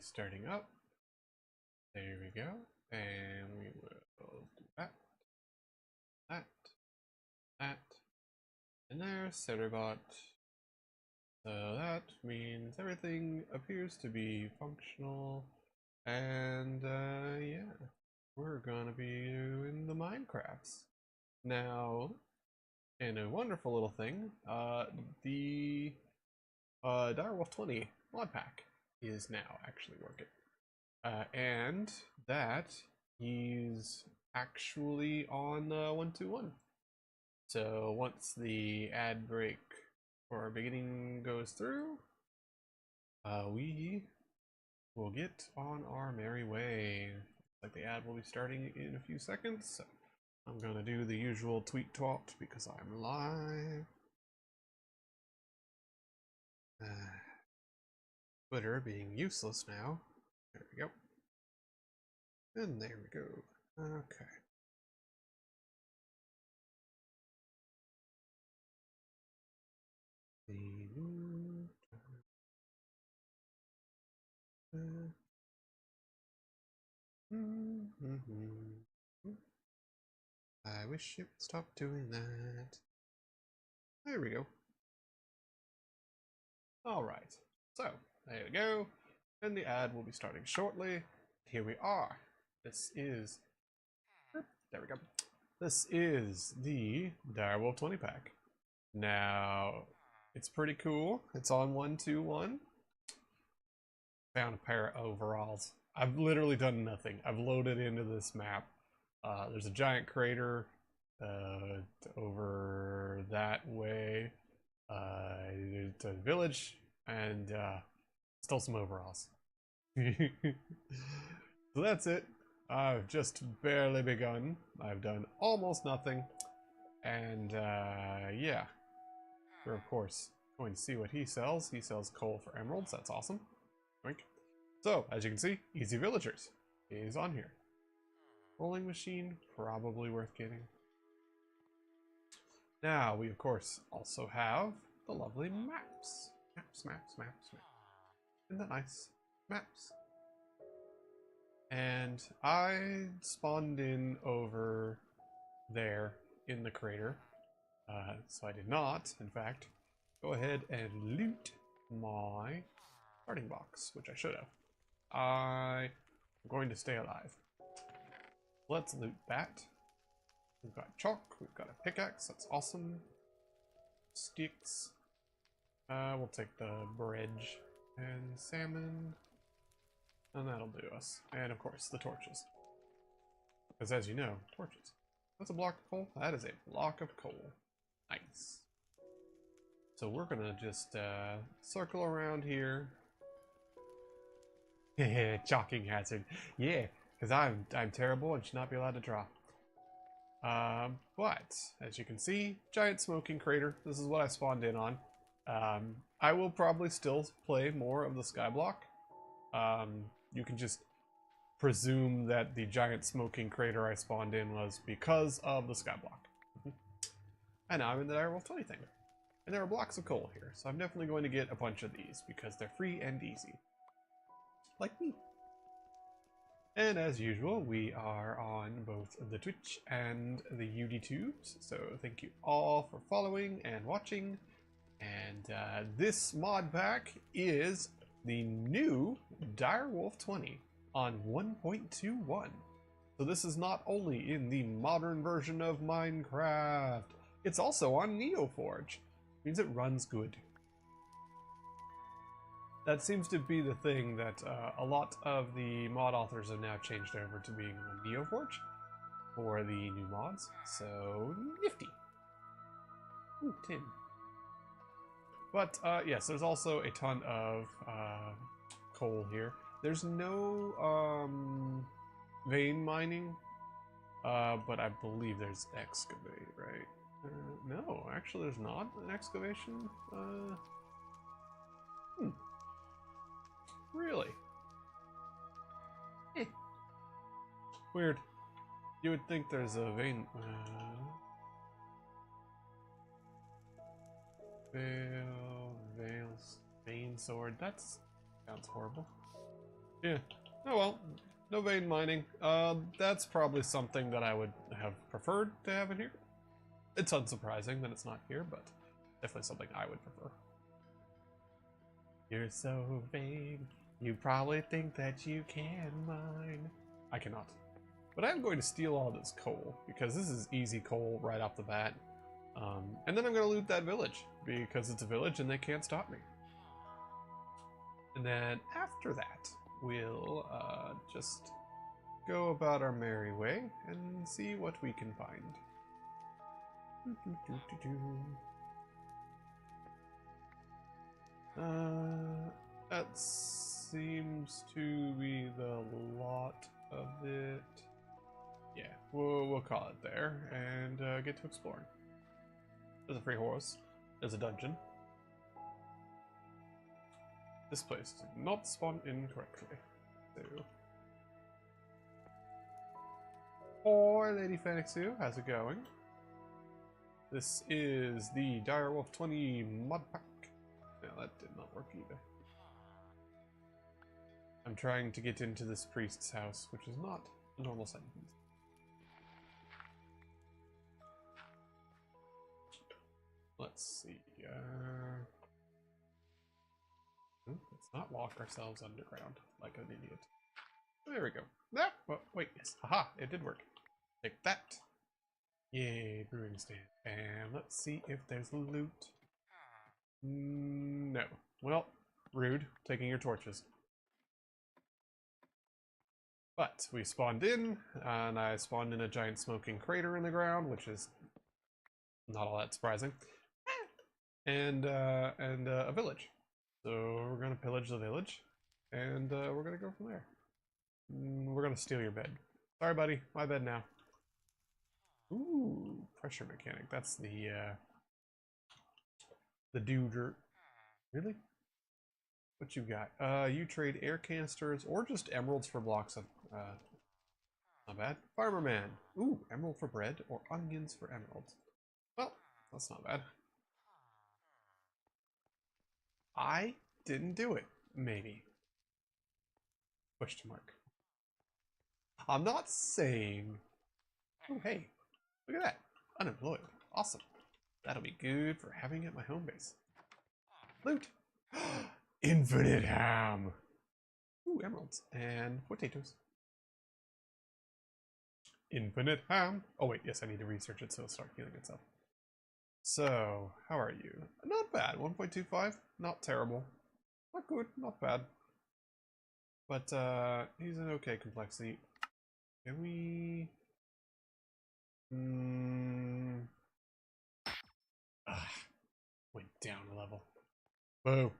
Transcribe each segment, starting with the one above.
starting up. There we go. And we will do that, that, that, and there's Cerebot. So that means everything appears to be functional. And yeah, we're gonna be doing the Minecrafts. Now, in a wonderful little thing, the Direwolf 20 mod pack is now actually working. And that he's actually on 121. So once the ad break for beginning goes through, we will get on our merry way. Like the ad will be starting in a few seconds. So I'm gonna do the usual tweet twat because I'm live. Twitter being useless now. There we go. And there we go. Okay. I wish it would stop doing that. There we go. Alright, so there we go. And the ad will be starting shortly. Here we are. This is... There we go. This is the Direwolf 20 pack. Now, it's pretty cool. It's on 121. Found a pair of overalls. I've literally done nothing. I've loaded into this map. There's a giant crater over that way to the village, and stole some overalls. So that's it. I've just barely begun. I've done almost nothing, and yeah, we're of course going to see what he sells. He sells coal for emeralds. That's awesome. So as you can see, easy villagers is on here. Rolling machine, probably worth getting. Now we of course also have the lovely maps. Maps. Isn't that nice? Maps. And I spawned in over there in the crater. So I did not, in fact, go ahead and loot my starting box, which I should have. I'm going to stay alive. Let's loot that. We've got chalk, we've got a pickaxe, that's awesome. Sticks. We'll take the bridge and salmon. And that'll do us. And of course, the torches. Because as you know, torches. That's a block of coal? That is a block of coal. Nice. So we're gonna just circle around here. Chalking hazard. Yeah, because I'm terrible and should not be allowed to draw. But as you can see, giant smoking crater. This is what I spawned in on. I will probably still play more of the skyblock. You can just presume that the giant smoking crater I spawned in was because of the skyblock. And now I'm in the Direwolf 20 thing. And there are blocks of coal here, so I'm definitely going to get a bunch of these because they're free and easy. Like me. And as usual, we are on both the Twitch and the UD2s, so thank you all for following and watching. And this mod pack is the new Direwolf 20 on 1.21. So this is not only in the modern version of Minecraft, it's also on neoforge. Means it runs good. That seems to be the thing that a lot of the mod authors have now changed over to being on neoforge for the new mods. So nifty. Ooh, tin. But yes, there's also a ton of coal here. There's no vein mining, but I believe there's excavate, right? No, actually there's not an excavation. Really? Weird. You would think there's a vein. Vein sword. That sounds horrible. Yeah. Oh well. No vein mining. That's probably something that I would have preferred to have in here. It's unsurprising that it's not here, but definitely something I would prefer. You're so vain. You probably think that you can mine. I cannot. But I'm going to steal all this coal, because this is easy coal right off the bat. And then I'm going to loot that village, because it's a village and they can't stop me. And then after that, we'll just go about our merry way and see what we can find. That seems to be the lot of it. Yeah, we'll call it there and get to exploring. There's a free horse. There's a dungeon. This place did not spawn in correctly. So. Hi, Lady Fenixu. How's it going? This is the Direwolf 20 mod pack. No, that did not work either. I'm trying to get into this priest's house, which is not a normal sentence. Let's see. Let's not lock ourselves underground like an idiot. There we go. Ah, oh, wait, yes. Aha, it did work. Take that. Yay, brewing stand. And let's see if there's loot. No. Well, rude. Taking your torches. But we spawned in, and I spawned in a giant smoking crater in the ground, which is not all that surprising. And a village. So we're gonna pillage the village, and we're gonna go from there. We're gonna steal your bed. Sorry, buddy. My bed now. Ooh, pressure mechanic. That's the dude. Really? What you got? You trade air canisters or just emeralds for blocks of. Not bad. Farmer man. Ooh, emerald for bread or onions for emeralds. Well, that's not bad. I didn't do it. Maybe. Question mark. I'm not saying. Oh, hey. Look at that. Unemployed. Awesome. That'll be good for having at my home base. Loot. Infinite ham. Ooh, emeralds. And potatoes. Infinite ham. Oh, wait. Yes, I need to research it so it'll start healing itself. So, how are you? Not bad. 1.25. Not terrible. Not good. Not bad. But, he's an okay complexity. Can we... went down a level. Boo.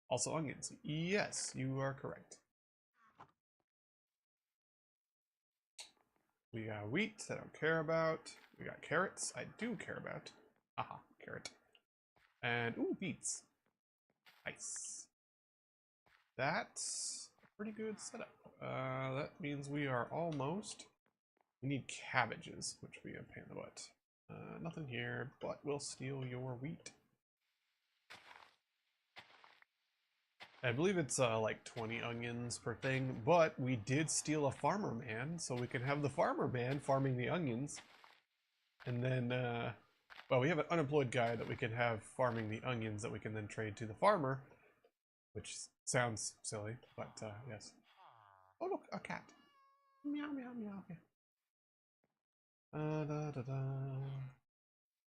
Also onions. Yes, you are correct. We got wheat I don't care about. We got carrots I do care about. Aha, carrot. And, ooh, beets. Nice. That's a pretty good setup. That means we are almost... We need cabbages, which would be a pain in the butt. Nothing here, but we'll steal your wheat. I believe it's like 20 onions per thing, but we did steal a farmer man, so we can have the farmer man farming the onions. And then, well, we have an unemployed guy that we can have farming the onions that we can then trade to the farmer, which sounds silly, but yes. Oh, look, a cat. Meow, meow, meow.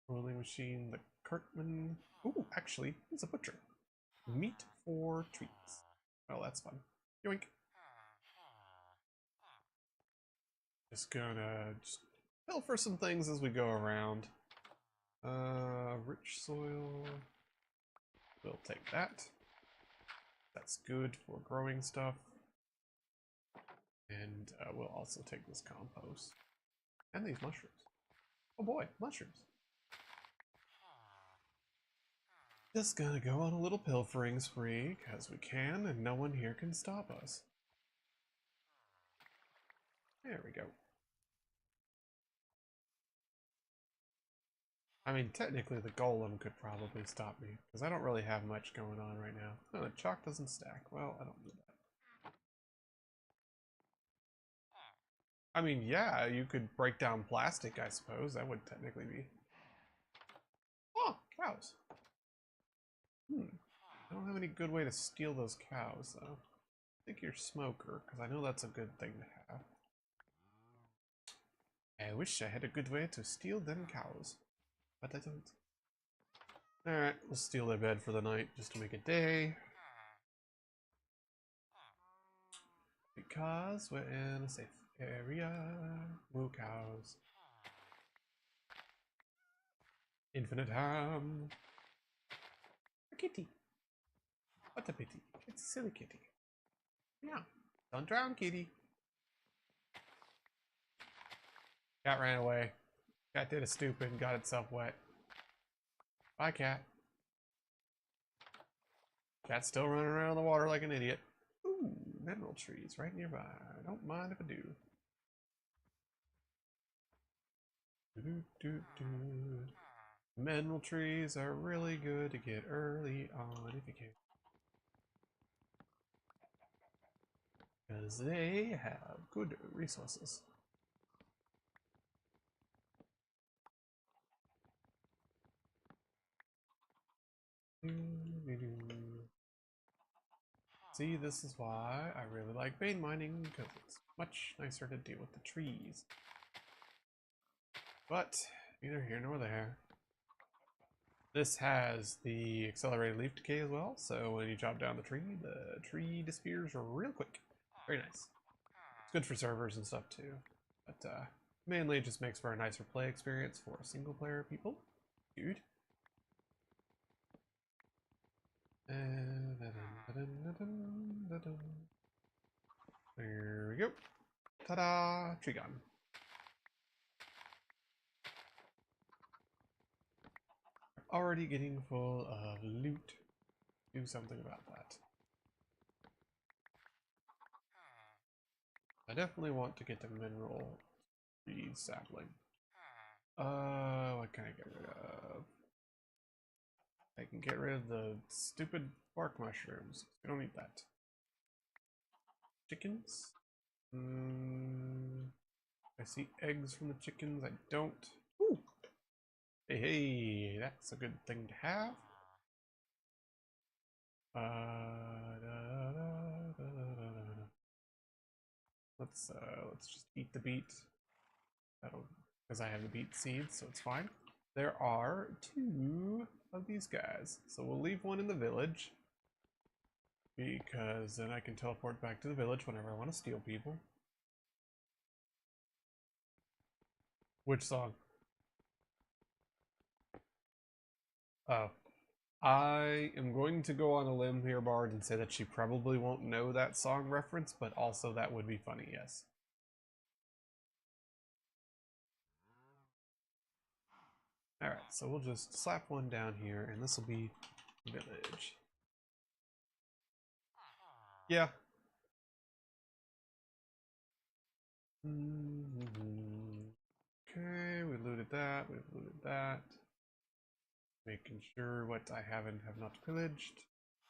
Rolling machine, the cartman. Ooh, actually, it's a butcher. Meat for treats. Oh, that's fun. Yoink. Just gonna fill for some things as we go around. Rich soil. We'll take that. That's good for growing stuff. And we'll also take this compost. And these mushrooms. Oh boy, mushrooms. Just gonna go on a little pilfering spree, because we can, and no one here can stop us. There we go. I mean, technically the golem could probably stop me, because I don't really have much going on right now. No, the chalk doesn't stack. Well, I don't need that. I mean, yeah, you could break down plastic, I suppose. That would technically be. Oh, cows. I don't have any good way to steal those cows, though. I think you're a smoker, because I know that's a good thing to have. I wish I had a good way to steal them cows, but I don't. Alright, we'll steal their bed for the night, just to make a day. Because we're in a safe area. Moo cows. Infinite ham. A kitty. What a pity. It's a silly kitty. Yeah. Don't drown, kitty. Cat ran away. Cat did a stupid and got itself wet. Bye, cat. Cat's still running around in the water like an idiot. Ooh, mineral trees right nearby. I don't mind if I do. Mineral trees are really good to get early on if you can. Because they have good resources. See, this is why I really like vein mining, because it's much nicer to deal with the trees. But, neither here nor there. This has the accelerated leaf decay as well, so when you chop down the tree disappears real quick. Very nice. It's good for servers and stuff too, but mainly it just makes for a nicer play experience for single player people. Dude. There we go. Ta-da! Tree gun. Already getting full of loot. Do something about that. I definitely want to get the mineral tree sapling. What can I get rid of? I can get rid of the stupid bark mushrooms. I don't need that. Chickens? I see eggs from the chickens. I don't. Ooh. Hey, hey, that's a good thing to have. Let's just eat the beet. That'll, because I have the beet seeds, so it's fine. There are 2 of these guys, so we'll leave one in the village because then I can teleport back to the village whenever I want to steal people. Which song? Oh. I am going to go on a limb here, Bard, and say that she probably won't know that song reference, but also that would be funny, yes. Alright, so we'll just slap one down here, and this will be village. Yeah. Okay, we looted that, we've looted that. Making sure what I have and have not pillaged.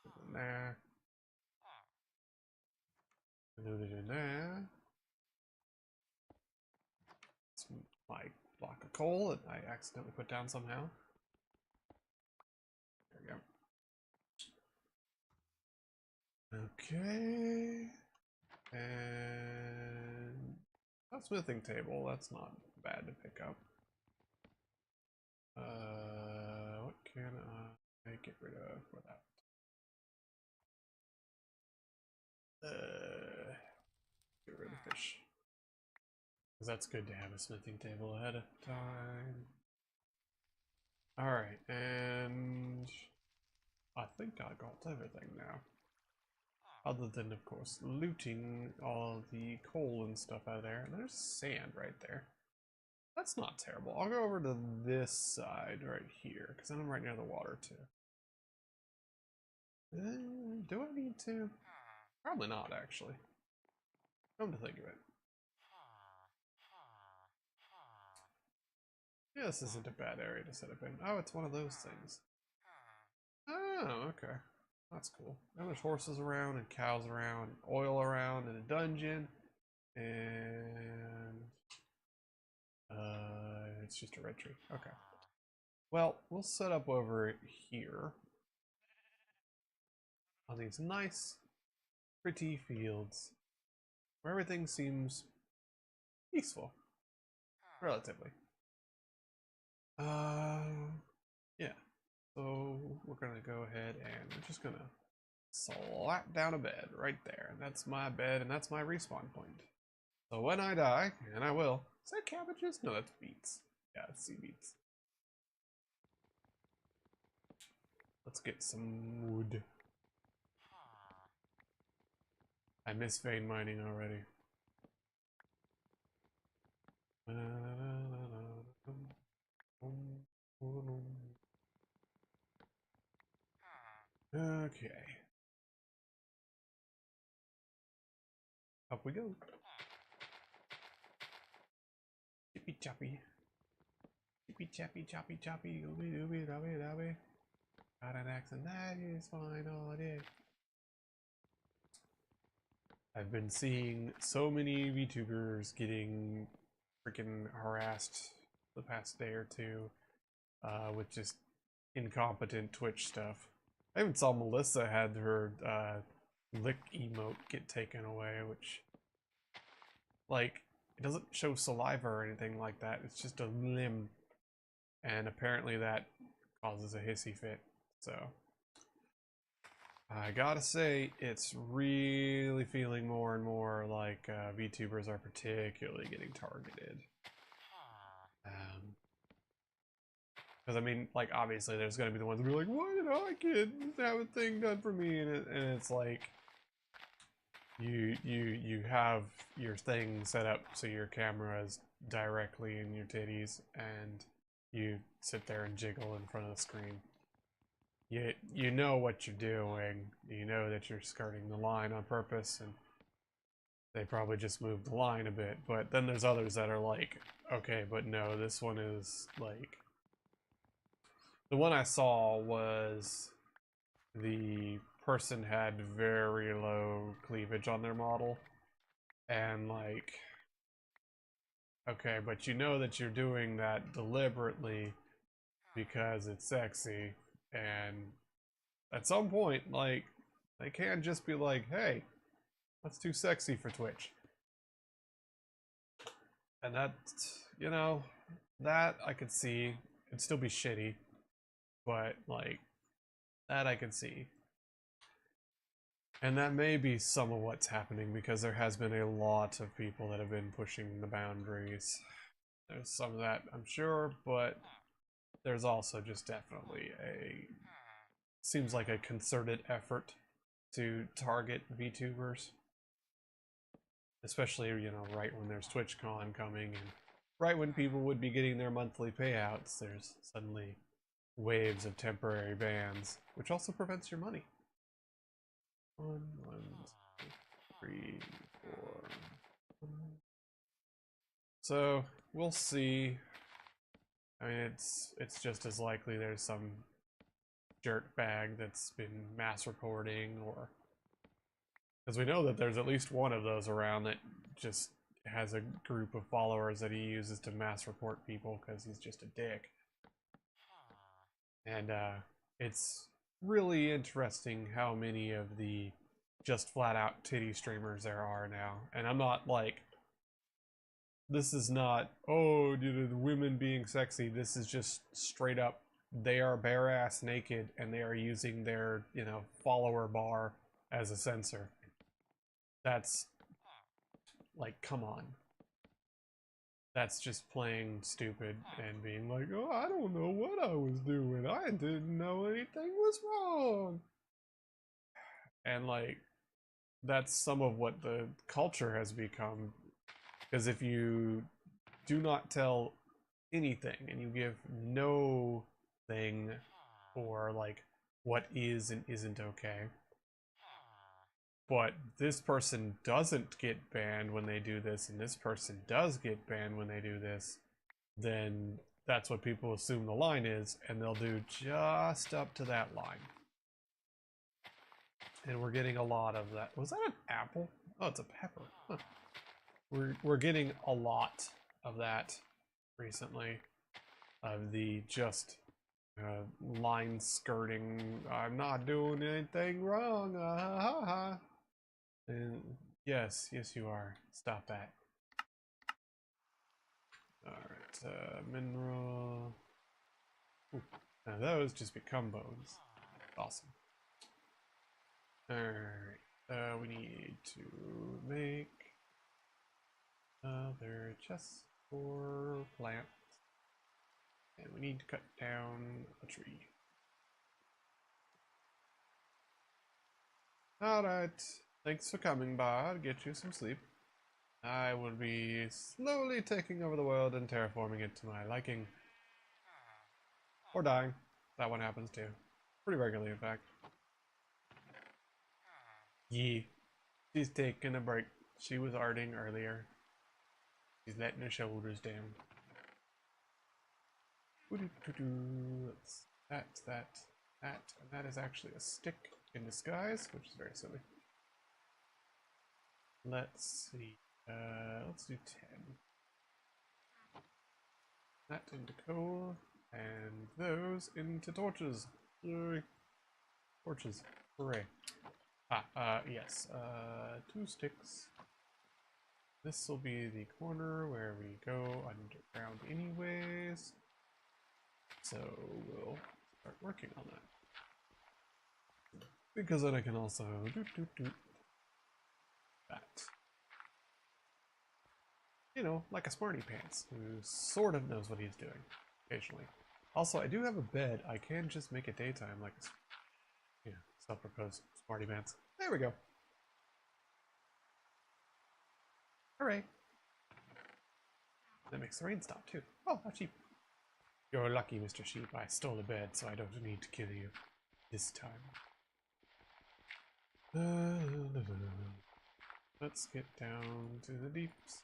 In there. Looted in there. It's my block of coal that I accidentally put down somehow. There we go. Okay. And a smithing table, that's not bad to pick up. What can I get rid of for that? Get rid of fish. Because that's good to have a smithing table ahead of time. Alright, and I think I got everything now. Other than, of course, looting all the coal and stuff out of there. And there's sand right there. That's not terrible. I'll go over to this side right here, because then I'm right near the water, too. Do I need to? Probably not, actually. Come to think of it. Yeah, this isn't a bad area to set up in. Oh, it's one of those things. Oh, okay. That's cool. And there's horses around, and cows around, and oil around, and a dungeon. And it's just a red tree. Okay. Well, we'll set up over here on these nice, pretty fields where everything seems peaceful, relatively. Yeah. So we're gonna go ahead and we're just gonna slap down a bed right there, and that's my bed, and that's my respawn point. So when I die, and I will, is that cabbages? No, that's beets. Yeah, it's sea beets. Let's get some wood. I miss vein mining already. Okay. Up we go. Chippy choppy. Chippy chappy choppy choppy. Ooby dooby dobby dobby. Got an axe and that is fine all it is. I've been seeing so many VTubers getting freaking harassed the past day or two with just incompetent Twitch stuff. I even saw Melissa had her lick emote get taken away, which, like, it doesn't show saliva or anything like that. It's just a limb, and apparently that causes a hissy fit. So I gotta say, it's really feeling more and more like VTubers are particularly getting targeted. Because I mean, like, obviously there's gonna be the ones who be like, why did I get have a thing done for me? And it's like, you have your thing set up so your camera is directly in your titties, and you sit there and jiggle in front of the screen. You know what you're doing. You know that you're skirting the line on purpose, and they probably just moved the line a bit. But then there's others that are like, okay, but no, this one is like, the one I saw was the person had very low cleavage on their model, and like, okay, but you know that you're doing that deliberately because it's sexy, and at some point, like, they can't just be like, hey, that's too sexy for Twitch. And that, you know, that I could see. It'd still be shitty, but like, that I could see. And that may be some of what's happening, because there has been a lot of people that have been pushing the boundaries. There's some of that, I'm sure, but there's also just definitely seems like a concerted effort to target VTubers. Especially, you know, right when there's TwitchCon coming, and right when people would be getting their monthly payouts, there's suddenly waves of temporary bans, which also prevents your money. 1, 2, 3, 4. So we'll see. I mean, it's just as likely there's some dirt bag that's been mass reporting, or because we know that there's at least one of those around that just has a group of followers that he uses to mass report people because he's just a dick. And it's really interesting how many of the just flat out titty streamers there are now. And I'm not like, this is not, oh, you know, the women being sexy. This is just straight up, they are bare ass naked, and they are using their, you know, follower bar as a sensor. That's like, come on. That's just playing stupid and being like, oh, I don't know what I was doing. I didn't know anything was wrong. And like, that's some of what the culture has become. Because if you do not tell anything and you give no thing for like what is and isn't okay, but this person doesn't get banned when they do this, and this person does get banned when they do this, then that's what people assume the line is, and they'll do just up to that line. And we're getting a lot of that. Was that an apple? Oh, it's a pepper. Huh. we're getting a lot of that recently, of the just line skirting. I'm not doing anything wrong. Ha ha. And yes, you are. Stop that. All right, mineral. Ooh, now those just become bones. Awesome. All right, we need to make another chest for plants. And we need to cut down a tree. Alright, thanks for coming by. I'll get you some sleep. I will be slowly taking over the world and terraforming it to my liking. Or dying. That one happens too. Pretty regularly, in fact. Yeah. She's taking a break. She was arting earlier. She's letting her shoulders down. That's that. And that is actually a stick in disguise, which is very silly. Let's see. Let's do 10. That into coal, and those into torches. Yay. Torches. Hooray. Yes. 2 sticks. This will be the corner where we go underground anyways. So we'll start working on that. Because then I can also that. You know, like a smarty pants who sort of knows what he's doing occasionally. Also, I do have a bed. I can just make it daytime like a self-proposed smarty pants. There we go. Hooray. That makes the rain stop too. Oh, how cheap. You're lucky, Mr. Sheep. I stole a bed, so I don't need to kill you this time. Let's get down to the deeps.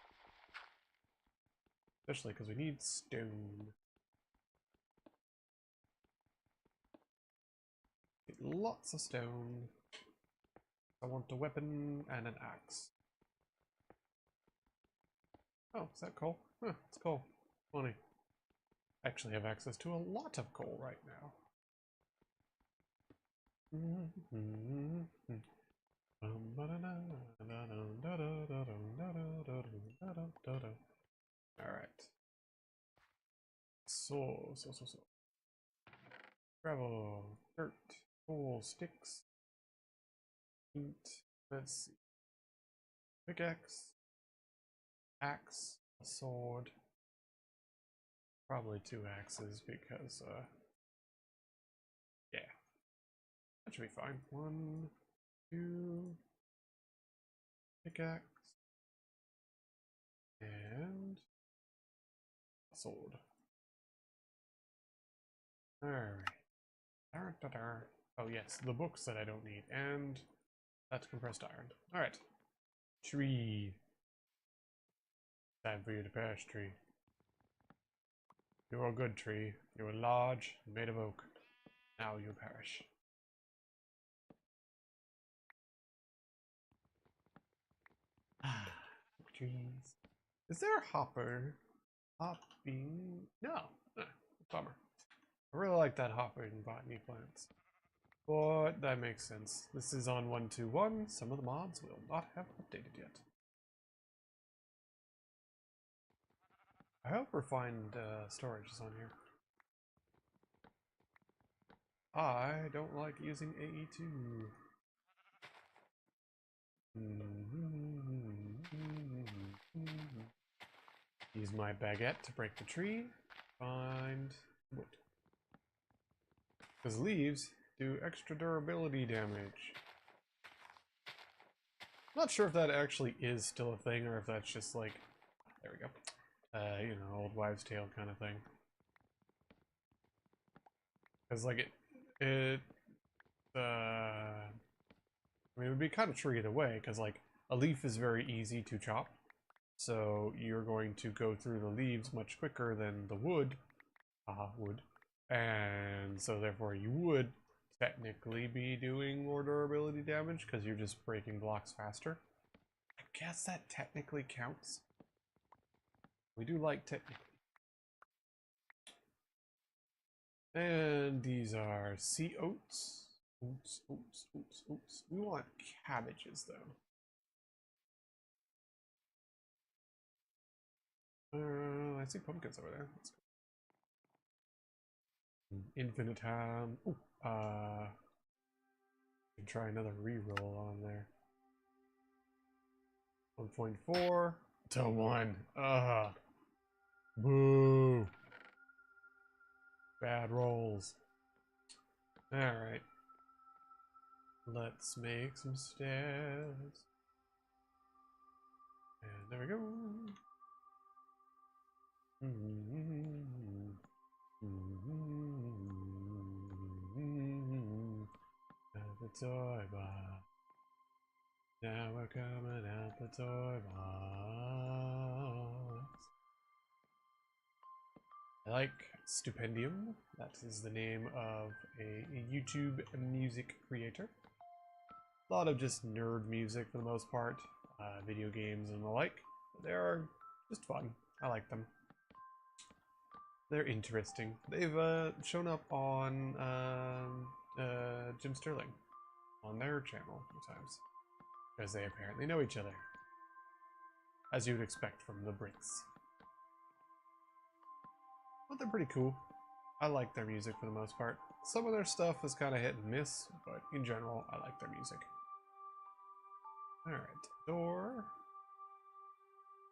Especially because we need stone. Get lots of stone. I want a weapon and an axe. Oh, is that coal? Huh, it's coal. Funny. I actually have access to a lot of coal right now. Alright. So. Gravel, dirt, coal, sticks, meat. Let's see. Pickaxe, axe, a sword. Probably 2 axes because, yeah. That should be fine. 1, 2, pickaxe, and a sword. Alright. Oh yes, the books that I don't need, and that's compressed iron. Alright. Tree. Time for you to perish, tree. You're a good tree. You are large, made of oak. Now you perish. Trees. Is there a hopper? Hopping? No. Bummer. I really like that hopper in botany plants. But that makes sense. This is on 1.2.1. Some of the mods will not have updated yet. I hope refined storage is on here. I don't like using AE2. Use my baguette to break the tree. Find wood. Because leaves do extra durability damage. Not sure if that actually is still a thing or if that's just like, there we go. You know, old wives' tale kind of thing. Because like I mean, it would be kind of true either way, because like a leaf is very easy to chop, so you're going to go through the leaves much quicker than the wood, wood, and so therefore you would technically be doing more durability damage because you're just breaking blocks faster. guess that technically counts. We do like technically. And these are sea oats. Oats, oats, oats, oats. We want cabbages though. I see pumpkins over there. Let's go. Infinite ham. Ooh, can try another reroll on there. 1.4 to 1. Boo. Bad rolls. Alright. Let's make some stairs. And there we go. At the toy box. Now we're coming out the toy box. I like Stupendium. That is the name of a YouTube music creator. A lot of just nerd music for the most part. Video games and the like. They're just fun. I like them. They're interesting. They've shown up on Jim Sterling on their channel sometimes. Because they apparently know each other. As you would expect from the Brits. But they're pretty cool. I like their music for the most part. Some of their stuff is kind of hit and miss, but in general, I like their music. Alright, door.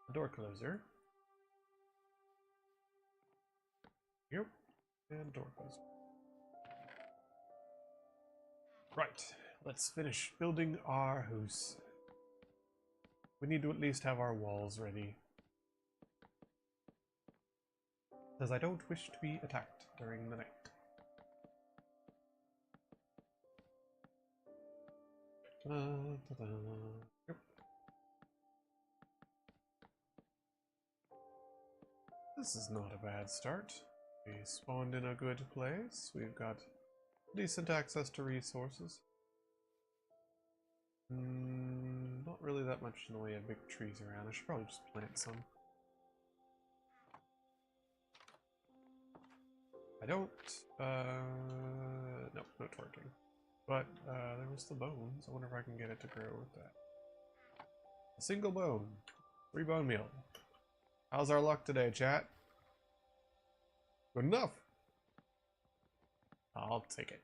A door closer. Yep, and door closer. Right, let's finish building our house. We need to at least have our walls ready. Because I don't wish to be attacked during the night. Yep. This is not a bad start. We spawned in a good place. We've got decent access to resources. Not really that much in the way of big trees around. I should probably just plant some. I don't, no twerking. But, there was the bones. I wonder if I can get it to grow with that. A single bone. 3 bone meal. How's our luck today, chat? Good enough. I'll take it.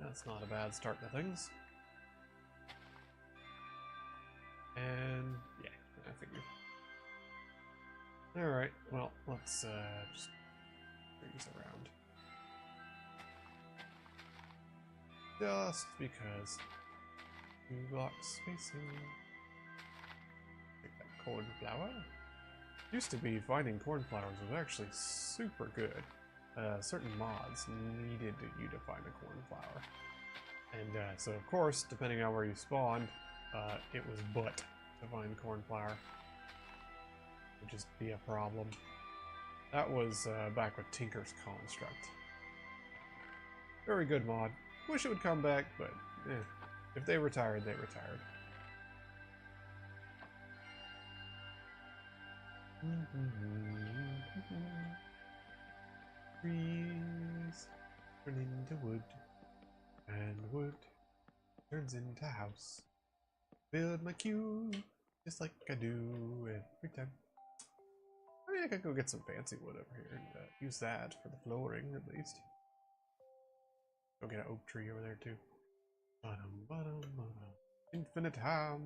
That's not a bad start to things. And, yeah, I figured. Alright, well, let's just freeze around. Just because. 2 blocks spacing. Take that cornflower. Used to be finding cornflowers was actually super good. Certain mods needed you to find a cornflower. And so of course, depending on where you spawned, it was butt to find cornflower. Would just be a problem. That was back with Tinker's Construct. Very good mod. Wish it would come back, but if they retired, they retired. Trees turn into wood, and wood turns into house. Build my cube just like I do every time. I mean, I could go get some fancy wood over here and use that for the flooring at least. Go get an oak tree over there too. Infinite ham.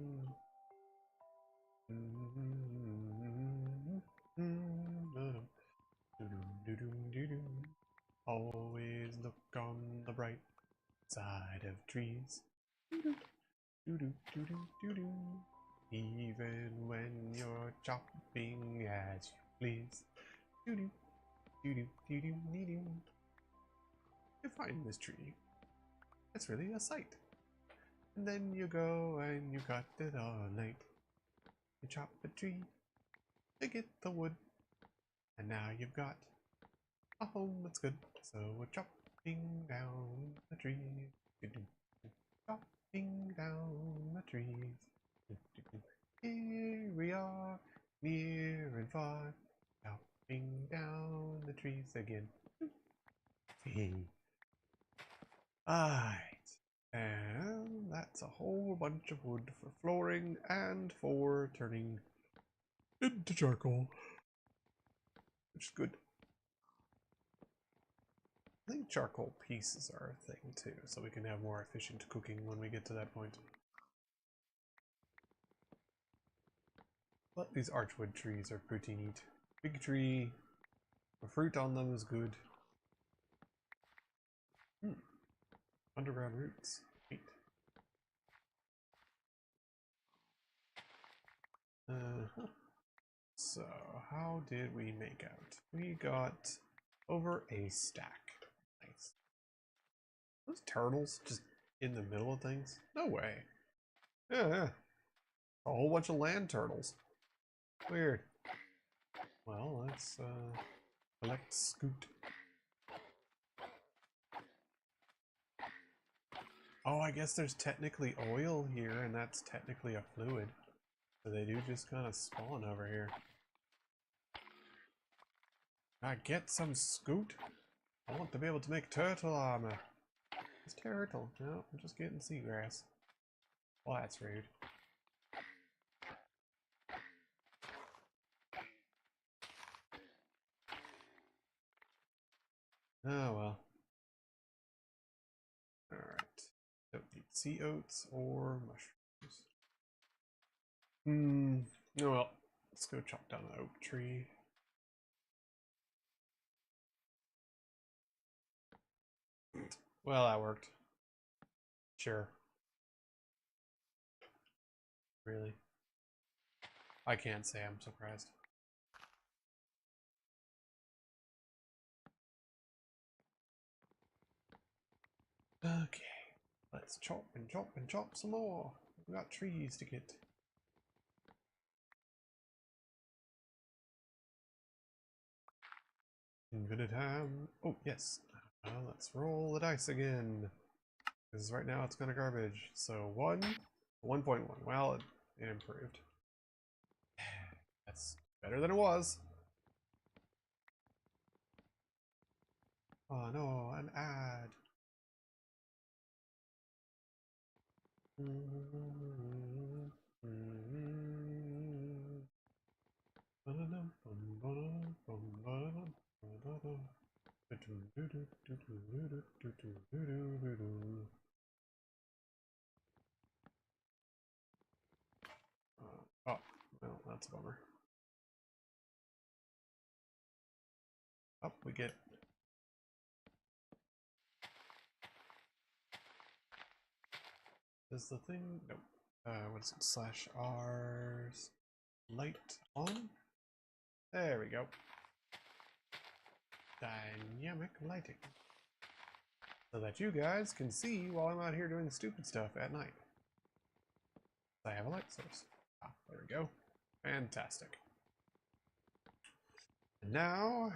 Always look on the bright side of trees. Even when you're chopping as you please. You find this tree. It's really a sight. And then you go and you cut it all night. You chop a tree to get the wood. And now you've got a home that's good. So we're chopping down the tree. Chopping down trees. Here we are, near and far, chopping down the trees again. Alright, and that's a whole bunch of wood for flooring and for turning into charcoal, which is good. I think charcoal pieces are a thing too, so we can have more efficient cooking when we get to that point. But these archwood trees are pretty neat. Big tree, the fruit on them is good. Underground roots. Neat. So, how did we make out? We got over a stack. Nice. Those turtles just in the middle of things? No way. Yeah. A whole bunch of land turtles. Weird. Well, let's collect scoot. Oh, I guess there's technically oil here, and that's technically a fluid. So they do just kind of spawn over here. I get some scoot. I want to be able to make turtle armor. It's turtle. No, I'm just getting seagrass. Well, that's rude. Oh well. Alright. Don't need sea oats or mushrooms. Oh well. Let's go chop down an oak tree. Well, that worked. Sure. Really? I can't say I'm surprised. Okay. Let's chop and chop and chop some more. We've got trees to get. Infinite ham. Oh, yes. Let's roll the dice again. Because right now it's kind of garbage. So 1.1. Well, it improved. That's better than it was. Oh no, an ad. Oh, well, that's a bummer. Up we get. Is the thing? Nope. What is it? Slash R's light on? There we go. Dynamic lighting. So that you guys can see while I'm out here doing stupid stuff at night. I have a light source. Ah, there we go. Fantastic. And now,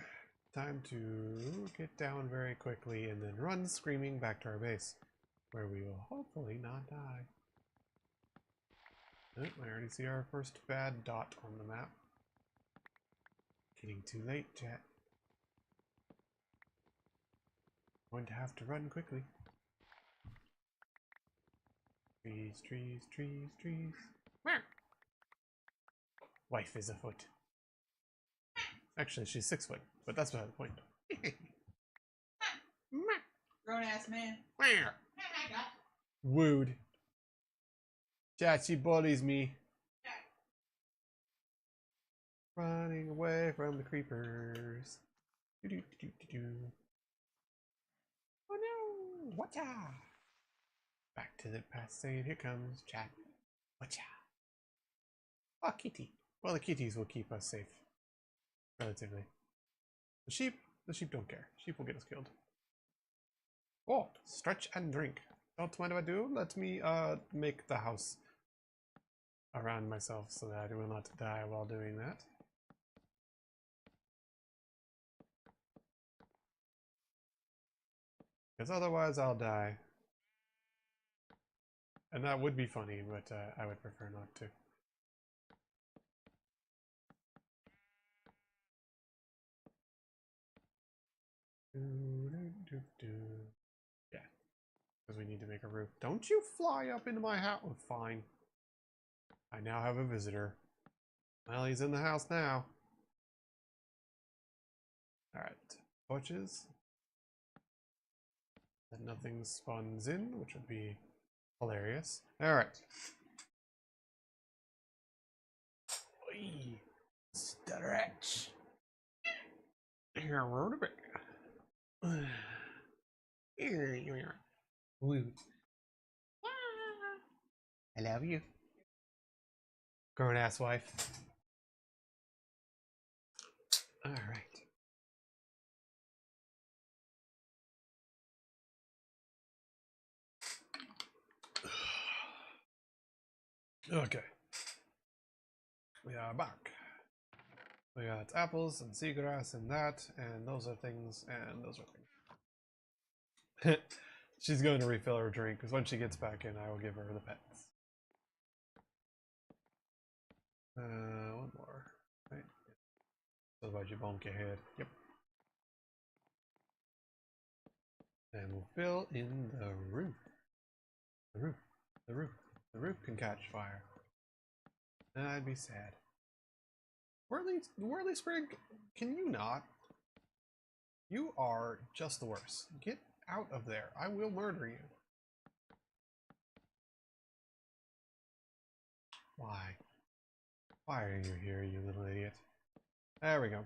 time to get down very quickly and then run screaming back to our base, where we will hopefully not die. Oh, I already see our first bad dot on the map. Getting too late, chat. Going to have to run quickly. Trees, trees, trees, trees. Wife is afoot. Actually, she's 6 foot, but that's not the point. Grown ass man. Wooed. Chat, she bullies me. Running away from the creepers. Oh no! Watcha! Back to the past saying, here comes chat. Watcha! Oh, kitty. Well, the kitties will keep us safe. Relatively. The sheep don't care. Sheep will get us killed. Oh, stretch and drink. Don't mind if I do. Let me make the house around myself so that I will not die while doing that. Because otherwise I'll die. And that would be funny, but I would prefer not to. Yeah, because we need to make a roof. Don't you fly up into my house. Oh, fine. I now have a visitor. Well, he's in the house now. Alright. Torches. Then nothing spawns in, which would be hilarious. Alright. Stretch. Here, road a bit. Woo. I love you. Grown ass wife. Alright. Okay. We are back. We got apples and seagrass and that, and those are things, and those are things. She's going to refill her drink, because when she gets back in, I will give her the pets. One more. Right. Otherwise you bonk your head. Yep. And we'll fill in the roof. The roof. The roof. The roof can catch fire. And I'd be sad. Whirly Sprig, can you not? You are just the worst. Get out of there. I will murder you. Why? Why are you here, you little idiot? There we go.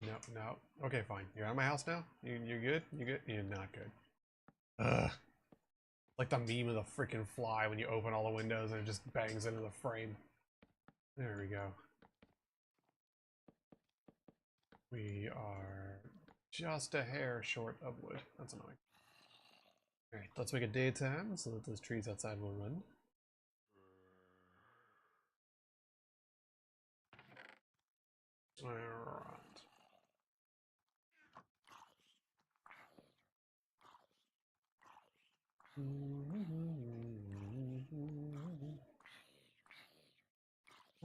No, no. Okay, fine. You're out of my house now? You're good? You good? You're not good. Ugh. Like the meme of the freaking fly when you open all the windows and it just bangs into the frame. There we go. We are just a hair short of wood. That's annoying. Alright, let's make it daytime so that those trees outside will run. Alright.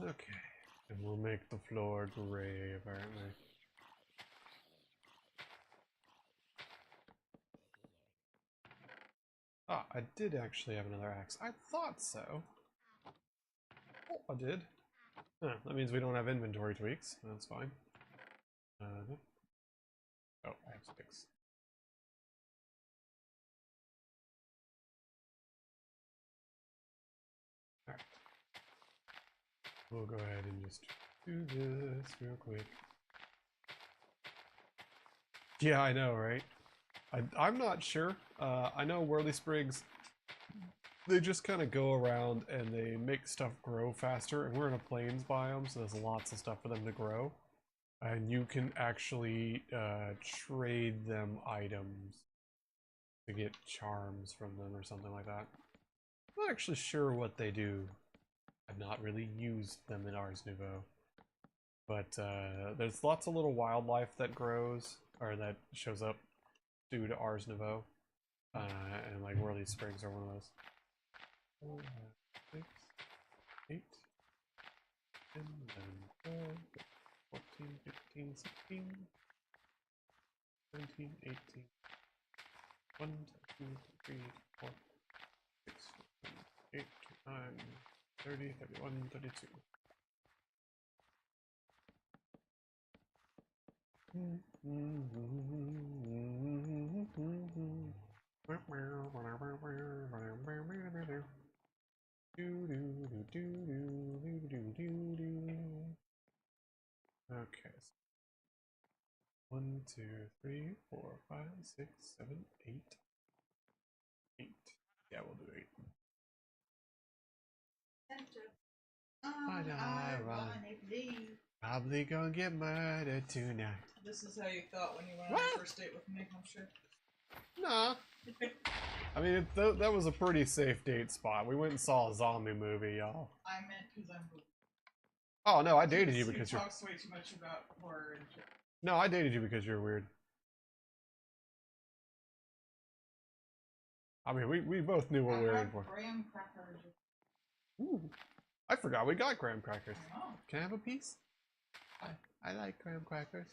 Okay, and we'll make the floor gray, apparently. Ah, I did actually have another axe. I thought so. Oh, I did. Huh, that means we don't have inventory tweaks. That's fine. Oh, I have sticks. Alright. We'll go ahead and just do this real quick. Yeah, I know, right? I'm not sure. I know Whirly Sprigs, they just kind of go around and they make stuff grow faster, and we're in a plains biome, so there's lots of stuff for them to grow. And you can actually trade them items to get charms from them or something like that. I'm not actually sure what they do. I've not really used them in Ars Nouveau. But there's lots of little wildlife that grows, or that shows up due to Ars Nouveau. And like Whirly Springs are one of those. 4, 6, 8, 10, 11, 12, 14, 15, 16, 17, 18, 1, 2, 3, 4, 6, 7, 8, 9, 30, 31, 32. Okay. 1, 2, 3, 4, 5, 6, 7, 8. 8. Yeah, we'll do 8. Probably gonna get murdered tonight. This is how you thought when you went on your first date with me, I'm sure. Nah. I mean, that was a pretty safe date spot. We went and saw a zombie movie, y'all. I meant because I'm weird. Oh, no, I dated you because you're... talks way too much about horror and shit. No, I dated you because you're weird. I mean, we both knew what we were in for. Graham crackers. Ooh, I forgot we got graham crackers. Oh. Can I have a piece? I like graham crackers.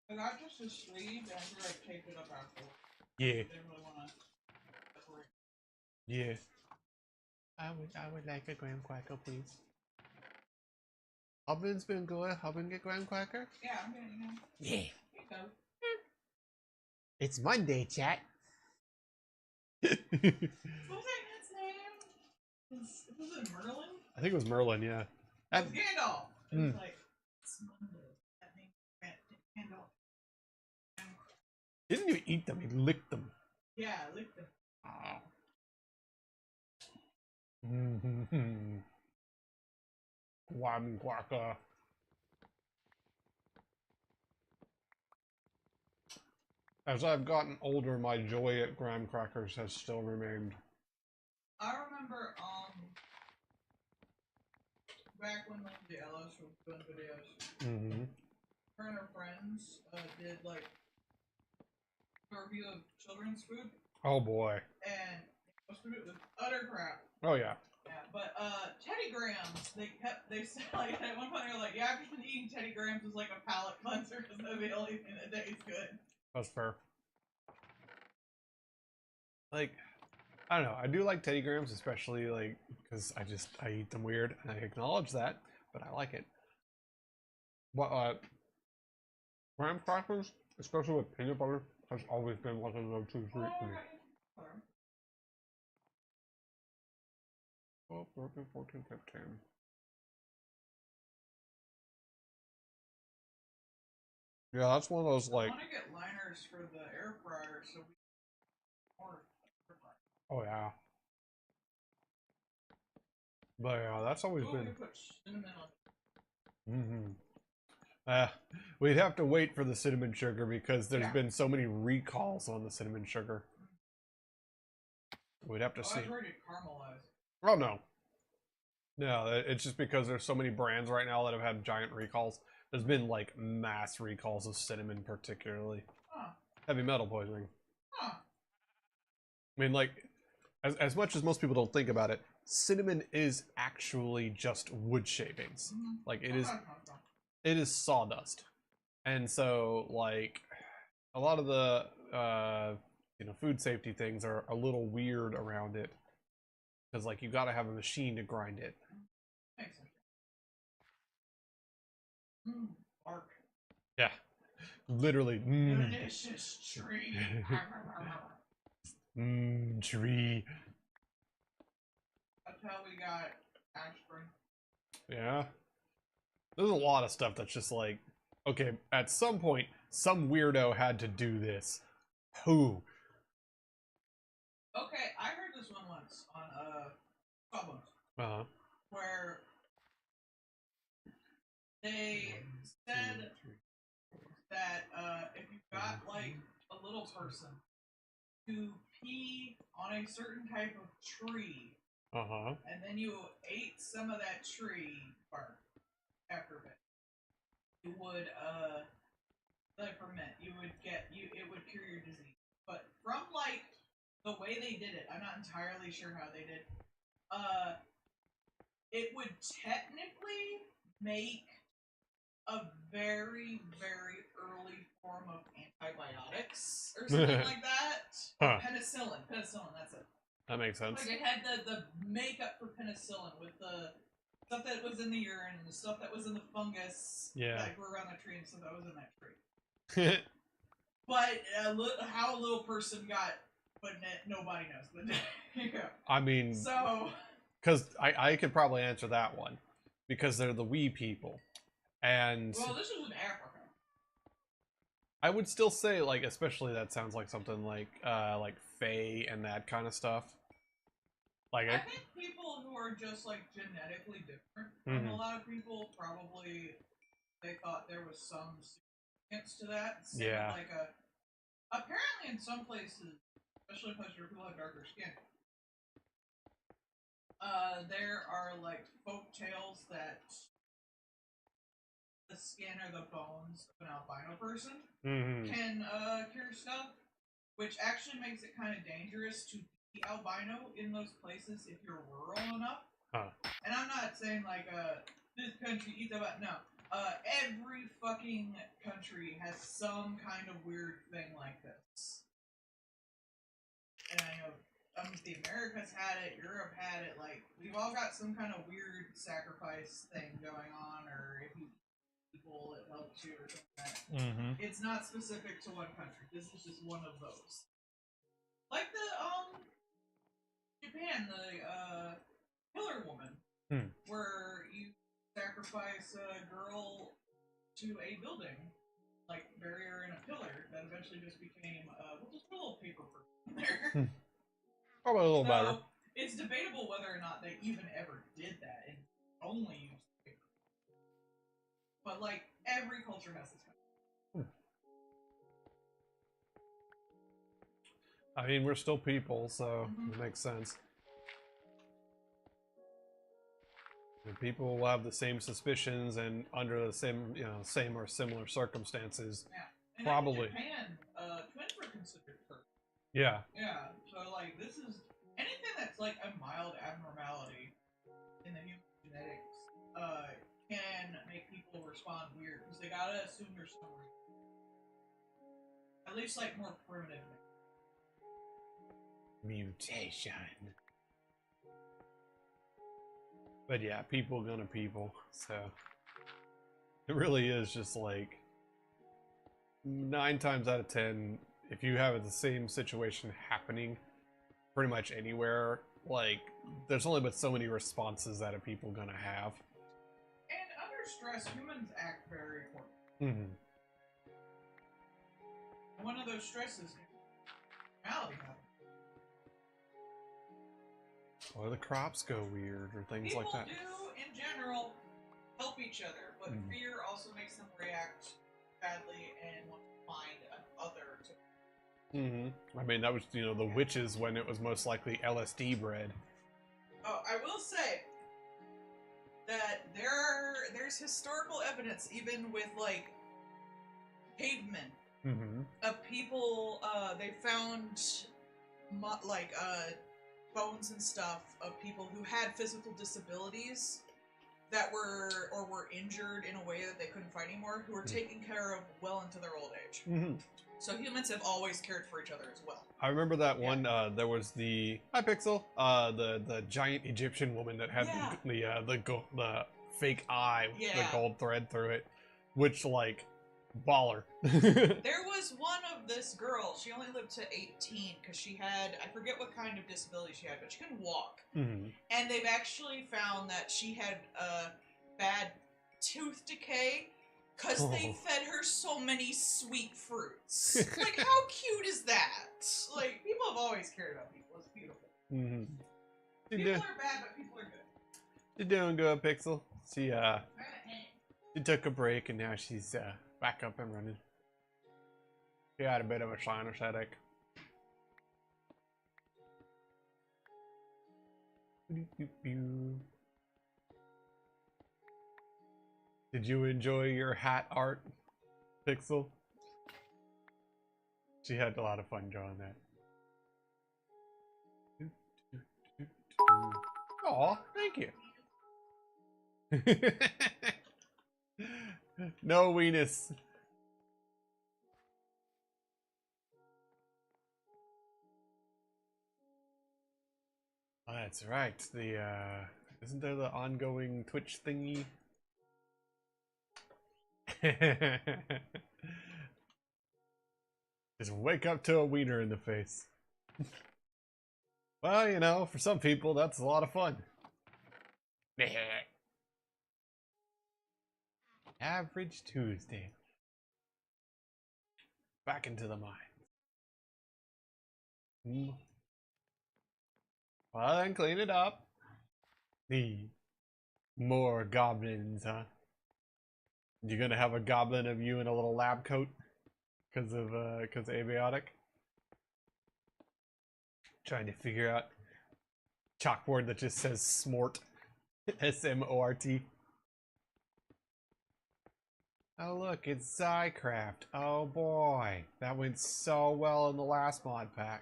I got just a sleeve and I like taped it up afterwards. Yeah. I didn't really want to separate. Yeah. I would like a graham cracker, please. Hubin's been good. Hubin get graham cracker? Yeah, I'm getting it. Yeah. Here you go. It's Monday, chat. What was that man's name? Was it Merlin? I think it was Merlin, yeah. It was Gandalf. It was like, it's Monday. That name Gandalf. He didn't even eat them, he licked them. Yeah, I licked them. Oh. Graham cracker. As I've gotten older, my joy at graham crackers has still remained. I remember, back when Lindsay Ellis was doing videos, her and her friends did like a review of children's food, Oh boy. and most of it was utter crap. Oh yeah. Yeah, but Teddy Grahams, they said like at one point they were like, yeah, I've just been eating Teddy Grahams as like a palate cleanser because they're the only thing that tastes good. That's fair. Like, I don't know. I do like Teddy Grahams, especially like because I eat them weird, and I acknowledge that, but I like it. But graham crackers, especially with peanut butter, has always been like a go-to treat for me. Oh, 13, 14, 15. Yeah, that's one of those like. I want to get liners for the air fryer so we more. Oh yeah. But yeah, that's always been. Put cinnamon on. We'd have to wait for the cinnamon sugar because there's been so many recalls on the cinnamon sugar. We'd have to see. I've heard it caramelized. Oh no. No, it's just because there's so many brands right now that have had giant recalls. There's been like mass recalls of cinnamon, particularly. Huh. Heavy metal poisoning. Huh. I mean, like, as much as most people don't think about it, cinnamon is actually just wood shavings. Like it is sawdust. And so like a lot of the food safety things are a little weird around it because like you got to have a machine to grind it. Makes sense. Bark. Yeah, literally. Delicious tree. Tree. That's how we got aspirin. Yeah. There's a lot of stuff that's just like, okay, at some point, some weirdo had to do this. Who? Okay, I heard this one once on Sawbones, where they said that if you got like a little person to pee on a certain type of tree, and then you ate some of that tree bark after a bit, you would let it ferment. It would cure your disease. But from like the way they did it, I'm not entirely sure how they did. It would technically make a very, very early form of antibiotics or something like that. Huh. Penicillin, that's it. That makes sense. Like it had the makeup for penicillin with the stuff that was in the urine and the stuff that was in the fungus that grew around the tree and stuff that was in that tree. But how a little person got put in it, nobody knows. But yeah. I mean, so because I could probably answer that one because they're the wee people, and well, this was in Africa. I would still say like, especially that sounds like something like Fae and that kind of stuff. Like I think people who are just like genetically different from a lot of people probably they thought there was some significance to that. Yeah. Like apparently in some places, especially in places where people have darker skin, there are like folk tales that the skin or the bones of an albino person can cure stuff, which actually makes it kind of dangerous to be albino in those places if you're rural enough. Huh. And I'm not saying like this country eats about no. Every fucking country has some kind of weird thing like this. And I know the Americas had it, Europe had it. Like we've all got some kind of weird sacrifice thing going on, or if you people it helps you or something like that. Mm-hmm. It's not specific to one country. This is just one of those. Like the Japan, the pillar woman, where you sacrifice a girl to a building, like bury her in a pillar that eventually just became we'll just put a little paper in there. Probably a little better. It's debatable whether or not they even ever did that and only used paper. But like every culture has this kind of I mean, we're still people, so it makes sense. And people will have the same suspicions and under the same, same or similar circumstances. Yeah. And probably. In Japan, twins were considered perfect. Yeah. Yeah. So like, this is anything that's like a mild abnormality in the human genetics can make people respond weird because they gotta assume there's some reason. At least like more primitive. Mutation. But yeah, people gonna people, so it really is just like 9 times out of 10, if you have the same situation happening pretty much anywhere, like there's only but so many responses that a people gonna have. And under stress, humans act very poorly. Mm-hmm. One of those stresses is reality happens. Or the crops go weird, or things People like that. People do, in general, help each other, but fear also makes them react badly and want to find an other to. I mean, that was, the witches when it was most likely LSD bread. Oh, I will say that there's historical evidence, even with, like, cavemen, of people, they found, bones and stuff of people who had physical disabilities that were injured in a way that they couldn't fight anymore, who were taken care of well into their old age. So humans have always cared for each other as well. I remember that one. There was the Pixel, the giant Egyptian woman that had the fake eye, with the gold thread through it, which like baller. There was one of this girl. She only lived to 18 because she had, I forget what kind of disability she had, but she couldn't walk. And they've actually found that she had bad tooth decay because they fed her so many sweet fruits. Like, how cute is that? Like, people have always cared about people. It's beautiful. People are bad, but people are good. You're doing good, Pixel. She took a break and now she's back up and running. She had a bit of a sinus headache. Did you enjoy your hat art, Pixel? She had a lot of fun drawing that. Aw, thank you. No weenus. Oh, that's right. The isn't there the ongoing Twitch thingy? Just wake up to a wiener in the face. Well, for some people that's a lot of fun. Average Tuesday. Back into the mines. Well, then clean it up. More goblins, huh? You're gonna have a goblin of you in a little lab coat because of abiotic. Trying to figure out chalkboard that just says smort. S-M-O-R-T. Oh look, it's Zycraft. Oh boy, that went so well in the last mod pack.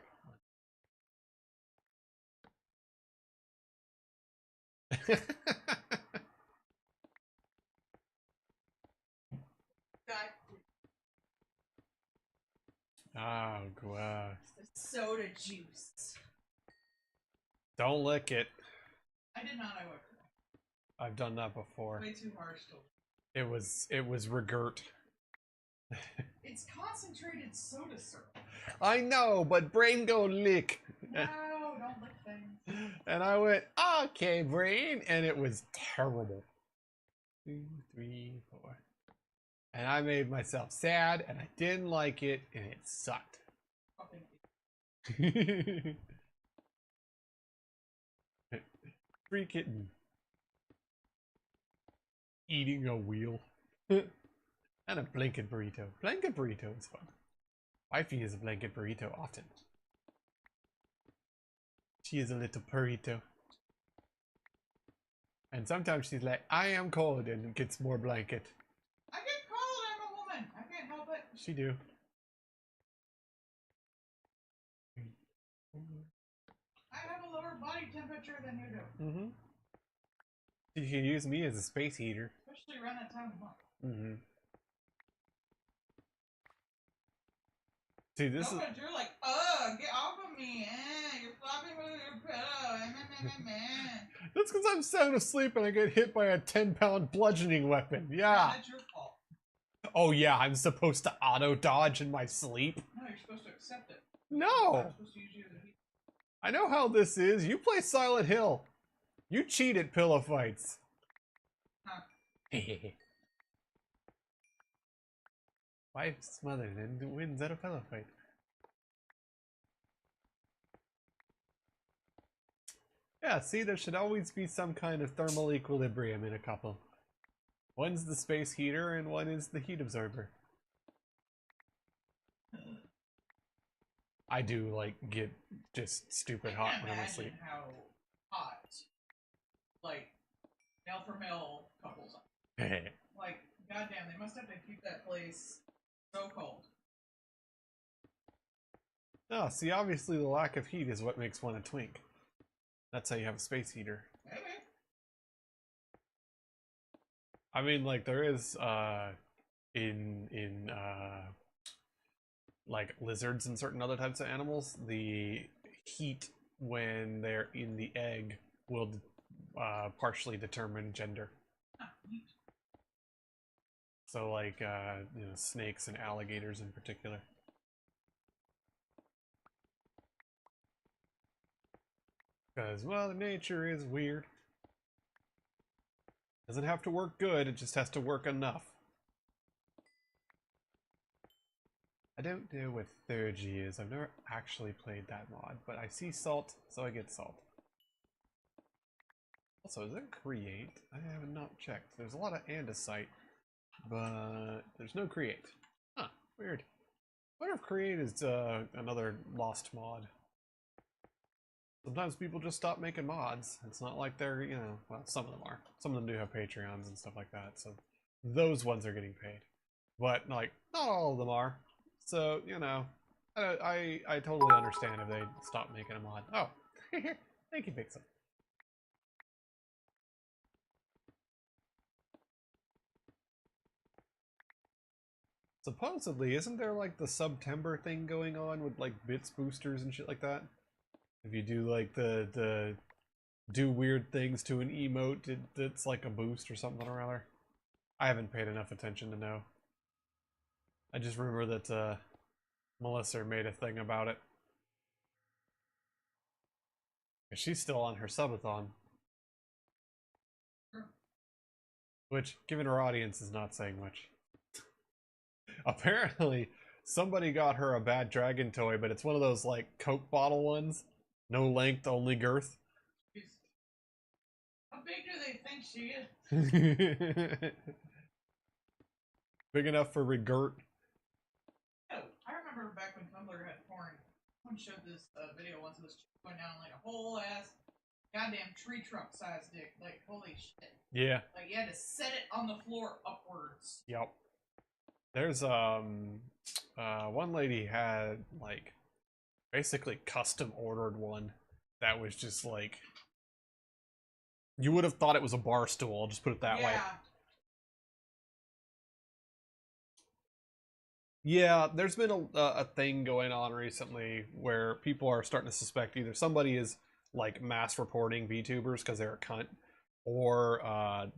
God, Oh, gross. the soda juice. Don't lick it. I did not. I would. I've done that before. Way too harsh to. It was regurt. It's concentrated soda syrup. I know, but brain go lick. No, don't lick things. And I went, okay, brain, and it was terrible. 2, 3, 4. And I made myself sad, and I didn't like it, and it sucked. Free kitten. Eating a wheel. And a blanket burrito. Blanket burrito is fun. Wifey is a blanket burrito often. She is a little burrito. And sometimes she's like, I am cold, and gets more blanket. I get cold, I'm a woman. I can't help it. She do. I have a lower body temperature than you do. Mm-hmm. You can use me as a space heater. Especially around that time of month. Mm-hmm. Dude, this is... You're like, get off of me. You're flopping with your pillow. That's because I'm sound asleep and I get hit by a 10-pound bludgeoning weapon. Yeah. That's your fault. Oh, yeah, I'm supposed to auto-dodge in my sleep? No, you're supposed to accept it. No. You're supposed to use you as a healer. I know how this is. You play Silent Hill. You cheat at pillow fights. Huh. Wife smothered and wins at a pillow fight. Yeah, see, there should always be some kind of thermal equilibrium in a couple. One's the space heater and one is the heat absorber. I do, like, get just stupid hot when I'm asleep. How hot, like, male for male couples are. Like, goddamn, they must have to keep that place so cold. Oh, see, obviously the lack of heat is what makes one a twink. That's how you have a space heater. Maybe. I mean, like, there is, like, lizards and certain other types of animals, the heat when they're in the egg will, partially determine gender. So, like, you know, snakes and alligators in particular. Because, well, nature is weird. Doesn't have to work good, it just has to work enough. I don't know what 3G is. I've never actually played that mod, but I see salt, so I get salt. Also, is it create? I have not checked. There's a lot of andesite, but there's no create. Huh, weird. I wonder if create is another lost mod. Sometimes people just stop making mods. It's not like they're, you know, well, some of them are. Some of them do have Patreons and stuff like that, so those ones are getting paid. But, like, not all of them are. So, you know, I totally understand if they stop making a mod. Oh, thank you, Pixel. Supposedly, isn't there like the September thing going on with like bits boosters and shit like that? If you do like the do weird things to an emote, it's like a boost or something or other. I haven't paid enough attention to know. I just remember that Melissa made a thing about it. She's still on her subathon. Which, given her audience, is not saying much. Apparently, somebody got her a bad dragon toy, but it's one of those, like, Coke bottle ones. No length, only girth. How big do they think she is? Big enough for regurt. Oh, I remember back when Tumblr had porn. Someone showed this video once of this chick going down like a whole ass goddamn tree trunk size dick. Like, holy shit. Yeah. Like, you had to set it on the floor upwards. Yep. There's one lady had like basically custom ordered one that was just like You would have thought it was a bar stool, I'll just put it that way. Yeah, there's been a thing going on recently where people are starting to suspect either somebody is like mass reporting VTubers because they're a cunt, or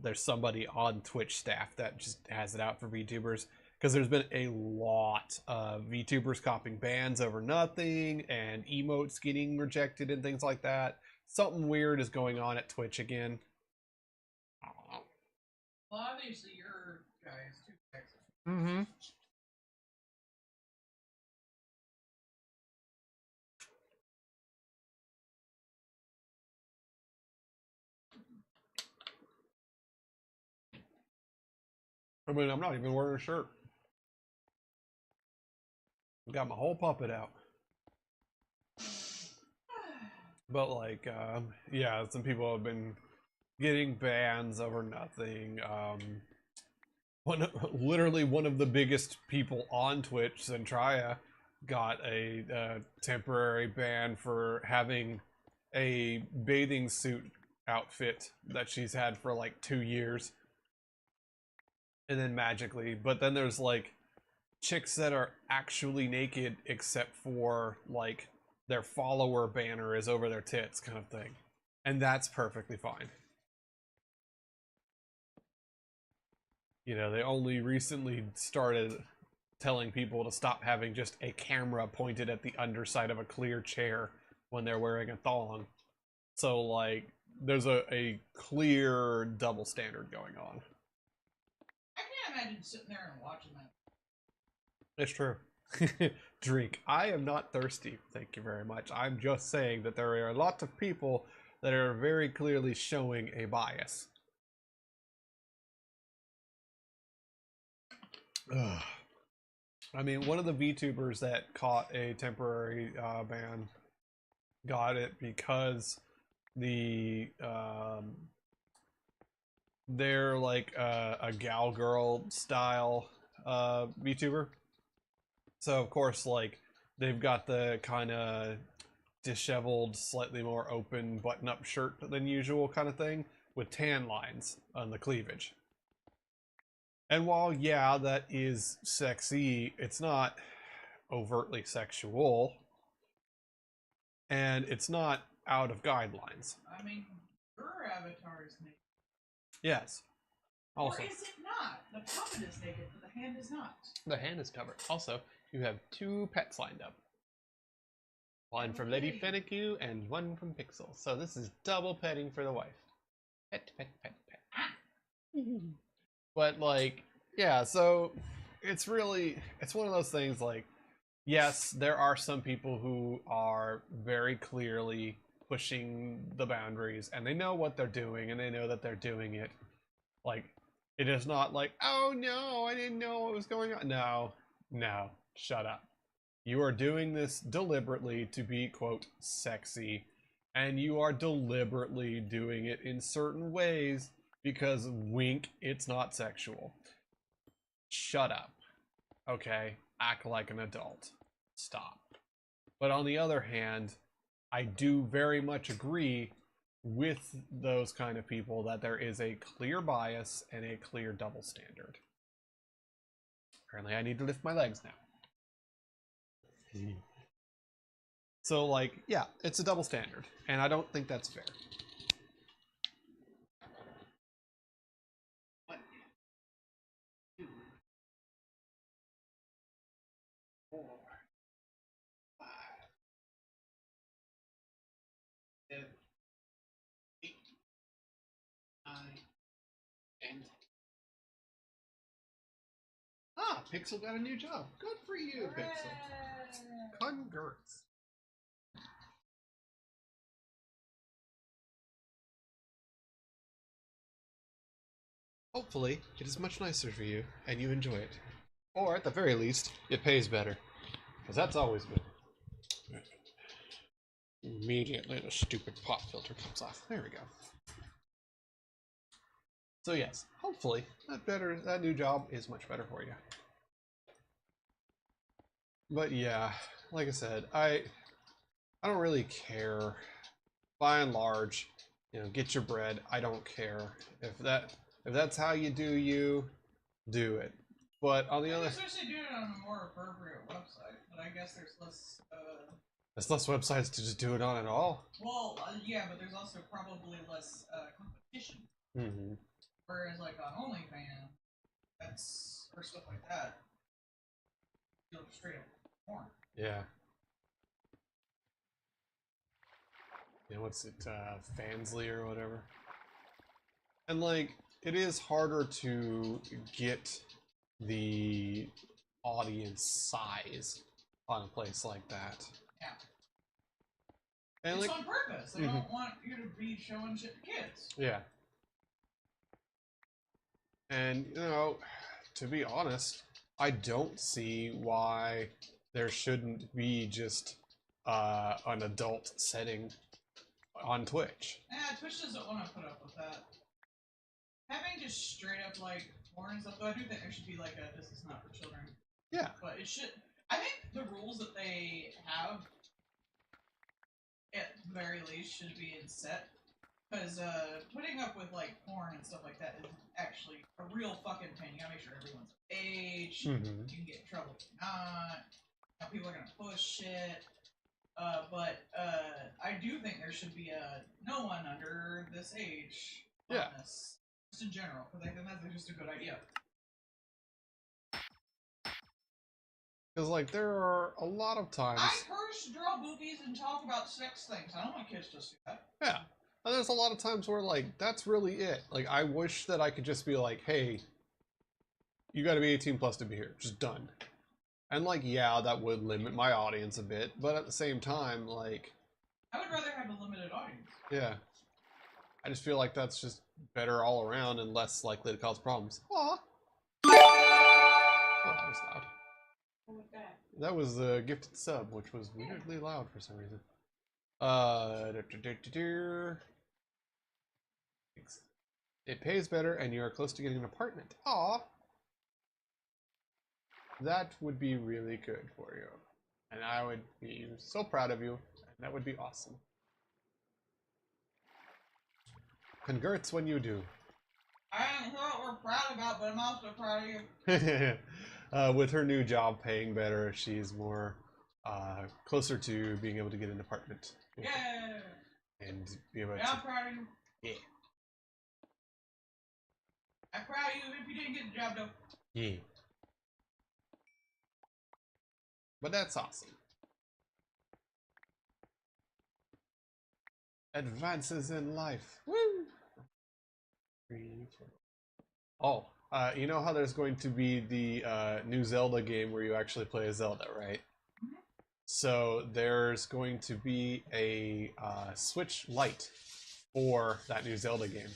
there's somebody on Twitch staff that just has it out for VTubers. Because there's been a lot of VTubers copying bans over nothing and emotes getting rejected and things like that. Something weird is going on at Twitch again. I don't know. Well, obviously your guy is too Texas. Mm-hmm. I mean, I'm not even wearing a shirt. I've got my whole puppet out. But like, yeah, some people have been getting bans over nothing. Literally one of the biggest people on Twitch, Zentraya, got a temporary ban for having a bathing suit outfit that she's had for like 2 years. And then magically, but then there's like chicks that are actually naked except for like their follower banner is over their tits kind of thing. And that's perfectly fine. You know, they only recently started telling people to stop having just a camera pointed at the underside of a clear chair when they're wearing a thong. So like there's a clear double standard going on. I can't imagine sitting there and watching that. It's true. Drink. I am not thirsty, thank you very much. I'm just saying that there are a lot of people that are very clearly showing a bias. Ugh. I mean, one of the VTubers that caught a temporary ban got it because they're like a gal girl style VTuber. So of course, like they've got the kind of disheveled, slightly more open button-up shirt than usual kind of thing with tan lines on the cleavage. And while yeah, that is sexy, it's not overtly sexual, and it's not out of guidelines. I mean, your avatar is naked. Yes. Also, or is it not? The puppet is naked, but the hand is not. The hand is covered. Also, you have 2 pets lined up. One from Lady Fennecu and one from Pixel. So this is double petting for the wife. Pet, pet, pet, pet. But like, yeah, so it's one of those things like, yes, there are some people who are very clearly pushing the boundaries and they know what they're doing and they know that they're doing it. Like, it is not like, oh no, I didn't know what was going on. No, no, shut up. You are doing this deliberately to be, quote, sexy, and you are deliberately doing it in certain ways because, wink, it's not sexual. Shut up. Okay? Act like an adult. Stop. But on the other hand, I do very much agree with those kind of people that there is a clear bias and a clear double standard. Apparently I need to lift my legs now. So like, yeah, it's a double standard, and I don't think that's fair. What? 2, 4, 5, 7, 8, 9, and Pixel got a new job. Good for you, Pixel. Congrats. Hopefully, it is much nicer for you, and you enjoy it. Or, at the very least, it pays better. Because that's always good. Immediately, the stupid pop filter comes off. There we go. So yes, hopefully, that new job is much better for you. But yeah, like I said, I don't really care. By and large, You know, get your bread. I don't care if that's how you do it. But on the other, especially doing it on a more appropriate website. But I guess there's less. There's less websites to just do it on at all. Well, yeah, but there's also probably less competition. Mm-hmm. Whereas, like on OnlyFans, or stuff like that, you know, straight up porn. Yeah. Yeah, what's it, Fansly or whatever. And like, it is harder to get the audience size on a place like that. Yeah. And it's like, on purpose. They don't want you to be showing shit to kids. Yeah. And, you know, to be honest, I don't see why there shouldn't be just an adult setting on Twitch. Twitch doesn't want to put up with that. Having just straight up like porn and stuff, though, I do think there should be like a "this is not for children." Yeah. But it should. I think the rules that they have, at the very least, should be in set. Because putting up with like porn and stuff like that is actually a real fucking pain. You gotta make sure everyone's of age. Mm-hmm. You can get in trouble if you're not. Now people are gonna push shit. But I do think there should be no one under this age on this. Just in general, because I think that's just a good idea. Because, like, there are a lot of times... I curse, draw boobies, and talk about sex things. I don't want kids to see that. Yeah. And there's a lot of times where, like, that's really it. Like, I wish that I could just be like, hey, you gotta be 18 plus to be here. Just done. And, like, yeah, that would limit my audience a bit, but at the same time, like... I would rather have a limited audience. Yeah. I just feel like that's just better all around and less likely to cause problems. Aww. Oh, that was loud. What was that? That was the gifted sub, which was weirdly loud for some reason. It pays better and you are close to getting an apartment. Aww. That would be really good for you. And I would be so proud of you. And that would be awesome. Congrats when you do. I don't know what we're proud about, but I'm also proud of you. With her new job paying better, she's more closer to being able to get an apartment. Yeah. And be able to... I'm proud of you. Yeah. I'm proud of you if you didn't get the job, though. Yeah. But that's awesome. Advances in life. Woo! Oh, you know how there's going to be the new Zelda game where you actually play as Zelda, right? Mm-hmm. So there's going to be a Switch Lite for that new Zelda game.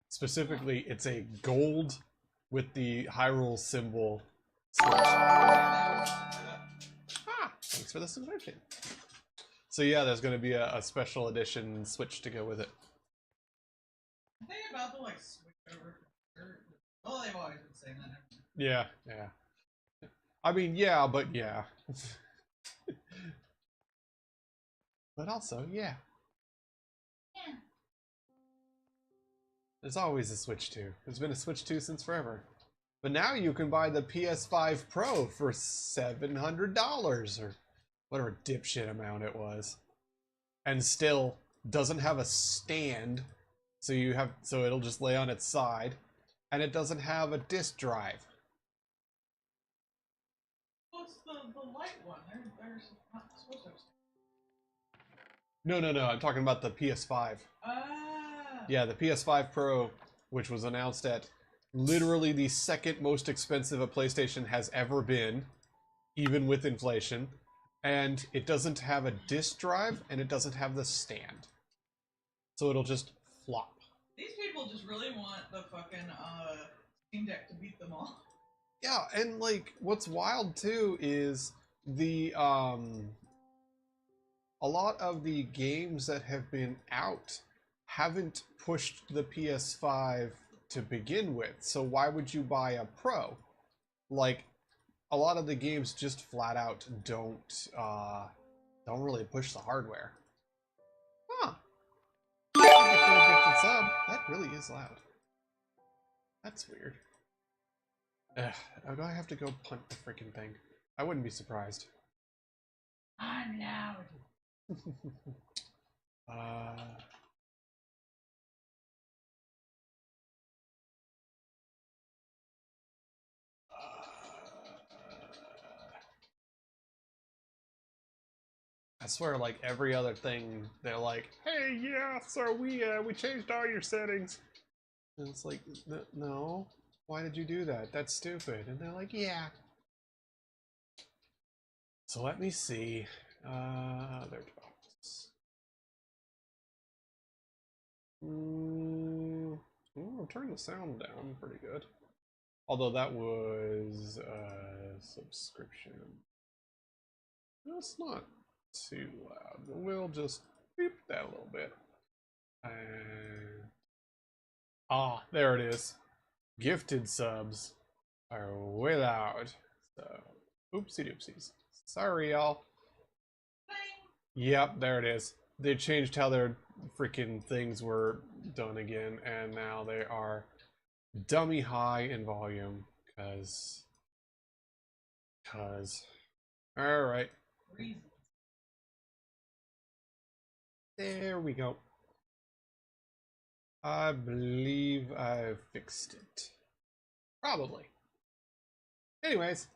Specifically, it's a gold with the Hyrule symbol Switch. Thanks for the subscription. So yeah, there's going to be a special edition Switch to go with it. I think about the like switch over. Well, they've always been saying that. Yeah, yeah. I mean, yeah, but yeah. But also, yeah. Yeah. There's always a Switch 2. There's been a Switch 2 since forever. But now you can buy the PS5 Pro for $700 or whatever dipshit amount it was. And still doesn't have a stand. So it'll just lay on its side. And it doesn't have a disk drive. What's the light one? They're not supposed to. No. I'm talking about the PS5. Ah. Yeah, the PS5 Pro, which was announced at literally the second most expensive a PlayStation has ever been, even with inflation. And it doesn't have a disk drive, and it doesn't have the stand. So it'll just flop. These people just really want the fucking Steam Deck to beat them all. Yeah, and like what's wild too is the a lot of the games that have been out haven't pushed the PS5 to begin with. So why would you buy a Pro? Like a lot of the games just flat out don't really push the hardware. Huh. for the gifted sub. That really is loud. That's weird. Do I have to go punt the freaking thing? I wouldn't be surprised. I'm loud. I swear, like every other thing, they're like, "Hey, yeah, so we changed all your settings." And it's like, no, why did you do that? That's stupid. And they're like, yeah. So let me see. There's box. I'll turn the sound down pretty good. Although that was a subscription. It's not too loud. We'll just beep that a little bit. And there it is. Gifted subs are way loud. So, oopsie doopsies. Sorry, y'all. Yep, there it is. They changed how their freaking things were done again, and now they are dummy high in volume. Cause. Alright. There we go. I believe I fixed it. Probably. Anyways.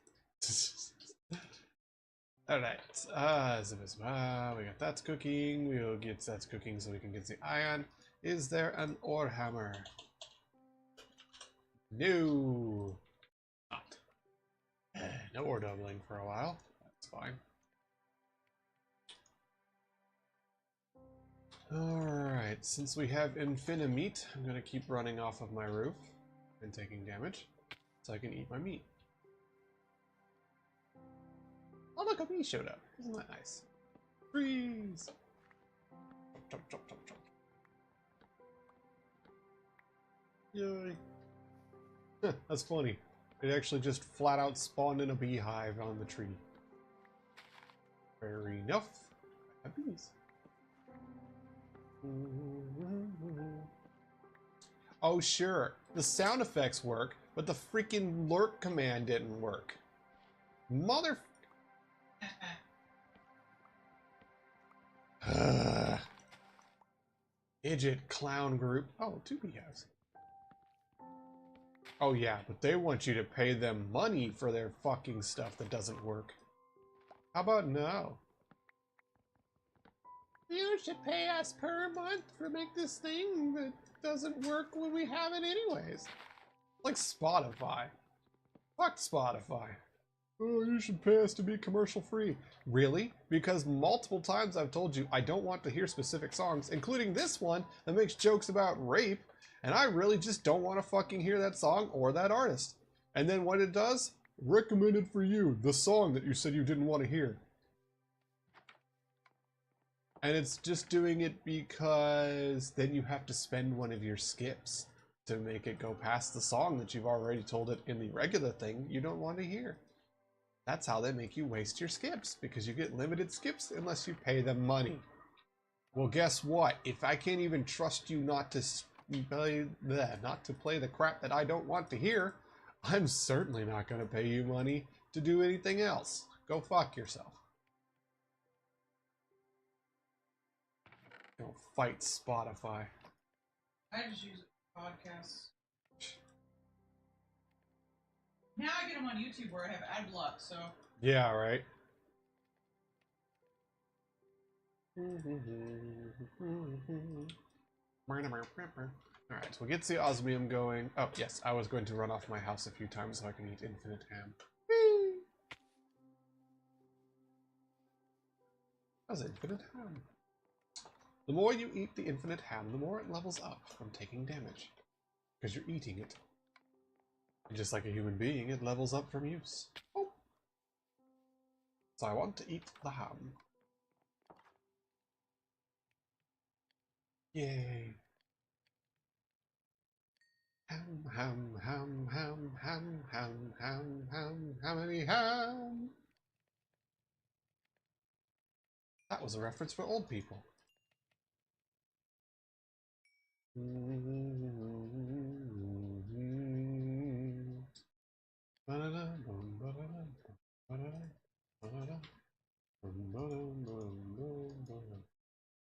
Alright. We got that's cooking. We'll get that's cooking so we can get the iron. Is there an ore hammer? No. Not. No ore doubling for a while. That's fine. Alright, since we have infinite meat, I'm gonna keep running off of my roof and taking damage so I can eat my meat. Oh look, a bee showed up. Isn't that nice? Freeze! Chop, chop, chop, chop. Yay. That's funny. It actually just flat out spawned in a beehive on the tree. Fair enough. I have bees. Oh sure, the sound effects work, but the freaking lurk command didn't work. Mother... Idiot clown group. Oh, 2 beehives. Oh yeah, but they want you to pay them money for their fucking stuff that doesn't work. How about no? You should pay us per month for make this thing that doesn't work when we have it anyways. Like Spotify. Fuck Spotify. Oh, you should pay us to be commercial free. Really? Because multiple times I've told you I don't want to hear specific songs, including this one that makes jokes about rape, and I really just don't want to fucking hear that song or that artist. And then what it does? Recommended for you, the song that you said you didn't want to hear. And it's just doing it because then you have to spend one of your skips to make it go past the song that you've already told it in the regular thing you don't want to hear. That's how they make you waste your skips, because you get limited skips unless you pay them money. Well, guess what? If I can't even trust you not to play the crap that I don't want to hear, I'm certainly not going to pay you money to do anything else. Go fuck yourself. Don't fight Spotify. I just use it for podcasts. Now I get them on YouTube where I have ad block, so... Yeah, right? Alright, so we'll get the osmium going. Oh, yes, I was going to run off my house a few times so I can eat infinite ham. How's infinite ham? The more you eat the infinite ham, the more it levels up from taking damage. Because you're eating it. And just like a human being, it levels up from use. Oh. So I want to eat the ham. Yay. Ham, ham, ham, ham, ham, ham, ham, ham, hammy ham. That was a reference for old people.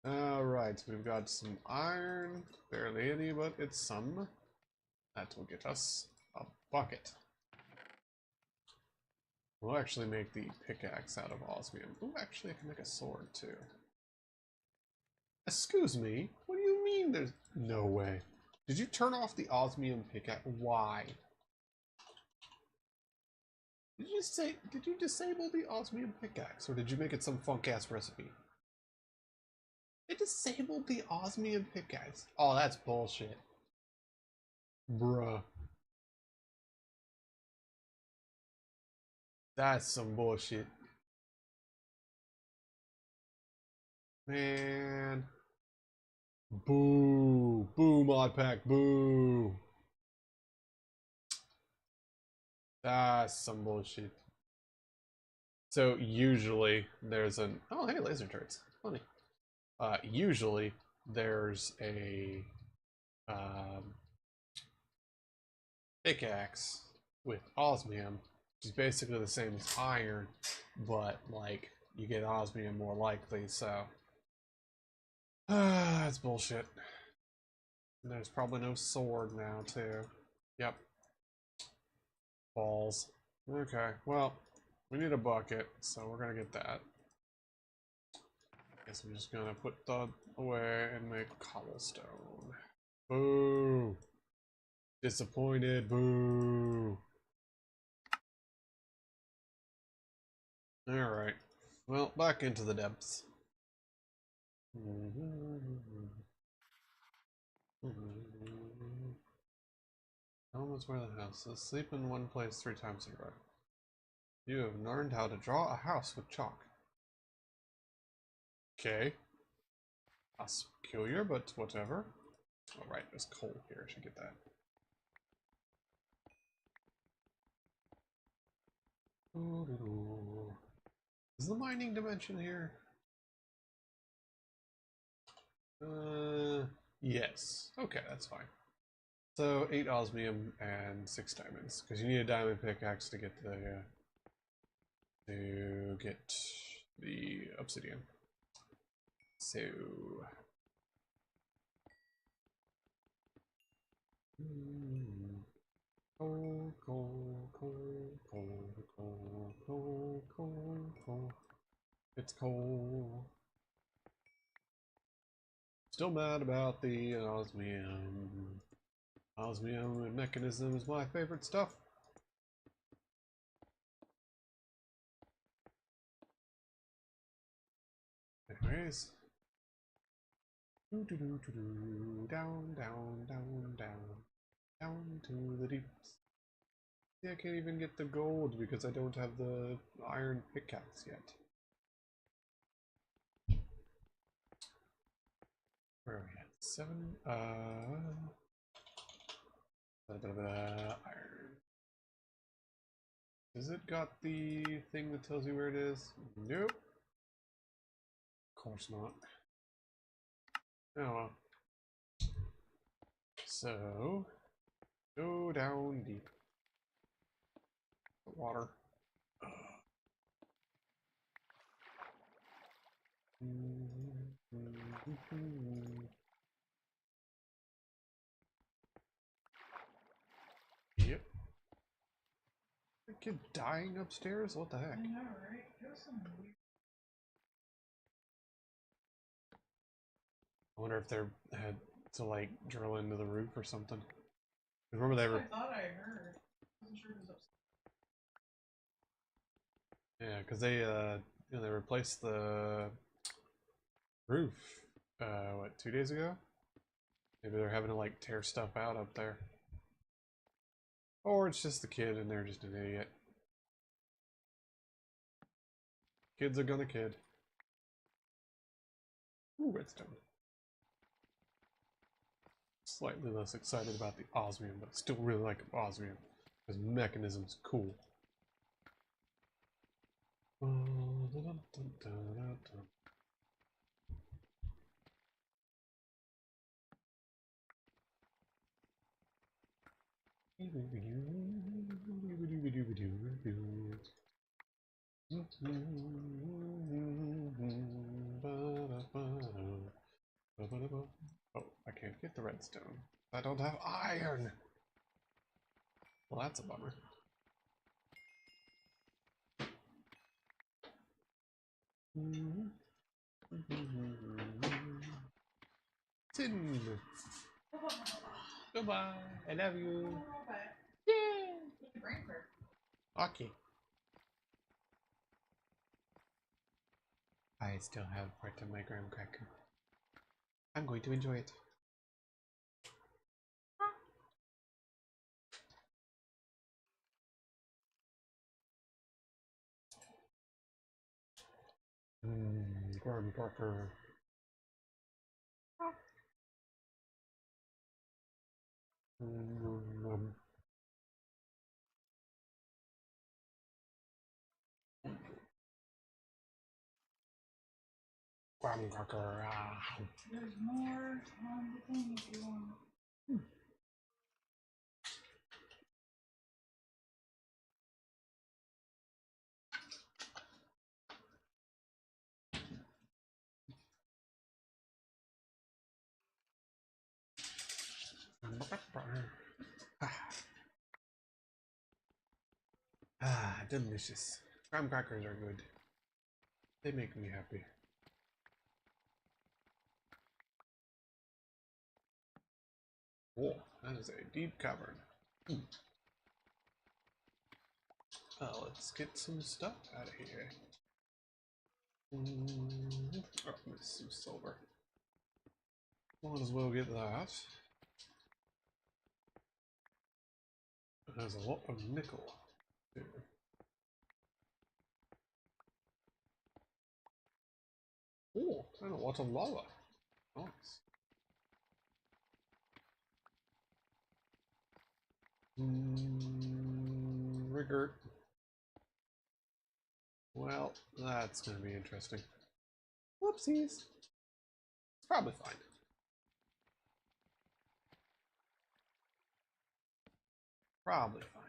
Alright, we've got some iron, barely any, but it's some. That will get us a bucket. We'll actually make the pickaxe out of osmium. Ooh, actually I can make a sword too. Excuse me, what do you mean there's no way? Did you turn off the osmium pickaxe? Why? Did you disable the osmium pickaxe, or did you make it some funk-ass recipe? It disabled the osmium pickaxe. Oh, that's bullshit. Bruh. That's some bullshit. Man. Boo. Boo, mod pack. Boo. That's some bullshit. So usually there's an... Oh, hey, laser turrets. Funny. Usually there's a pickaxe with osmium, which is basically the same as iron, but like you get osmium more likely, so that's bullshit. And there's probably no sword now too. Yep. Balls. Okay, well, we need a bucket, so we're gonna get that. Guess I'm just gonna put that away and make cobblestone. Boo! Disappointed, boo! Alright. Well, back into the depths. Home is where the house is. Sleep in one place 3 times in a row. You have learned how to draw a house with chalk. Okay. That's peculiar, but whatever. Alright, there's coal here. I should get that. Is the mining dimension here? Yes. Okay, that's fine. So 8 osmium and 6 diamonds, because you need a diamond pickaxe to get the obsidian. So coal, coal, coal, coal, coal, coal, coal, coal. It's coal. Still mad about the osmium. Osmium and mechanism is my favorite stuff. Anyways. Down, down, down, down. Down to the deeps. See, I can't even get the gold because I don't have the iron pickaxe yet. Where are we at? 7, iron. Has it got the thing that tells you where it is? Nope. Of course not. Oh well. So, go down deep. The water. Yep. A kid dying upstairs? What the heck? I know, right? There's some weird. I wonder if they had to like drill into the roof or something. Remember they were. I thought I heard. I wasn't sure it was upstairs. Yeah, because they replaced the roof. What, 2 days ago? Maybe they're having to like tear stuff out up there. Or it's just the kid and they're just an idiot. Kids are gonna kid. Ooh, redstone. Slightly less excited about the osmium, but still really like osmium. Because mechanism's cool. Oh, I can't get the redstone. I don't have iron. Well, that's a bummer. Tin. Goodbye. I love you. Yeah. Okay. I still have part of my graham cracker. I'm going to enjoy it. Graham cracker. Graham cracker. There's more on the thing if you want. Delicious. Graham crackers are good. They make me happy. Oh, that is a deep cavern. Let's get some stuff out of here. Oh, missed some silver. Might as well get that. It has a lot of nickel too. Oh, and a lot of lava. Nice. Rigor. Well, that's going to be interesting. Whoopsies. It's probably fine. Probably fine.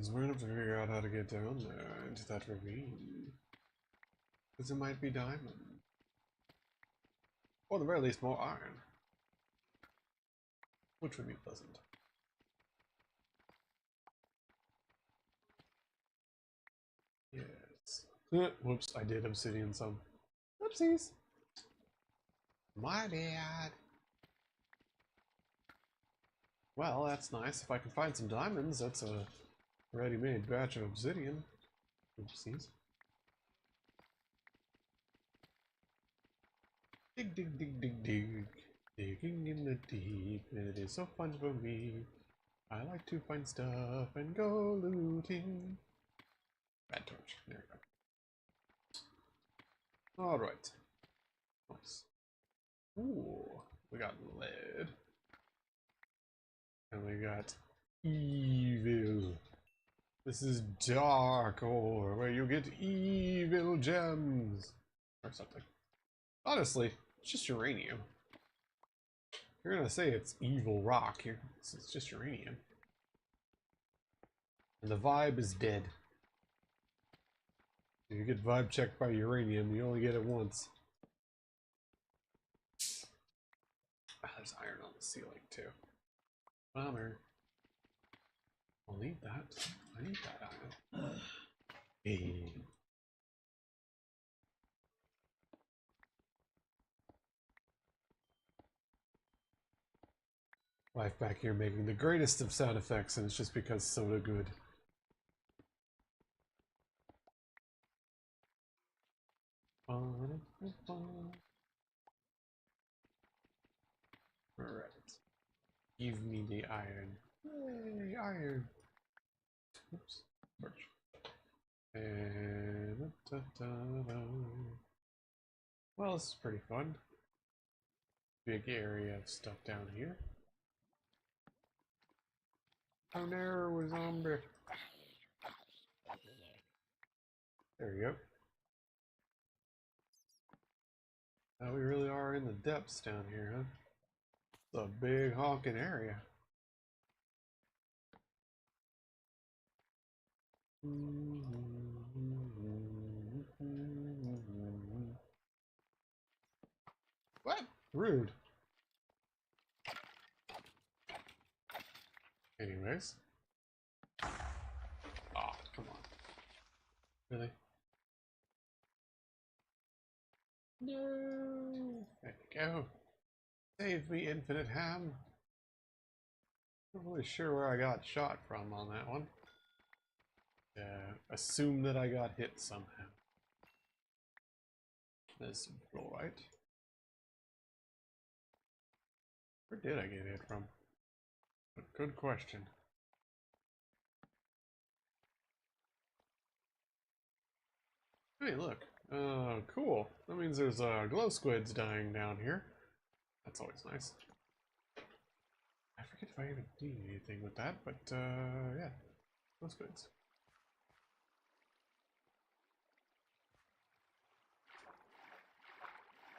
So we're going to have to figure out how to get down there into that ravine. Because it might be diamond. Or at the very least more iron. Which would be pleasant. Yes. Whoops, I did obsidian some. Whoopsies. My bad. Well, that's nice. If I can find some diamonds, that's a ready-made batch of obsidian. Oopsies. Dig, dig, dig, dig, dig. Digging in the deep. It is so fun for me. I like to find stuff and go looting. Red torch. There we go. Alright. Nice. Ooh. We got lead. And we got evil. This is dark ore, where you get evil gems. Or something. Honestly, it's just uranium. You're gonna say it's evil rock. It's just uranium. And the vibe is dead. If you get vibe checked by uranium, you only get it once. There's iron on the ceiling, too. Bummer. I'll need that. I need that iron. Hey. Life back here making the greatest of sound effects, and it's just because soda good. Alright. Give me the iron. Yay, iron. Oops. Birch. And well, this is pretty fun. Big area of stuff down here. Oh no, a zombie. There you go. Now we really are in the depths down here, huh? It's a big honking area. What? Rude. Anyways. Oh, come on. Really? No. There you go. Save me, Infinite Ham. Not really sure where I got shot from on that one. Assume that I got hit somehow. There's some fluorite. Where did I get hit from? Good question. Hey, look. Cool. That means there's glow squids dying down here. That's always nice. I forget if I even need anything with that, but yeah. Glow squids.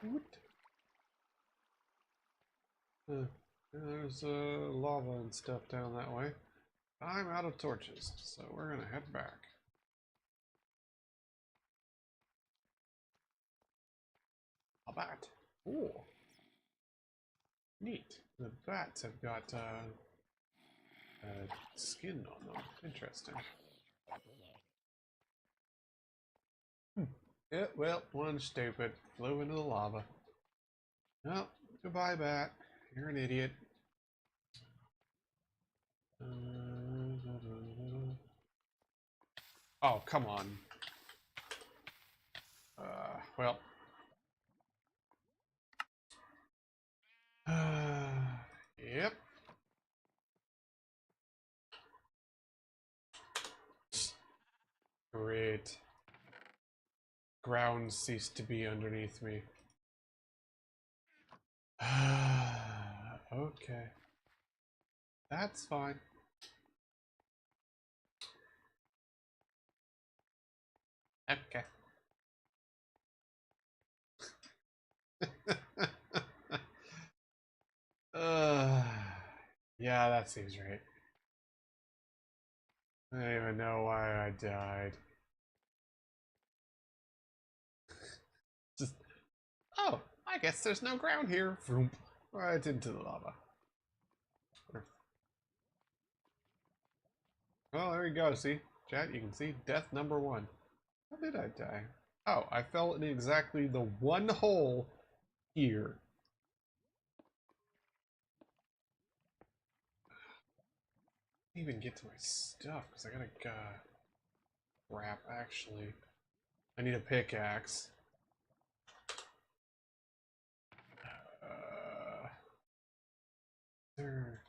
What? There's lava and stuff down that way. I'm out of torches, so we're gonna head back. A bat. Ooh. Neat. The bats have got skin on them. Interesting. Yeah, well, one stupid. Flew into the lava. Oh, goodbye, bat. You're an idiot. Oh, come on. Well. Yep. Great. Ground ceased to be underneath me. Okay. That's fine. Okay. Yeah, that seems right. I don't even know why I died. Just, oh, I guess there's no ground here. Vroom, right into the lava. Well, there you go. See, chat, you can see death number 1. How did I die? Oh, I fell in exactly the one hole here. I didn't even get to my stuff because I gotta crap. Actually, I need a pickaxe. There.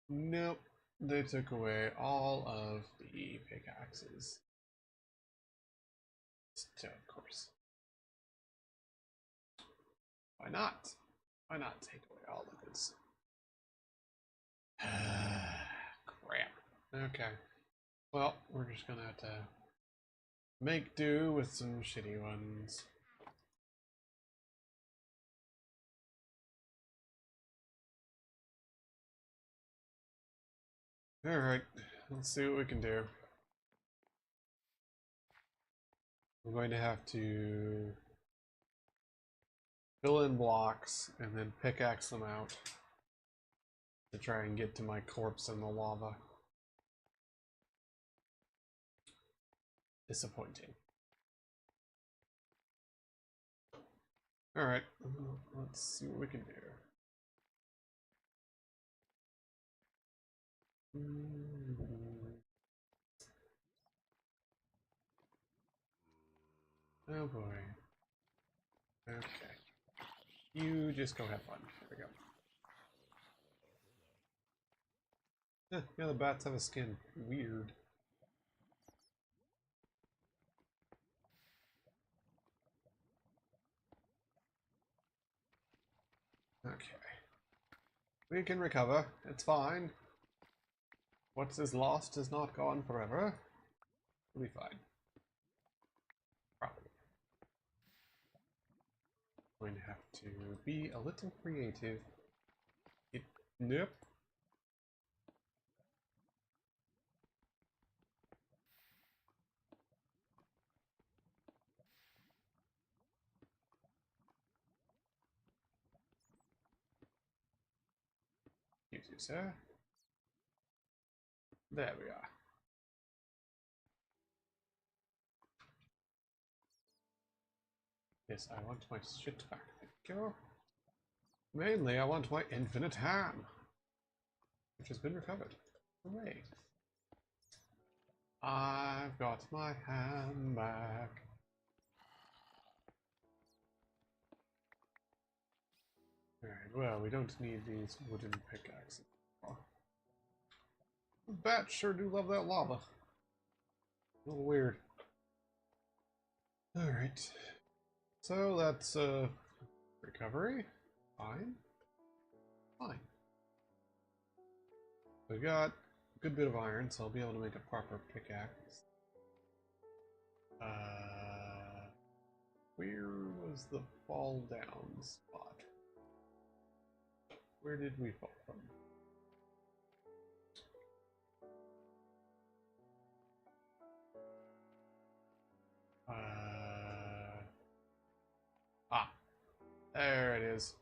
Nope, they took away all of the pickaxes. So, of course. Why not? Why not take away all the goods? Crap. Okay. Well, we're just gonna have to make do with some shitty ones. Alright, let's see what we can do. I'm going to have to fill in blocks and then pickaxe them out to try and get to my corpse in the lava. Disappointing. Alright, let's see what we can do. Oh boy. Okay. You just go have fun. There we go. Yeah, the bats have a skin. Weird. Okay. We can recover. It's fine. What is lost is not gone forever. We'll be fine. Probably. Going to have to be a little creative. Nope. Excuse you, sir. There we are. Yes, I want my shit back. Thank you. Mainly, I want my infinite ham, which has been recovered. Hooray. I've got my ham back. Alright, well, we don't need these wooden pickaxes anymore. Bats sure do love that lava. A little weird. Alright. So that's recovery. Fine. Fine. We've got a good bit of iron, so I'll be able to make a proper pickaxe. Where was the fall down spot? Where did we fall from? There it is.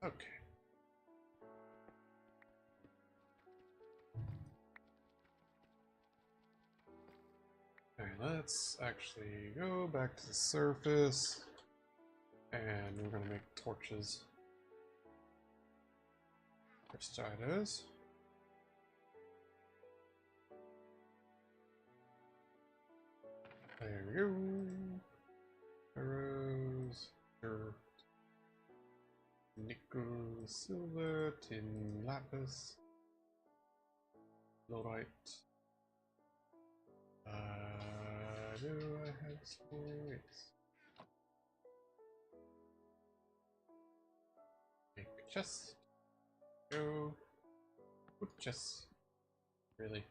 Okay. Alright, let's actually go back to the surface. And we're gonna make torches. For starters. There we go. Arrows, dirt, nickel, silver, tin, lapis, fluorite. Do I have stories? Make a chest. Go. Put chest. Really?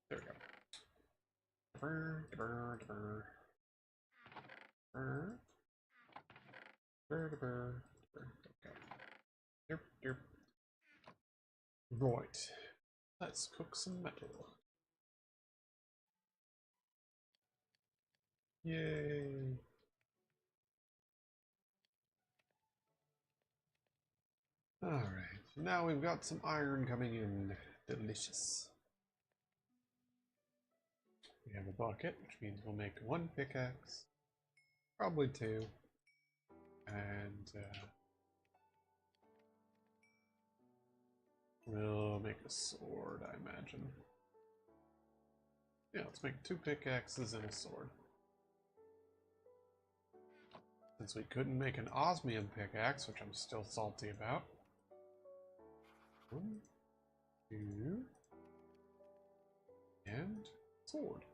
There we go. Burr, burr, burr. Burr. Burr, burr, burr. Okay. Derp, derp. Right. Let's cook some metal. Yay. Alright, now we've got some iron coming in. Delicious. We have a bucket, which means we'll make one pickaxe. Probably two. And we'll make a sword, I imagine. Yeah, let's make two pickaxes and a sword. Since we couldn't make an osmium pickaxe, which I'm still salty about. 1, 2, and sword.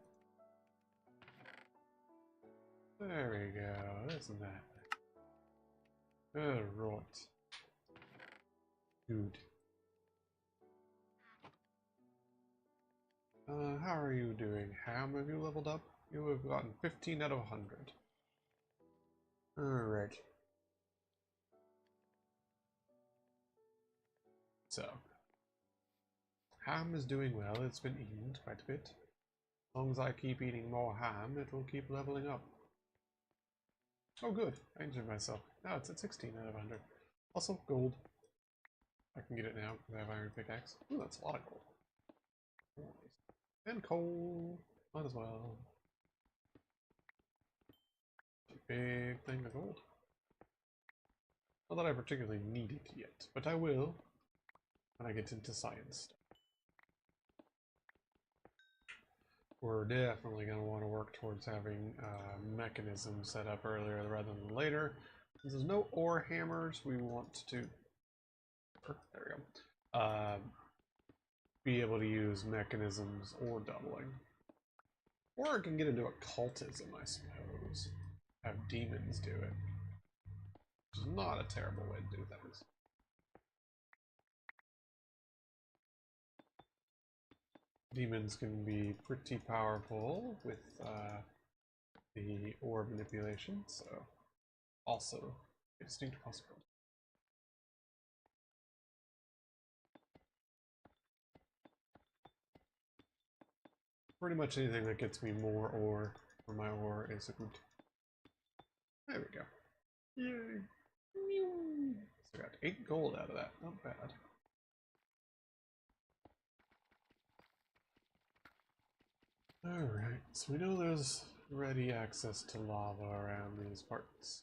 There we go, isn't that? Right. Good. How are you doing? Ham, have you leveled up? You have gotten 15 out of 100. Alright. So. Ham is doing well, it's been eaten quite a bit. As long as I keep eating more ham, it will keep leveling up. Oh good, I injured myself. Now it's at 16 out of 100. Also, gold. I can get it now because I have iron pickaxe. Ooh, that's a lot of gold. And coal. Might as well. A big thing of gold. Not that I particularly need it yet, but I will when I get into science stuff. We're definitely going to want to work towards having mechanisms set up earlier rather than later. Since there's no ore hammers, we want to there we go. Be able to use mechanisms or doubling. Or I can get into occultism, I suppose. Have demons do it. Which is not a terrible way to do things. Demons can be pretty powerful with the ore manipulation, so also a distinct possibility. Pretty much anything that gets me more ore for my ore is a good. There we go. Yay! So I got 8 gold out of that. Not bad. Alright, so we know there's ready access to lava around these parts.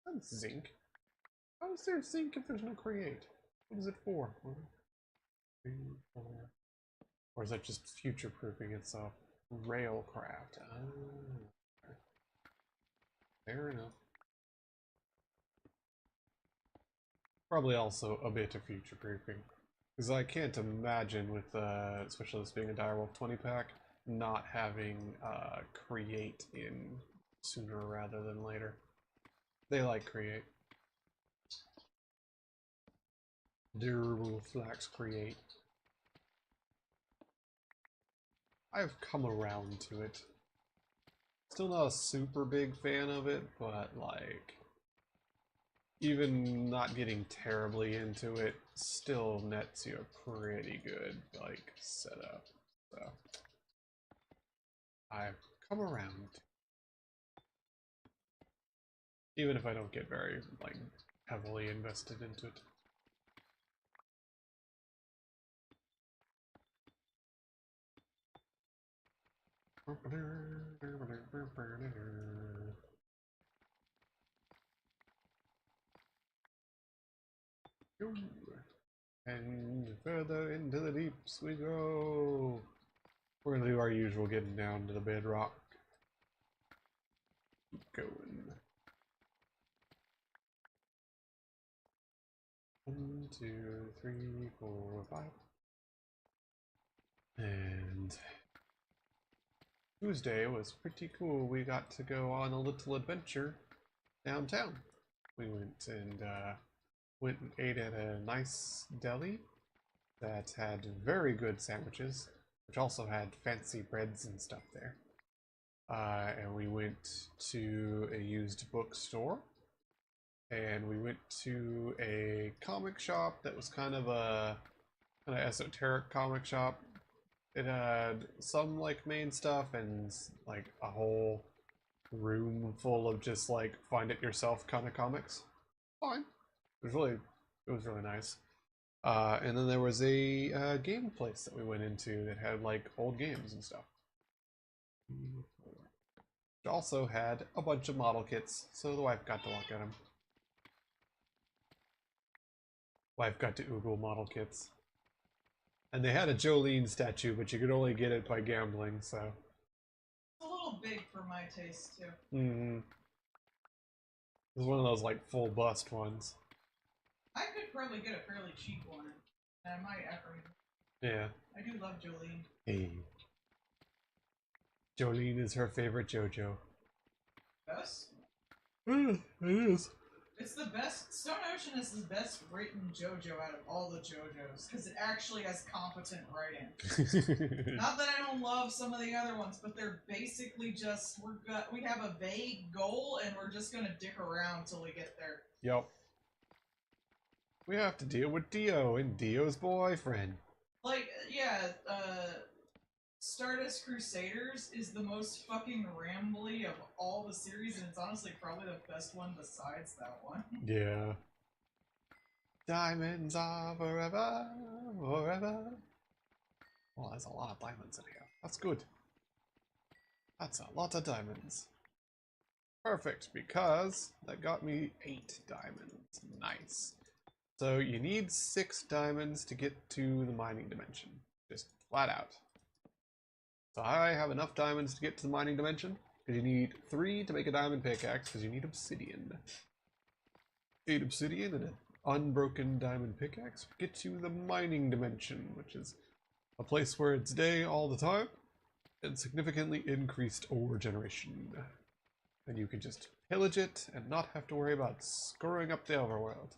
That's zinc. How is there zinc if there's no create? What is it for? 1, 3, 4. Or is that just future-proofing itself? Railcraft. Oh. Fair enough. Probably also a bit of future-proofing. Because I can't imagine with, especially this being a Direwolf 20 pack, not having create in sooner rather than later. They like create. Direwolf lacks create. I've come around to it. Still not a super big fan of it, but like, even not getting terribly into it still nets you a pretty good like setup. So I've come around. Even if I don't get very like heavily invested into it. And further into the deeps we go. We're gonna do our usual getting down to the bedrock. Keep going. 1, 2, 3, 4, 5. And Tuesday was pretty cool. We got to go on a little adventure downtown. We went and ate at a nice deli that had very good sandwiches, which also had fancy breads and stuff there. And we went to a used bookstore, and we went to a comic shop that was kind of esoteric comic shop. It had some like main stuff and like a whole room full of just like find it yourself kind of comics. Fine. It was really nice. And then there was a game place that we went into that had like old games and stuff. It also had a bunch of model kits, so the wife got to look at them. Wife got to oogle model kits. And they had a Jolene statue, but you could only get it by gambling, so. It's a little big for my taste, too. Mm-hmm. It was one of those, like, full bust ones. I could probably get a fairly cheap one, and I might ever. Yeah. I do love Jolene. Hey. Jolene is her favorite JoJo. Yes? It is. It's the best. Stone Ocean is the best written JoJo out of all the JoJos because it actually has competent writing. Not that I don't love some of the other ones, but they're basically just we have a vague goal and we're just gonna dick around till we get there. Yep. We have to deal with Dio and Dio's boyfriend. Like, yeah, Stardust Crusaders is the most fucking rambly of all the series, and it's honestly probably the best one besides that one. Yeah. Diamonds are forever, forever. Well, there's a lot of diamonds in here. That's good. That's a lot of diamonds. Perfect, because that got me 8 diamonds. Nice. So you need 6 diamonds to get to the mining dimension. Just flat out. So I have enough diamonds to get to the mining dimension, because you need 3 to make a diamond pickaxe, because you need obsidian. 8 obsidian and an unbroken diamond pickaxe get you the mining dimension, which is a place where it's day all the time, and significantly increased ore generation. And you can just pillage it and not have to worry about screwing up the overworld.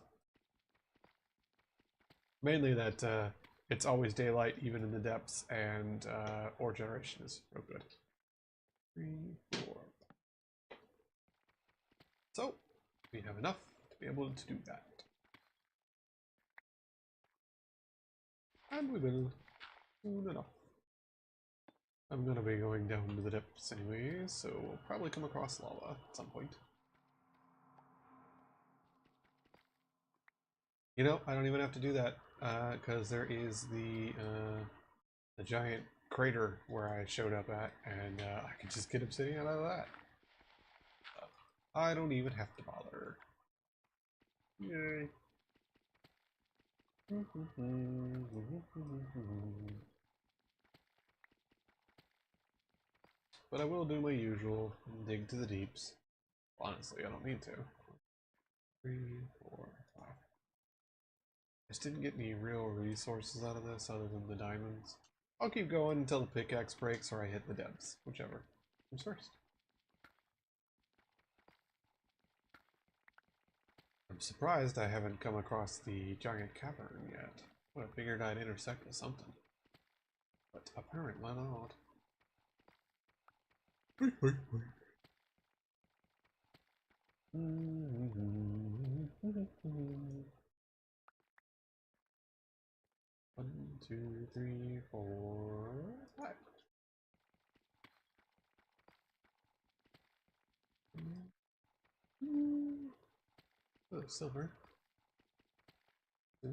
Mainly that it's always daylight even in the depths, and ore generation is real good. 3, 4, So, we have enough to be able to do that. And we will soon enough. I'm gonna be going down to the depths anyway, so we'll probably come across lava at some point. You know, I don't even have to do that, because there is the giant crater where I showed up at, and I can just get obsidian out of that. I don't even have to bother. Yay. But I will do my usual, dig to the deeps. Honestly, I don't need to. 3, 4, 5. I just didn't get any real resources out of this other than the diamonds. I'll keep going until the pickaxe breaks or I hit the depths, whichever comes first. I'm surprised I haven't come across the giant cavern yet. Would have figured I'd intersect with something. But apparently not. One, 2, 3, 4, 5. Oh, silver. 3,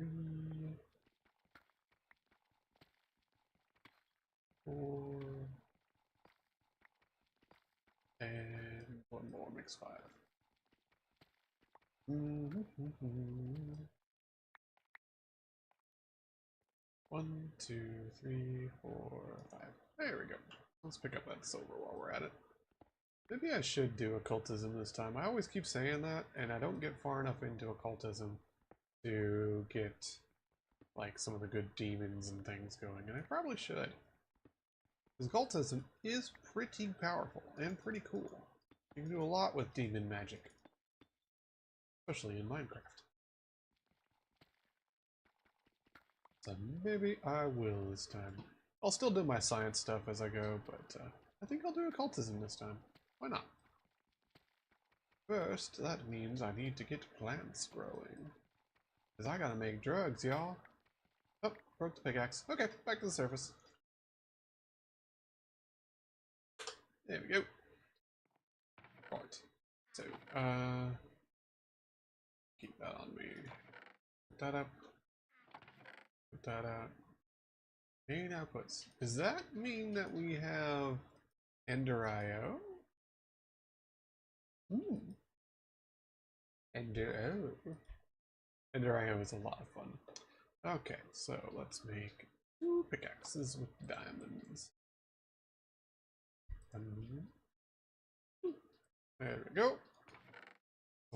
4, and one more makes 5. 1, 2, 3, 4, 5. There we go. Let's pick up that silver while we're at it. Maybe I should do occultism this time. I always keep saying that, and I don't get far enough into occultism to get like some of the good demons and things going, and I probably should. Because occultism is pretty powerful and pretty cool. You can do a lot with demon magic, especially in Minecraft. So maybe I will this time. I'll still do my science stuff as I go, but I think I'll do occultism this time. Why not? First, that means I need to get plants growing. Because I gotta make drugs, y'all. Oh, broke the pickaxe. Okay, back to the surface. There we go. Right. So, keep that on me. Put that up. Put that out. Main outputs. Does that mean that we have Ender IO? Ender O. Ender IO is a lot of fun. Okay, so let's make 2 pickaxes with diamonds. There we go.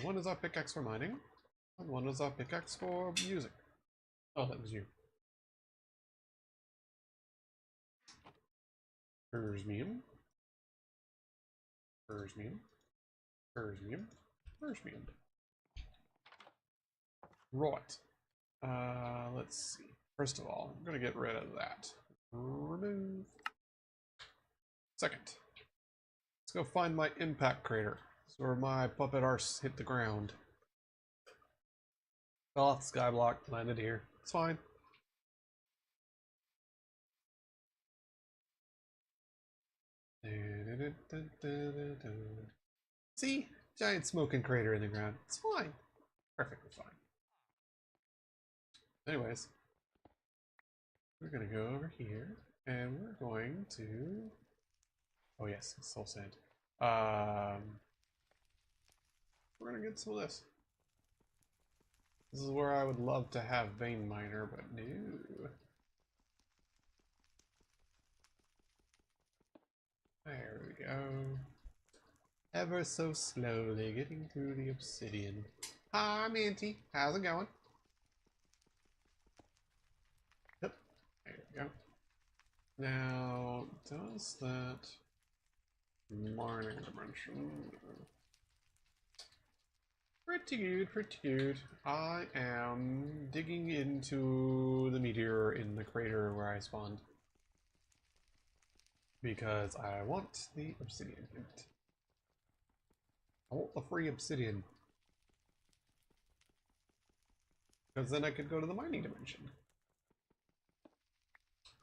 One is our pickaxe for mining, and one is our pickaxe for music. Oh, that was you. Erzmium. Erzmium. Erzmium. Erzmium. Right. Let's see. First of all, I'm gonna get rid of that. Remove. Second. Let's go find my impact crater. That's where my puppet arse hit the ground. Fell off the skyblock, landed here. It's fine. See? Giant smoking crater in the ground. It's fine. Perfectly fine. Anyways, we're gonna go over here and we're going to. Oh yes, soul sand. We're gonna get some of this. This is where I would love to have vein miner, but no. There we go. Ever so slowly getting through the obsidian. Hi, Minty. How's it going? Yep. There we go. Now, does that mining dimension? Pretty good, pretty good. I am digging into the meteor in the crater where I spawned. Because I want the obsidian hint. I want the free obsidian. Because then I could go to the mining dimension.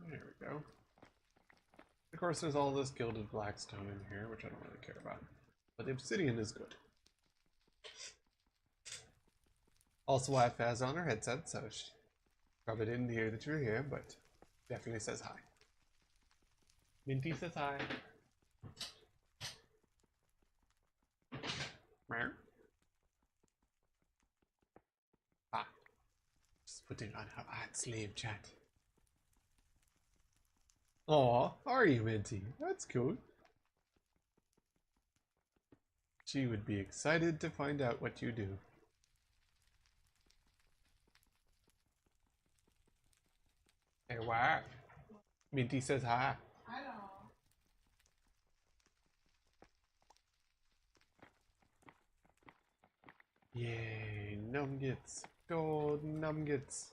There we go. Of course, there's all this gilded blackstone in here, which I don't really care about. But the obsidian is good. Also, wife has on her headset, so she probably didn't hear that you were here, but definitely says hi. Minty says hi. Where? Ah, just putting on her art slave chat. Aw, are you, Minty? That's cool. She would be excited to find out what you do. Hey, what? Minty says hi. Hello. Yay, nuggets. Gold nuggets.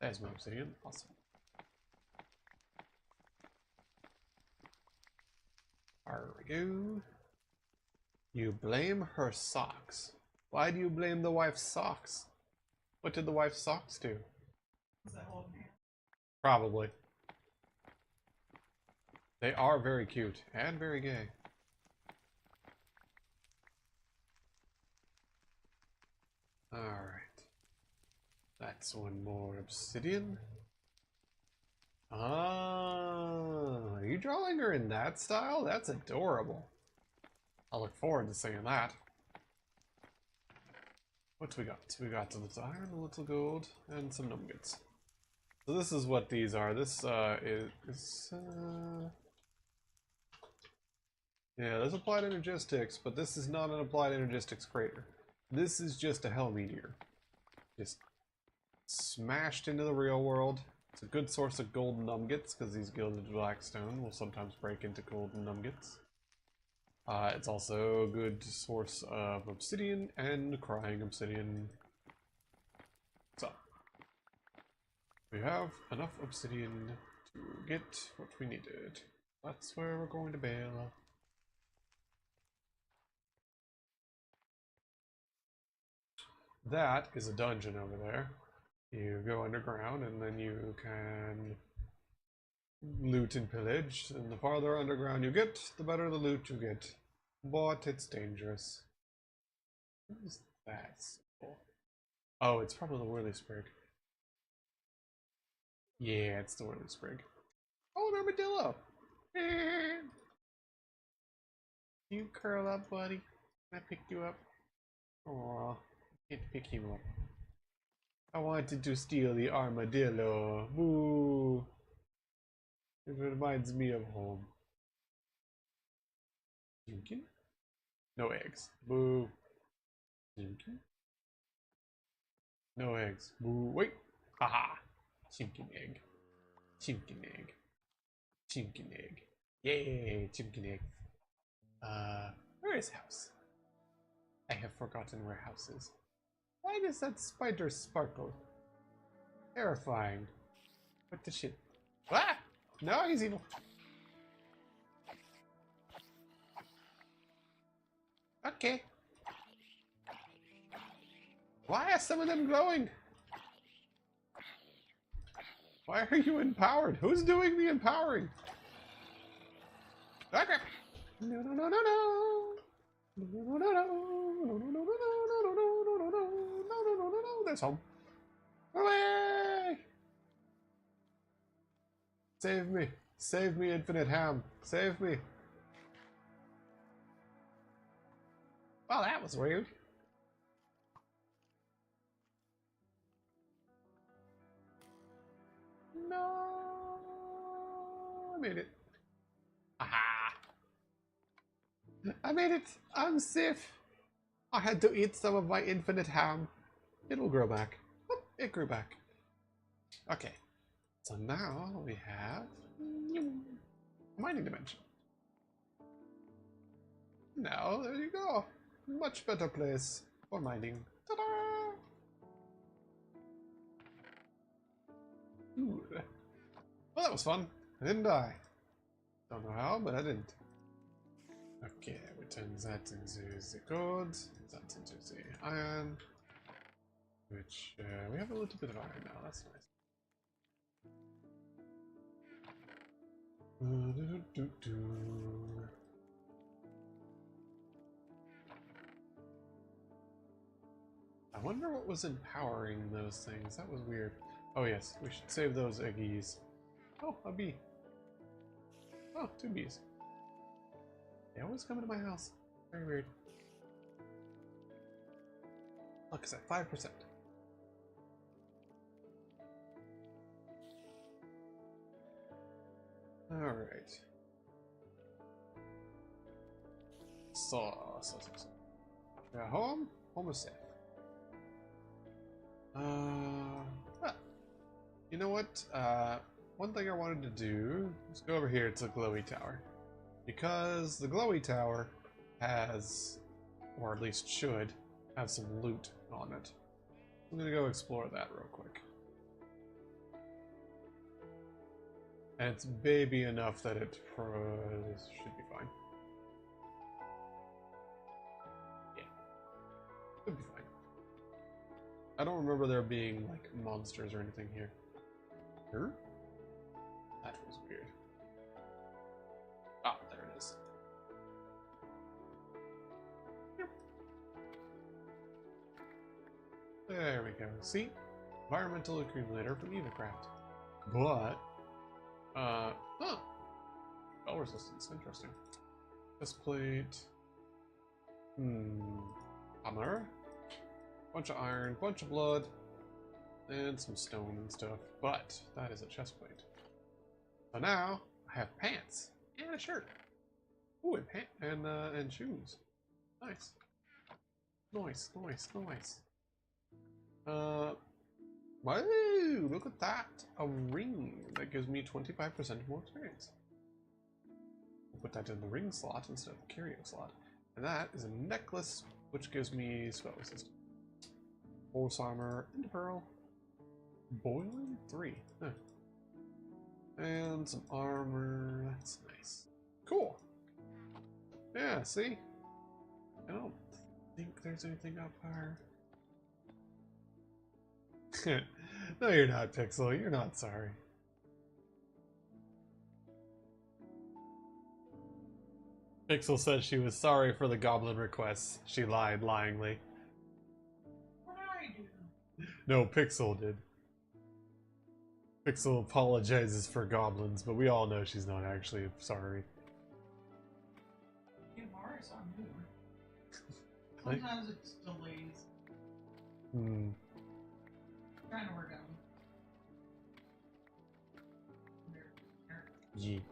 There's my obsidian. Awesome. There we go. You blame her socks. Why do you blame the wife's socks? What did the wife's socks do? Is that holding me? Probably. They are very cute and very gay. Alright. That's one more obsidian. Ah, are you drawing her in that style? That's adorable. I look forward to seeing that. What we got? We got a little iron, a little gold, and some nuggets. So this is what these are. This is yeah, there's applied energistics, but this is not an applied energistics crater. This is just a hell meteor. Just smashed into the real world. It's a good source of golden nuggets, because these gilded blackstone will sometimes break into golden nuggets. It's also a good source of obsidian and crying obsidian. So, we have enough obsidian to get what we needed. That's where we're going to bail. That is a dungeon over there. You go underground and then you can loot and pillage, and the farther underground you get, the better the loot you get. But it's dangerous. What is that? Oh, it's probably the Whirly Sprig. Yeah, it's the Whirly Sprig. Oh, an armadillo! You curl up, buddy. Can I pick you up? Aw, can't pick him up. I wanted to steal the armadillo. Boo! It reminds me of home. Drinking? No eggs. Boo. Drinking? No eggs. Boo. Wait. Haha. Chimkin egg. Chimkin egg. Chimkin egg. Yay! Chimkin egg. Where is house? I have forgotten where house is. Why does that spider sparkle? Terrifying. What the shit? Ah! No, he's evil. Okay. Why are some of them glowing? Why are you empowered? Who's doing the empowering? Okay. No, no, no, no, no. No, no, no, no, no, no, no, no, no, no, no, no, no, no, no, no, no, no. There's home. Away! Save me. Save me, Infinite Ham. Save me. Well, that was rude. No. I made it. Aha. I made it. I'm safe. I had to eat some of my infinite ham. It'll grow back. Oop, it grew back. Okay. So now we have mining dimension. Now there you go. Much better place for mining. Ta-da! Ooh. Well, that was fun. I didn't die. Don't know how, but I didn't. Okay, we Alright, and that into the gold, that into the iron, which we have a little bit of iron now, that's nice. I wonder what was empowering those things. That was weird. Oh yes, we should save those eggies. Oh, a bee. Oh, 2 bees. They always come into my house. Very weird. Look, it's at 5%. Alright. So. Yeah, home? Home is safe. You know what? One thing I wanted to do is go over here to the glowy tower. Because the glowy tower has, or at least should, have some loot on it. I'm gonna go explore that real quick. And it's baby enough that it should be fine. Yeah. Should be fine. I don't remember there being, like, monsters or anything here. Huh? That was weird. Ah, there it is. Yep. There we go. See? Environmental accumulator from EvaCraft. But, huh. Spell resistance, interesting. This plate. Hammer. Bunch of iron, bunch of blood, and some stone and stuff. But that is a chest plate. So now I have pants and a shirt. Ooh, and shoes. Nice. Nice, nice, nice. Wow, look at that. A ring that gives me 25% more experience. We'll put that in the ring slot instead of the curio slot. And that is a necklace, which gives me spell resistance. Horse armor, and pearl. Boiling 3. Huh. And some armor. That's nice. Cool. Yeah, see? I don't think there's anything up higher. No, you're not, Pixel. You're not sorry. Pixel said she was sorry for the goblin requests. She lied lyingly. What did I do? No, Pixel did. Pixel apologizes for goblins, but we all know she's not actually sorry. Yeah, Mars on mood. Sometimes it's delays. Trying to work out. Yee.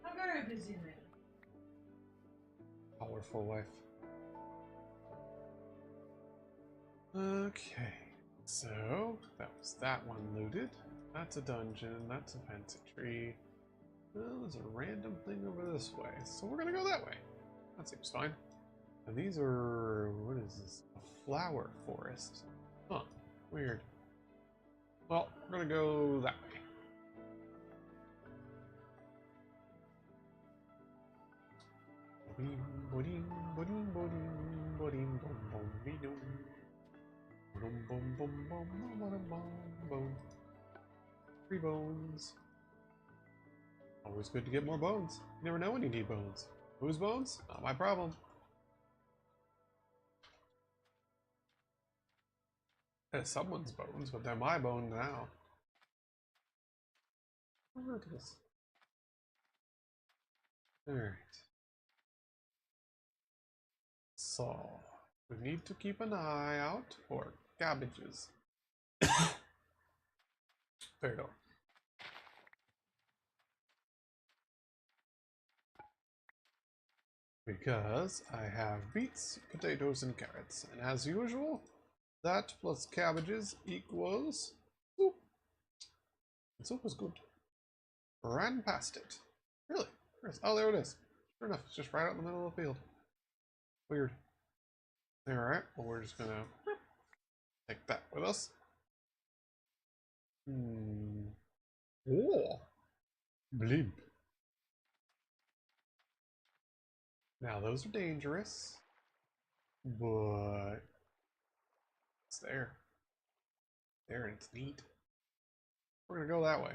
I'm very busy lately. Powerful wife. Okay, so that was that one looted. That's a dungeon, that's a fancy tree. Well, there's a random thing over this way, so we're gonna go that way. That seems fine. And these are, what is this? A flower forest. Huh, weird. Well, we're gonna go that way. Free bones. Always good to get more bones. You never know when you need bones. Whose bones? Not my problem. They're someone's bones, but they're my bones now. Oh, look at this. Alright. So, we need to keep an eye out for cabbages. There you go. Because I have beets, potatoes, and carrots. And as usual, that plus cabbages equals soup. And soup is good. Ran past it. Really? Oh, there it is. Sure enough, it's just right out in the middle of the field. Weird. Alright, well, we're just gonna take that with us. Oh! Blimp. Now those are dangerous, but it's there. There, and it's neat. We're gonna go that way.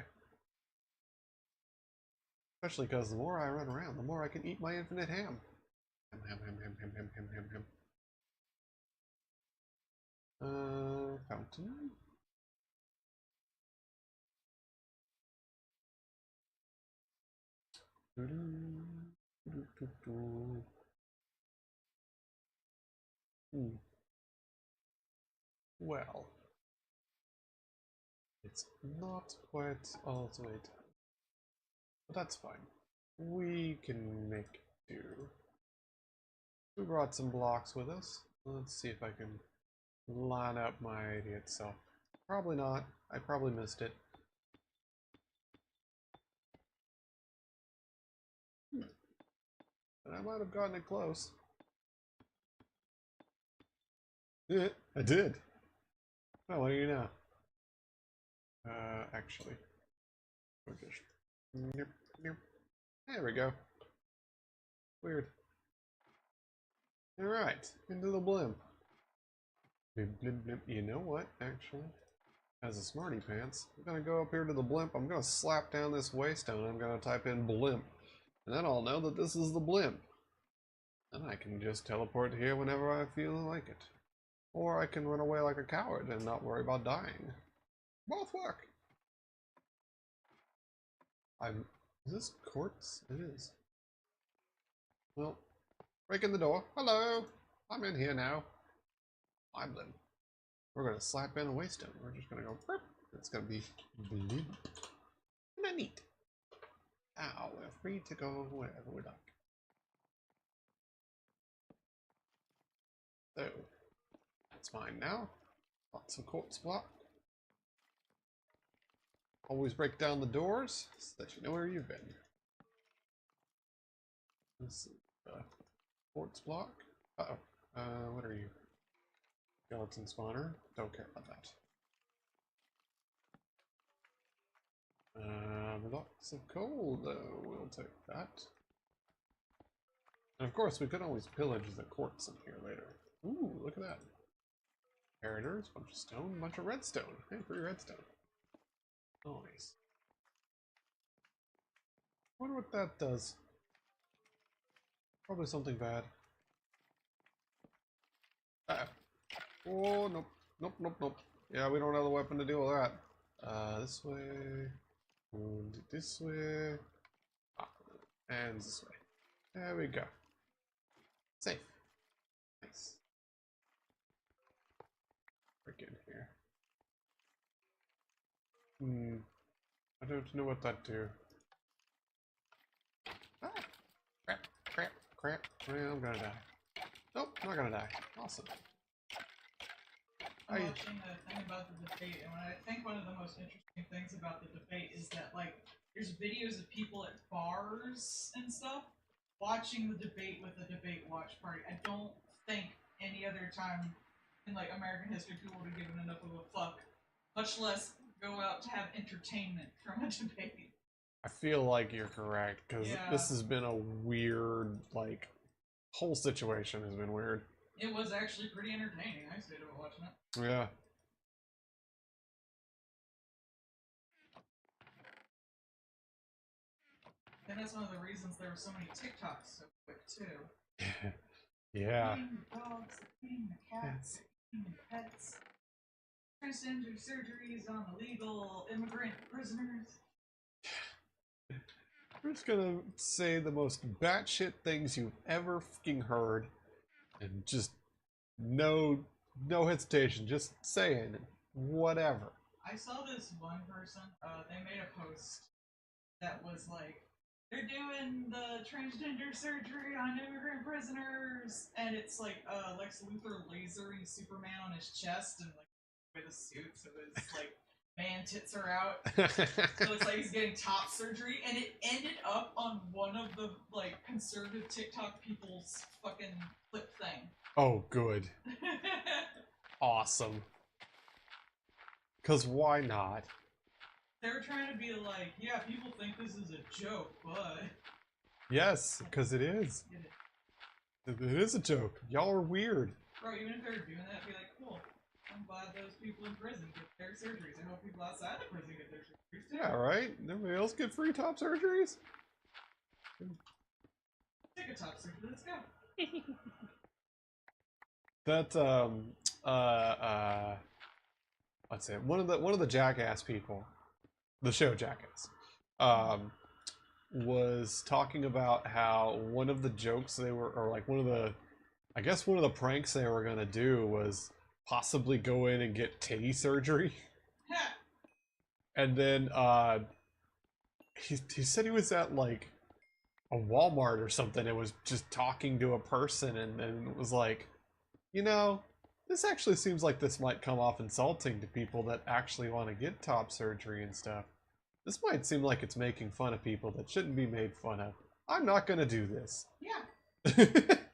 Especially because the more I run around, the more I can eat my infinite ham. Ham, ham, ham, ham, ham, ham, ham, ham, ham. Fountain. Well, it's not quite all the way down, but that's fine. We can make do. We brought some blocks with us. Let's see if I can line up my idea itself. Probably not. I probably missed it. But I might have gotten it close. I did. Oh, what do you know? Actually. There we go. Weird. Alright, into the blimp. Blimp, blimp, blimp. You know what, actually? As a smarty pants, I'm gonna go up here to the blimp, I'm gonna slap down this waystone, I'm gonna type in blimp. And then I'll know that this is the blimp. And I can just teleport here whenever I feel like it. Or I can run away like a coward and not worry about dying. Both work! Is this quartz? It is. Well, break in the door. Hello! I'm in here now. I'm Blim. We're gonna slap in a waystone. We're just gonna go. Burp. It's gonna be blue. Isn't that neat? Now we're free to go wherever we like. So that's mine now. Lots of quartz block. Always break down the doors so that you know where you've been. Let's see. Quartz block. Uh-oh. What are you? Skeleton spawner. Don't care about that. Lots of coal, though. We'll take that. And of course, we could always pillage the quartz in here later. Ooh, look at that. Inheritors, bunch of stone, bunch of redstone. Hey, free redstone. Nice. Wonder what that does. Probably something bad. Oh, nope. Nope, nope, nope. Yeah, we don't have the weapon to deal with that. This way. And this way. Ah, and this way. There we go. Safe. Nice. Break in here. I don't know what that do. Ah! Crap, crap, crap. Well, I'm gonna die. Nope, I'm not gonna die. Awesome. I'm watching the thing about the debate, and I think one of the most interesting things about the debate is that, like, there's videos of people at bars and stuff watching the debate with a debate watch party. I don't think any other time in, like, American history people would have given enough of a fuck, much less go out to have entertainment from a debate. I feel like you're correct, because this has been a weird, like, whole situation has been weird. It was actually pretty entertaining. I stayed up watching it. Yeah. And that's one of the reasons there were so many TikToks so quick, too. Yeah. Eating the dogs, eating the cats, eating the pets. Transgender surgeries on illegal immigrant prisoners. I'm just gonna say the most batshit things you've ever fucking heard, and just no hesitation, just saying whatever. I saw this one person. They made a post that was like, they're doing the transgender surgery on immigrant prisoners, and it's like Lex Luthor lasering Superman on his chest and like with a suit, so his like man tits are out. So it's like he's getting top surgery, and it ended up on one of the like conservative TikTok people's fucking clip thing. Oh, good. Awesome. Cause why not? They're trying to be like, yeah, people think this is a joke, but yes, because it is. It is a joke. Y'all are weird. Bro, even if they were doing that, I'd be like, cool. I'm glad those people in prison get their surgeries. I hope people outside the prison get their surgeries too. Yeah, right? Everybody else get free top surgeries? Take a top surgery, let's go. That, let's see, one of the Jackass people, the show Jackass, was talking about how one of the jokes they were, or like one of the pranks they were gonna do was possibly go in and get titty surgery. And then he said he was at like a Walmart or something and was just talking to a person and was like, you know, this actually seems like this might come off insulting to people that actually want to get top surgery and stuff. This might seem like it's making fun of people that shouldn't be made fun of. I'm not gonna do this. Yeah.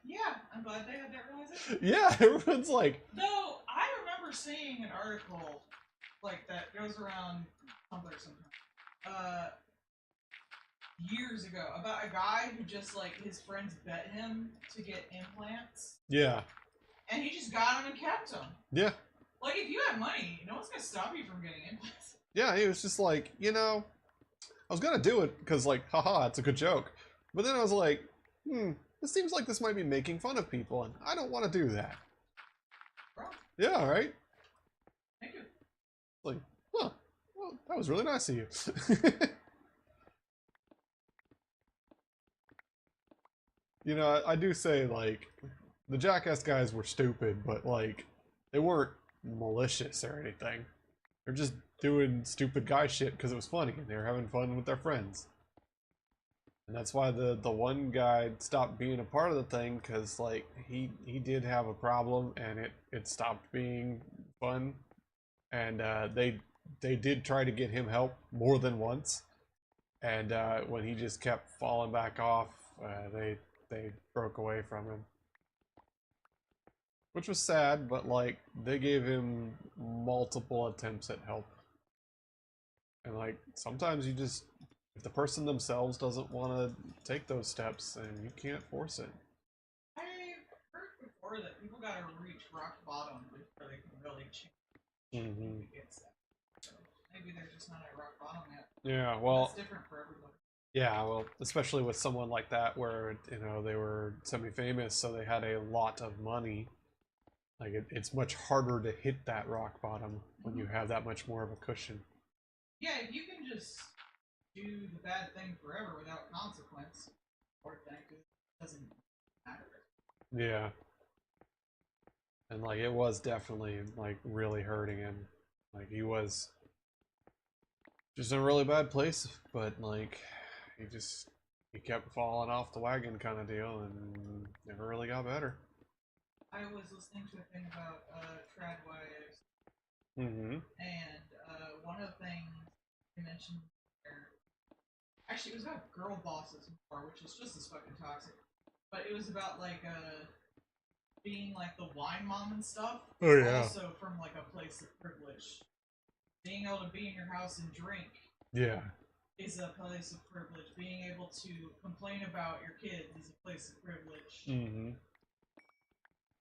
Yeah, I'm glad they had that realization. Yeah, everyone's like... Though, I remember seeing an article like that goes around Tumblr sometimes. Years ago, about a guy who just, like, his friends bet him to get implants. Yeah. And he just got them and kept them. Yeah. Like, if you have money, no one's gonna stop you from getting implants. Yeah, he was just like, you know, I was gonna do it because, like, haha, it's a good joke. But then I was like, this seems like this might be making fun of people, and I don't want to do that. Bro. Yeah, right? Thank you. Like, huh, well, that was really nice of you. You know, I do say, like, the Jackass guys were stupid, but, like, they weren't malicious or anything. They're just doing stupid guy shit because it was funny, and they were having fun with their friends. And that's why the one guy stopped being a part of the thing, because, like, he did have a problem, and it stopped being fun. And they did try to get him help more than once. And when he just kept falling back off, they broke away from him. Which was sad, but like they gave him multiple attempts at help. And like sometimes you just, if the person themselves doesn't want to take those steps, then you can't force it. I've heard before that people gotta reach rock bottom before they can really change against that. So maybe they're just not at rock bottom yet. Yeah, well, it's different for everybody. Yeah, well, especially with someone like that where, you know, they were semi-famous, so they had a lot of money. Like, it's much harder to hit that rock bottom when you have that much more of a cushion. Yeah, if you can just do the bad thing forever without consequence, or it doesn't matter. Yeah. And, like, it was definitely, like, really hurting him. Like, he was just in a really bad place, but, like... He kept falling off the wagon kind of deal and never really got better. I was listening to a thing about trad wives. And one of the things they mentioned there, actually it was about girl bosses more, which is just as fucking toxic. But it was about like being like the wine mom and stuff. Oh yeah. Also from like a place of privilege. Being able to be in your house and drink. Yeah. Is a place of privilege. Being able to complain about your kids is a place of privilege.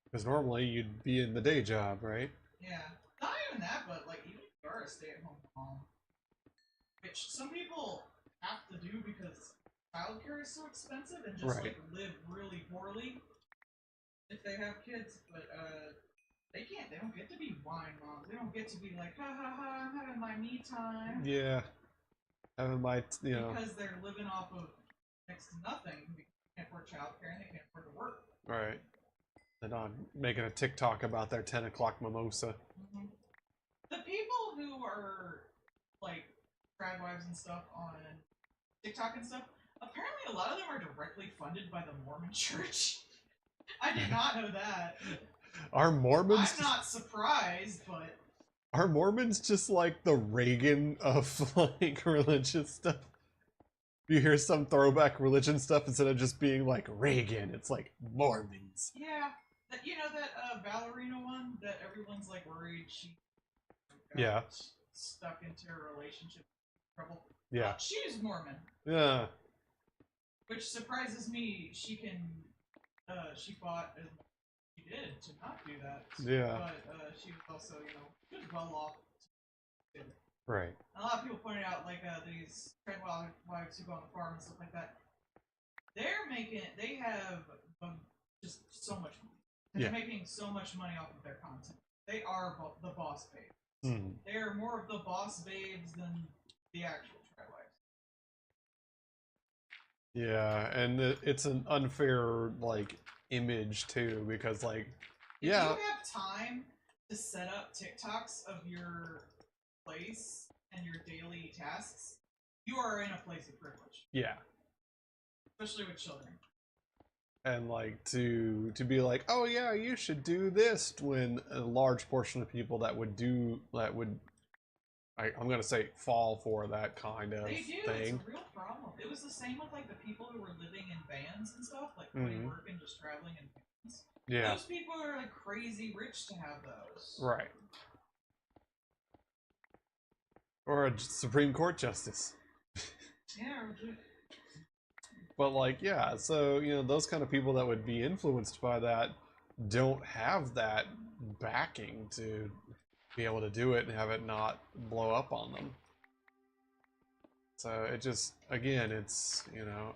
Because normally you'd be in the day job, right? Yeah. Not even that, but like even if you are a stay-at-home mom, which some people have to do because childcare is so expensive and just like live really poorly if they have kids, but they don't get to be wine moms. They don't get to be like, ha ha ha, I'm having my me time. Yeah. Having my, you know. Because they're living off of next to nothing. They can't afford childcare and they can't afford to work. Right. They're not making a TikTok about their 10 o'clock mimosa. The people who are like trad wives and stuff on TikTok and stuff, apparently a lot of them are directly funded by the Mormon Church. I did not know that. Are Mormons? I'm not surprised, but... Are Mormons just like the Reagan of like religious stuff? You hear some throwback religion stuff instead of just being like Reagan, it's like Mormons. Yeah, you know that ballerina one that everyone's like worried she got stuck into a relationship trouble. Yeah, she's Mormon. Yeah, which surprises me. She can she fought as she did to not do that. Yeah. But she was also, she was well off. Too. Right. A lot of people pointed out, like, these wives who go on the farm and stuff like that. They have just so much money. They're making so much money off of their content. They are the boss babes. Mm. They are more of the boss babes than the actual Triwives. Yeah, and it's an unfair, like, image, too, because, like, if you have time to set up TikToks of your place and your daily tasks, you are in a place of privilege. Yeah. Especially with children. And like to be like, oh yeah, you should do this, when a large portion of people that would I'm gonna say fall for that kind of thing. It's a real problem. It was the same with like the people who were living in vans and stuff, like putting work and just traveling in vans. Yeah. Those people are like crazy rich to have those. Right. Or a Supreme Court justice. Yeah. But like, yeah, so, those kind of people that would be influenced by that don't have that backing to be able to do it and have it not blow up on them. So it just, again, it's,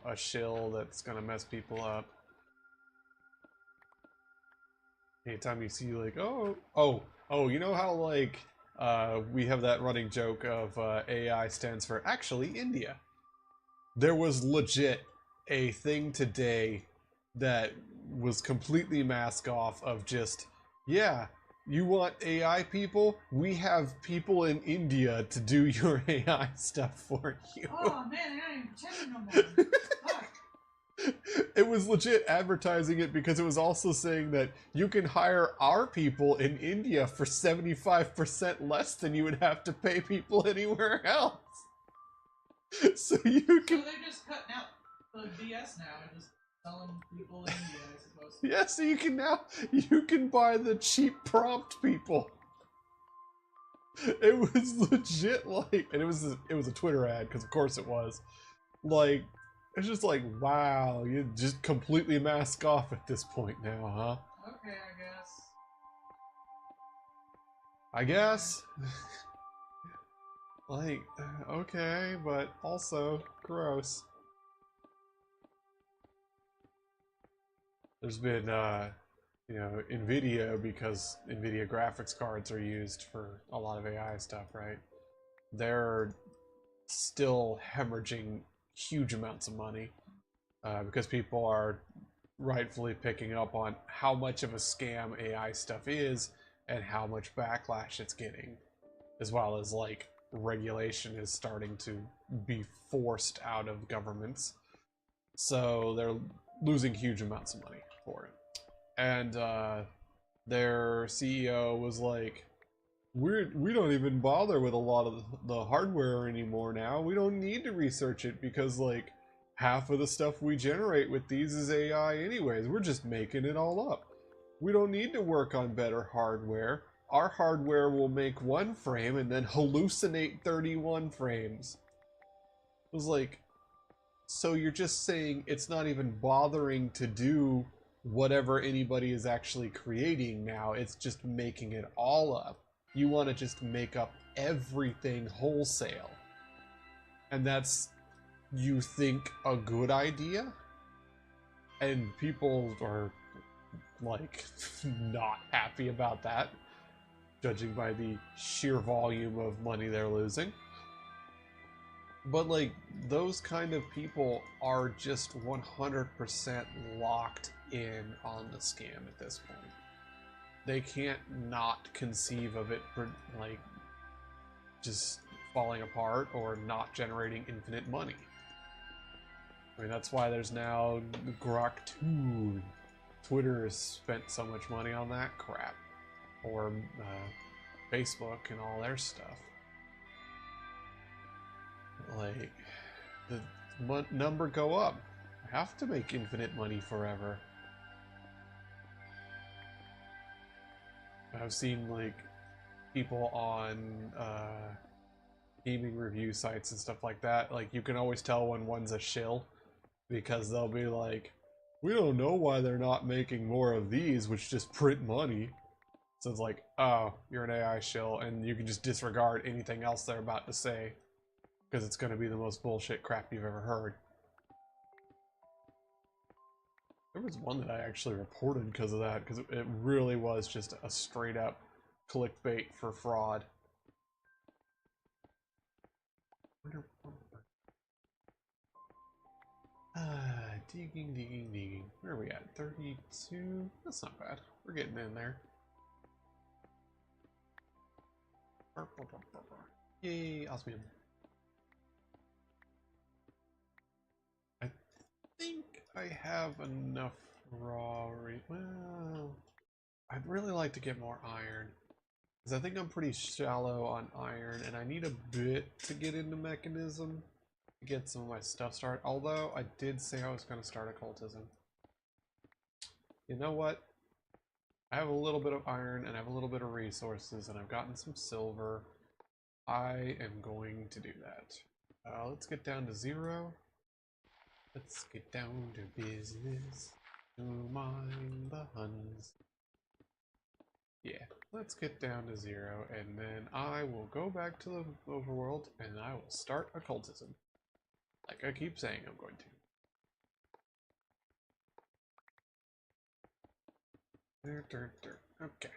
a shill that's gonna mess people up. Anytime you see like, you know how like, we have that running joke of AI stands for actually India. There was legit a thing today that was completely mask off of just, yeah, you want AI people? We have people in India to do your AI stuff for you. Oh man, they're not even pretending no more. Fuck. It was legit advertising it because it was also saying that you can hire our people in India for 75% less than you would have to pay people anywhere else. So you can... So they're just cutting out the BS now and just selling people in India, I suppose. Yeah, so you can buy the cheap prompt people. It was legit like, and it was a Twitter ad, because of course it was. Like, it's just like, wow, you just completely mask off at this point now, huh? Okay, I guess. Like, okay, but also gross. There's been, NVIDIA, because NVIDIA graphics cards are used for a lot of AI stuff, right? They're still hemorrhaging huge amounts of money because people are rightfully picking up on how much of a scam AI stuff is and how much backlash it's getting, as well as, like, regulation is starting to be forced out of governments. So they're losing huge amounts of money for it. And their CEO was like, we don't even bother with a lot of the hardware anymore now. We don't need to research it because, like, half of the stuff we generate with these is AI anyways. We're just making it all up. We don't need to work on better hardware. Our hardware will make one frame and then hallucinate 31 frames. It was like, so you're just saying it's not even bothering to do whatever anybody is actually creating now. It's just making it all up. You want to just make up everything wholesale. And that's, you think, a good idea? And people are, like, not happy about that, judging by the sheer volume of money they're losing. But, like, those kind of people are just 100% locked in on the scam at this point. They can't not conceive of it, like, just falling apart or not generating infinite money. I mean, that's why there's now Grok 2. Twitter has spent so much money on that crap. Or Facebook and all their stuff. Like, the number go up. I have to make infinite money forever. I've seen, like, people on gaming review sites and stuff like that. Like, you can always tell when one's a shill because they'll be like, We don't know why they're not making more of these, which just print money. So it's like, oh, you're an AI shill, and you can just disregard anything else they're about to say, because it's going to be the most bullshit crap you've ever heard. There was one that I actually reported because of that, because it really was just a straight up clickbait for fraud. Digging. Where are we at? 32? That's not bad. We're getting in there. Yay, osmium. I think I have enough raw. Well, I'd really like to get more iron. Because I think I'm pretty shallow on iron, and I need a bit to get into mechanism to get some of my stuff started. Although, I did say I was going to start occultism. You know what? I have a little bit of iron, and I have a little bit of resources, and I've gotten some silver. I am going to do that. Let's get down to 0. Let's get down to business. To mine the Huns. Yeah, let's get down to 0, and then I will go back to the overworld, and I will start occultism. Like I keep saying I'm going to. Okay.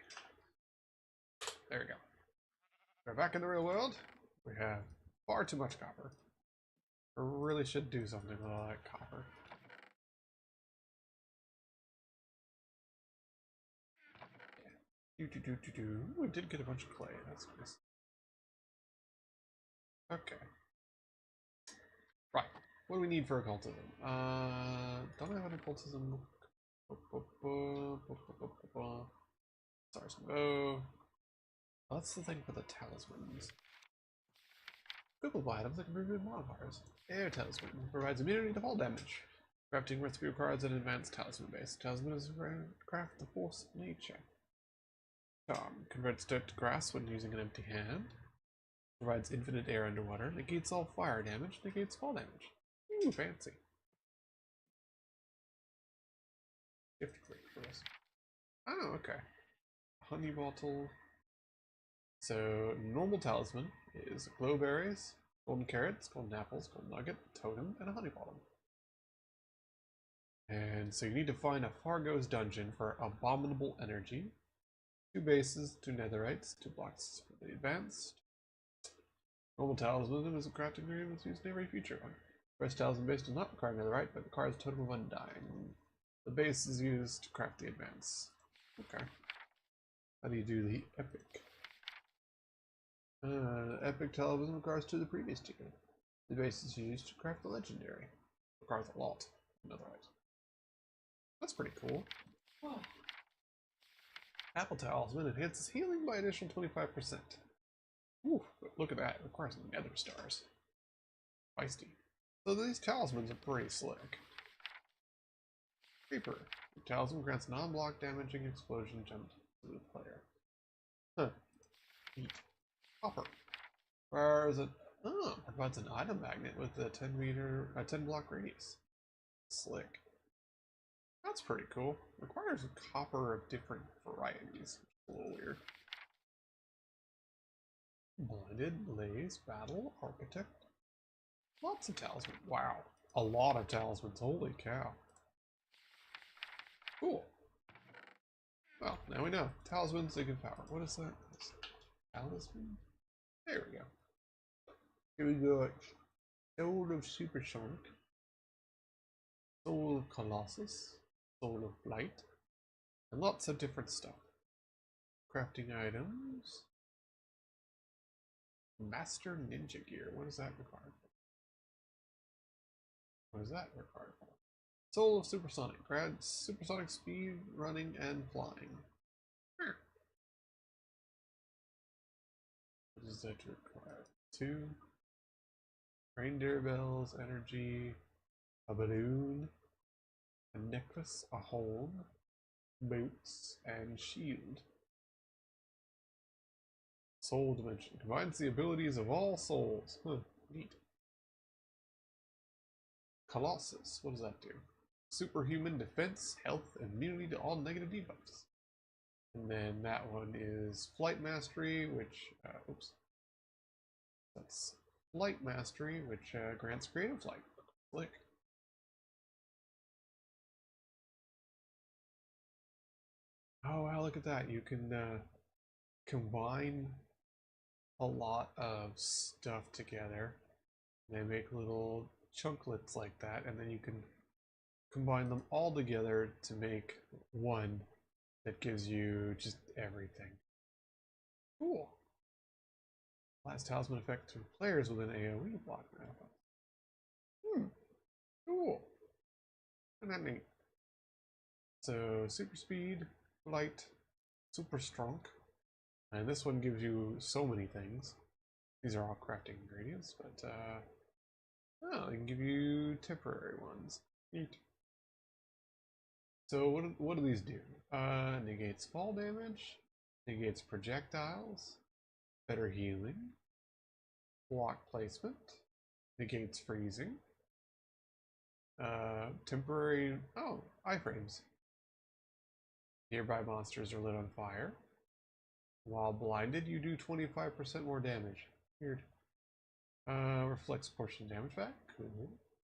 There we go. We're back in the real world. We have far too much copper. I really should do something with all that copper. We did get a bunch of clay. That's nice. Okay. Right. What do we need for occultism? Don't I have an occultism? Stars and bow. That's the thing for the talismans. Equipable items that can remove modifiers. Air talisman provides immunity to fall damage. Crafting recipe requires an advanced talisman base. Talisman is craft the force of nature. Converts dirt to grass when using an empty hand. Provides infinite air underwater. Negates all fire damage. Negates fall damage. Ooh, fancy. Gift crate for us. Oh, okay. Honey bottle. So, normal talisman is glowberries, golden carrots, golden apples, golden nugget, totem, and a honey bottle. And so you need to find a Fargo's dungeon for abominable energy. 2 bases, 2 netherites, 2 blocks for the advanced. Normal talisman is a crafting agreement that's used in every future one. First talisman base does not require netherite, but requires totem of undying. The base is used to craft the advance. Okay. How do you do the epic? Epic talisman requires 2 of the previous tier. The base is used to craft the legendary. Requires a lot. Netherite. That's pretty cool. Oh. Apple talisman enhances healing by additional 25%. Ooh, look at that. It requires nether stars. Feisty. So these talismans are pretty slick. Creeper. The talisman grants non-block damaging explosion jump to the player. Huh. Neat. Copper. Provides an item magnet with a 10 block radius. Slick. That's pretty cool. Requires a copper of different varieties. A little weird. Blinded, Blaze, Battle, Architect. Lots of talismans. Wow. A lot of talismans. Holy cow. Cool. Well, now we know. Talismans, they give power. What is that? Talisman? There we go. Here we go. Soul of Supersonic. Soul of Colossus. Soul of Blight. And lots of different stuff. Crafting items. Master Ninja Gear. What is that required for? What is that required for? Soul of Supersonic. Grants supersonic speed, running, and flying. What does that require? 2. Reindeer bells, energy, a balloon, a necklace, a home, boots, and shield. Soul dimension. Combines the abilities of all souls. Huh, neat. Colossus. What does that do? superhuman defense, health, and immunity to all negative debuffs. And then that one is flight mastery, which oops, that's flight mastery, which grants creative flight. Click. Oh wow, look at that! You can combine a lot of stuff together. They make little chunklets like that, and then you can combine them all together to make one that gives you just everything. Cool. Last talisman effect to players with an AoE block now. Cool. Isn't that neat? So super speed, light, super strong. And this one gives you so many things. These are all crafting ingredients, but oh, they can give you temporary ones. Neat. So what do these do? Negates fall damage, negates projectiles, better healing, block placement, negates freezing, temporary, oh, iframes. Nearby monsters are lit on fire. While blinded, you do 25% more damage. Weird. Reflects portion damage back. Cool.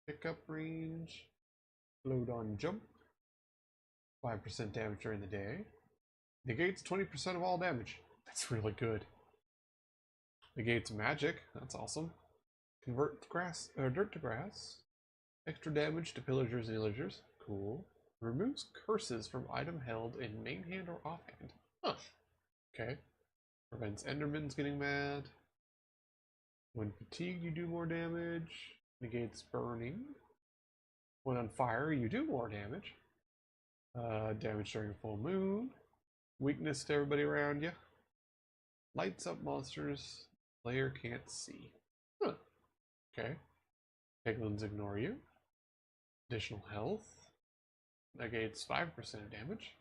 Pickup range. Load on jump. 5% damage during the day. Negates 20% of all damage. That's really good. Negates magic. That's awesome. Convert grass or dirt to grass. Extra damage to pillagers and illagers. Cool. Removes curses from item held in main hand or offhand. Huh. Okay. Prevents endermans getting mad. When fatigued, you do more damage. Negates burning. When on fire, you do more damage. Damage during full moon. Weakness to everybody around you. Lights up monsters player can't see. Huh. Okay. Piglins ignore you. Additional health. Negates 5% of damage.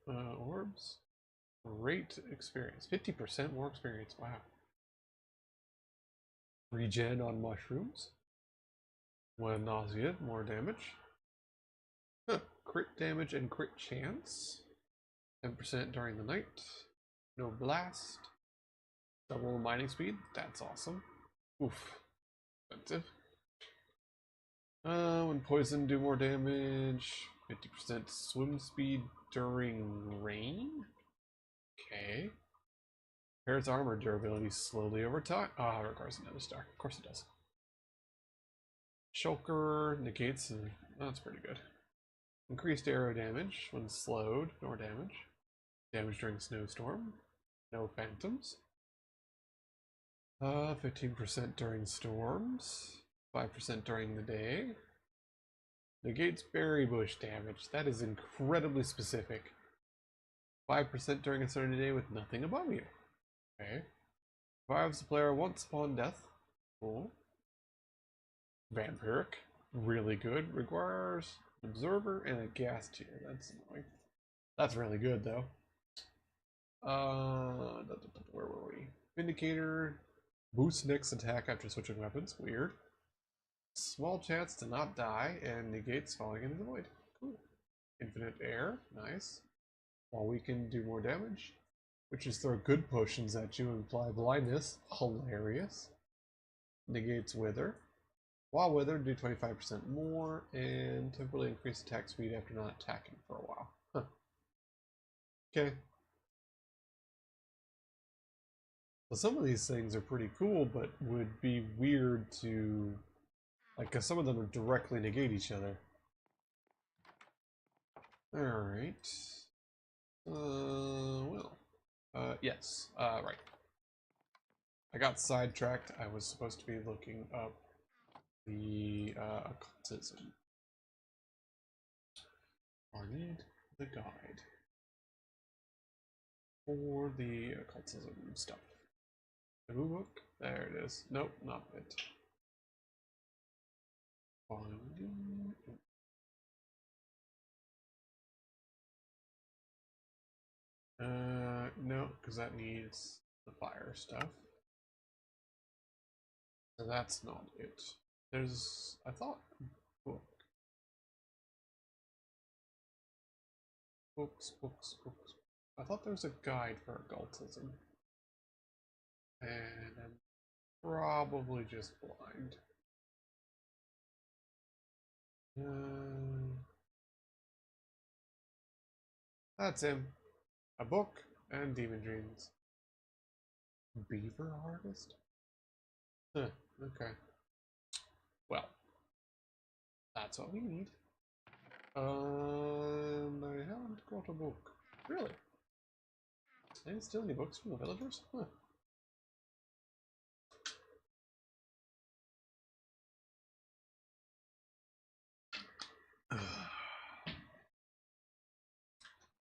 Orbs. Great experience. 50% more experience. Wow. Regen on mushrooms. When nauseated, more damage. Huh. Crit damage and crit chance. 10% during the night. No blast. Double mining speed. That's awesome. Oof. Expensive. When poisoned, do more damage. 50% swim speed during rain. Okay. Repairs armor durability slowly over time. Ah, it requires another star. Of course it does. Shulker negates, and that's pretty good. Increased arrow damage when slowed. More damage. Damage during snowstorm. No phantoms. 15% during storms. 5% during the day. Negates berry bush damage. That is incredibly specific. 5% during a certain day with nothing above you. Okay. Revives the player once upon death. Cool. Vampiric. Really good. Requires an observer and a gas tier. That's annoying. That's really good though. Where were we? Vindicator. Boosts next attack after switching weapons. Weird. Small chance to not die and negates falling into the void. Cool. Infinite air. Nice. While we can do more damage. Which is throw good potions at you and apply blindness. Hilarious. Negates wither. While withered, do 25% more and temporarily increase attack speed after not attacking for a while. Huh. Okay. So some of these things are pretty cool, but would be weird to, like, because some of them directly negate each other. Alright. Yes. Right. I got sidetracked. I was supposed to be looking up the occultism. I need the guide for the occultism stuff. The book? There it is. Nope, not it. Finding. No, because that needs the fire stuff. So that's not it. There's, I thought, book. Books, books, books. I thought there was a guide for occultism. And I'm probably just blind. That's him. A book and demon dreams. Beaver harvest? Huh, okay. Well, that's what we need. And I haven't got a book. Really? I didn't steal any books from the villagers? Huh.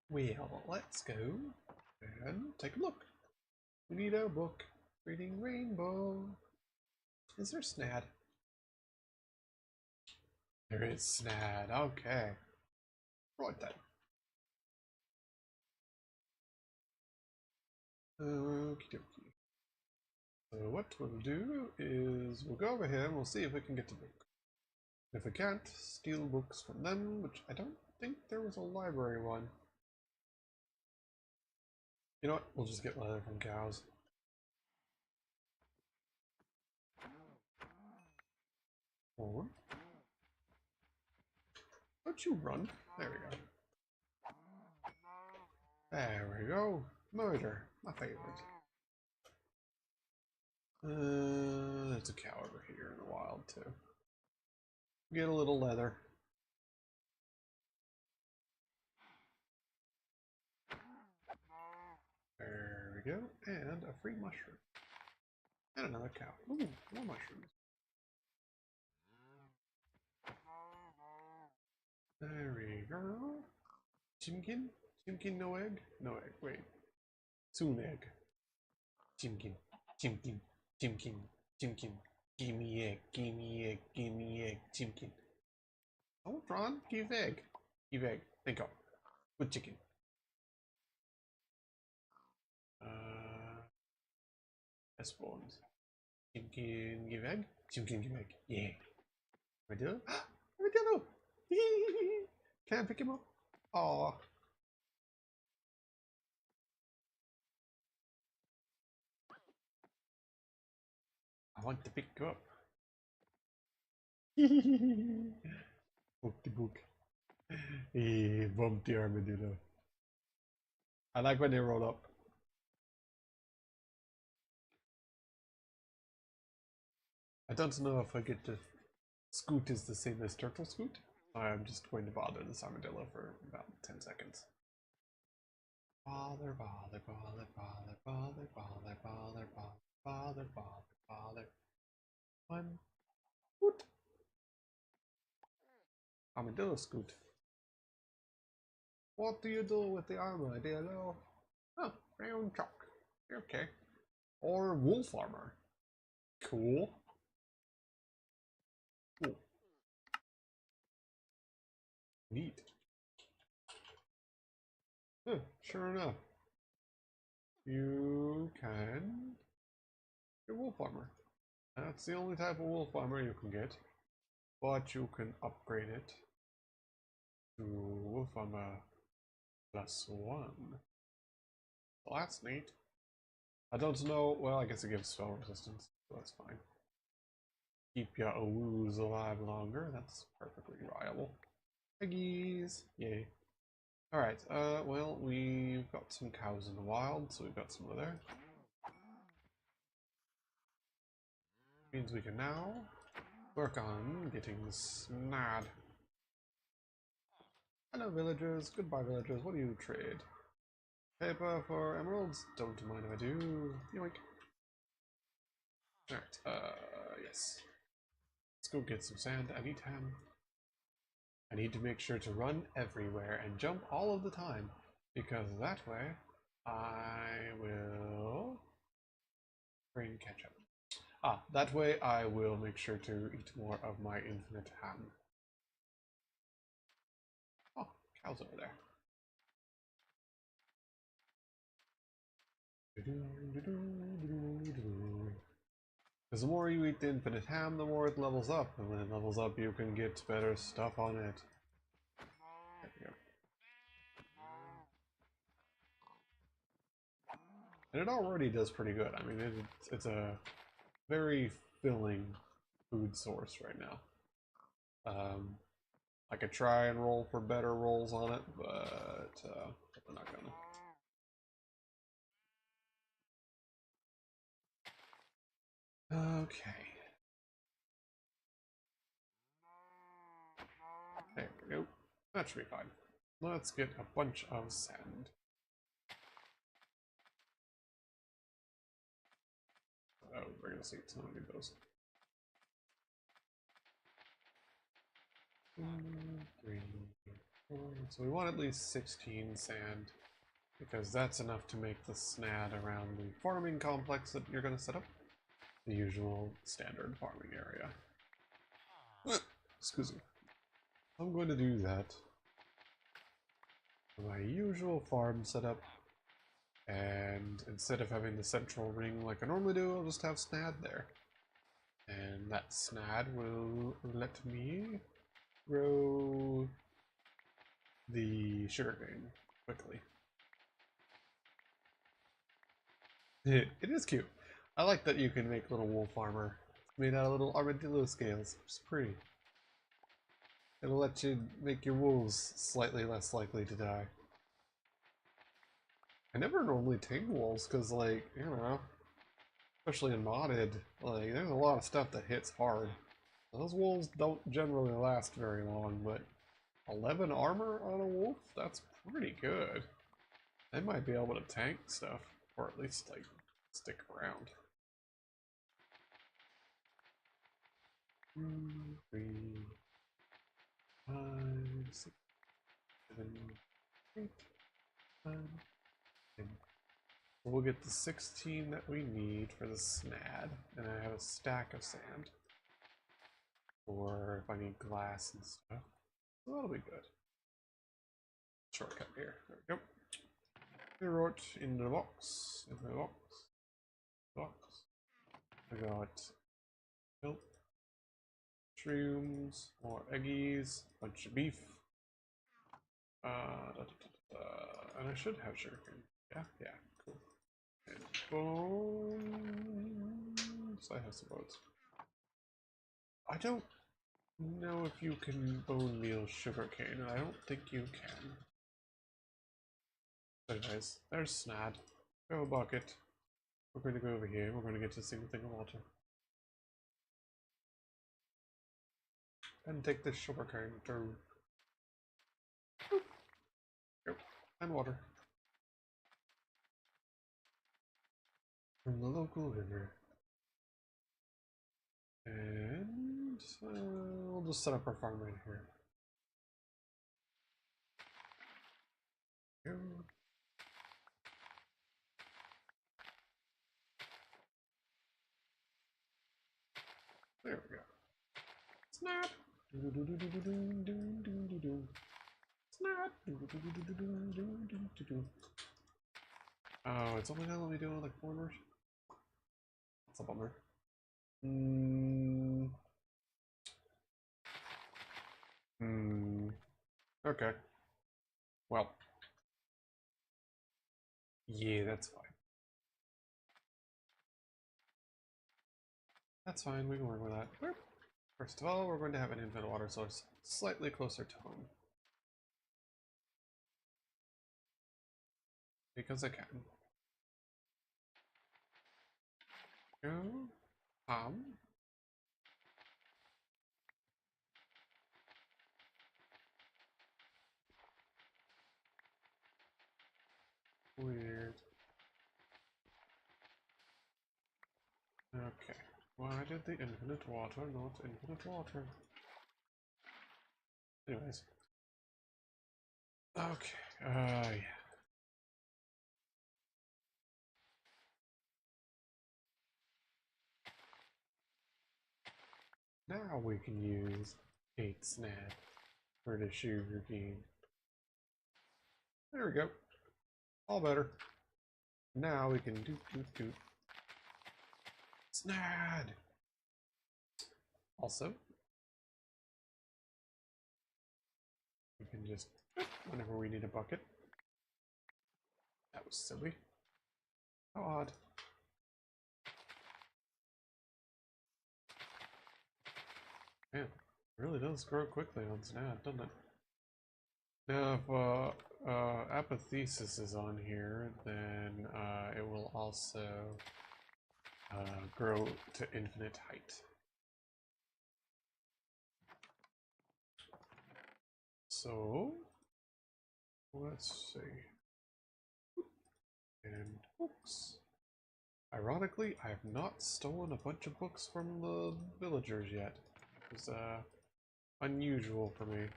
Well, let's go and take a look. We need our book. Reading Rainbow. Is there Snad? There is Snad. Okay. Right then. Okie dokie. So what we'll do is we'll go over here and we'll see if we can get the book. If we can't, steal books from them, which I don't think there was a library one. You know what? We'll just get leather from cows. Forward. Don't you run? There we go. There we go. Murder. My favorite. There's a cow over here in the wild too. Get a little leather. There we go. And a free mushroom. And another cow. Ooh, more mushrooms. There we go. Chimkin? Chimkin no egg? No egg. Wait. Soon egg. Chimkin. Chimkin. Chimkin. Chimkin. Gimme egg. Gimme egg. Gimme egg. Chimkin. Oh, Ron, give egg. Give egg. Think up. Good chicken. Spawns. Chimkin give egg. Chimkin give egg. Yeah. Armadillo? Armadillo! Can I pick him up? Aw. I want to pick you up. Book the book. Bump the armadillo. I like when they roll up. I don't know if I get to scoot is the same as turtle scoot. I'm just going to bother this armadillo for about 10 seconds. Bother, bother, bother, bother, bother, bother, bother, bother, bother, bother. One. Scoot. Armadillo scoot. What do you do with the armadillo? Oh, brown chalk. Okay. Or wolf armor. Cool. Cool. Neat. Huh, sure enough. You can get wolf armor. That's the only type of wolf armor you can get. But you can upgrade it to wolf armor +1. Well, that's neat. I don't know. Well, I guess it gives spell resistance, so that's fine. Keep your woos alive longer. That's perfectly viable. Piggies! Yay. Alright, well, we've got some cows in the wild, so we've got some leather. Means we can now work on getting Snad. Hello, villagers. Goodbye, villagers. What do you trade? Paper for emeralds? Don't mind if I do. Yoink. Alright, yes. Let's go get some sand. I need ham. I need to make sure to run everywhere and jump all of the time, because that way I will bring ketchup. Ah, that way I will make sure to eat more of my infinite ham. Oh, cows over there. Because the more you eat the infinite ham, the more it levels up, and when it levels up you can get better stuff on it. There we go. And it already does pretty good. I mean, it's a very filling food source right now. I could try and roll for better rolls on it, but we're not gonna. Okay. There we go. That should be fine. Let's get a bunch of sand. Oh, we're gonna see. I don't need those. 1, 3, 4. So we want at least 16 sand, because that's enough to make the snad around the farming complex that you're going to set up. The usual standard farming area. Excuse me. I'm going to do that. My usual farm setup. And instead of having the central ring like I normally do, I'll just have snad there. And that snad will let me grow the sugarcane quickly. It is cute. I like that you can make little wolf armor made out of little armadillo scales. It's pretty. It'll let you make your wolves slightly less likely to die. I never normally tame wolves because, like, you know, especially in modded, like, there's a lot of stuff that hits hard. Those wolves don't generally last very long, but 11 armor on a wolf? That's pretty good. They might be able to tank stuff, or at least, like, stick around. 2, 3, 5, 6, 7, 8, 9, 10. We'll get the 16 that we need for the snad, and I have a stack of sand. Or if I need glass and stuff. So that'll be good. Shortcut here. There we go. We wrote in the box. In the box. Box. I got milk, shrooms, more eggies, bunch of beef. And I should have sugarcane. Yeah, yeah, cool. And bones. I have some bones. I don't know if you can bone meal sugarcane, and I don't think you can. But anyways, there's snad. We have a bucket. We're going to go over here. We're going to get this single thing of water. And take this sugarcane through. Yep. And water. From the local river. And we'll just set up our farm right here. Go. There we go. Snap! Snap! Oh, it's only gonna let me do it like corners. That's a bummer. Okay. Well. Yeah, that's fine. That's fine, we can work with that. First of all, we're going to have an infinite water source slightly closer to home. Because I can. Go. Weird. Okay. Why did the infinite water not infinite water? Anyways. Okay. Yeah. Now we can use 8 snap for the sugar cane. There we go. All better. Now we can do. Snad! Also, we can just, whenever we need a bucket. That was silly. How odd. Man, it really does grow quickly on Snap, doesn't it? Now, if apathesis is on here, then it will also grow to infinite height. So, let's see. And books. Ironically, I have not stolen a bunch of books from the villagers yet. It's unusual for me.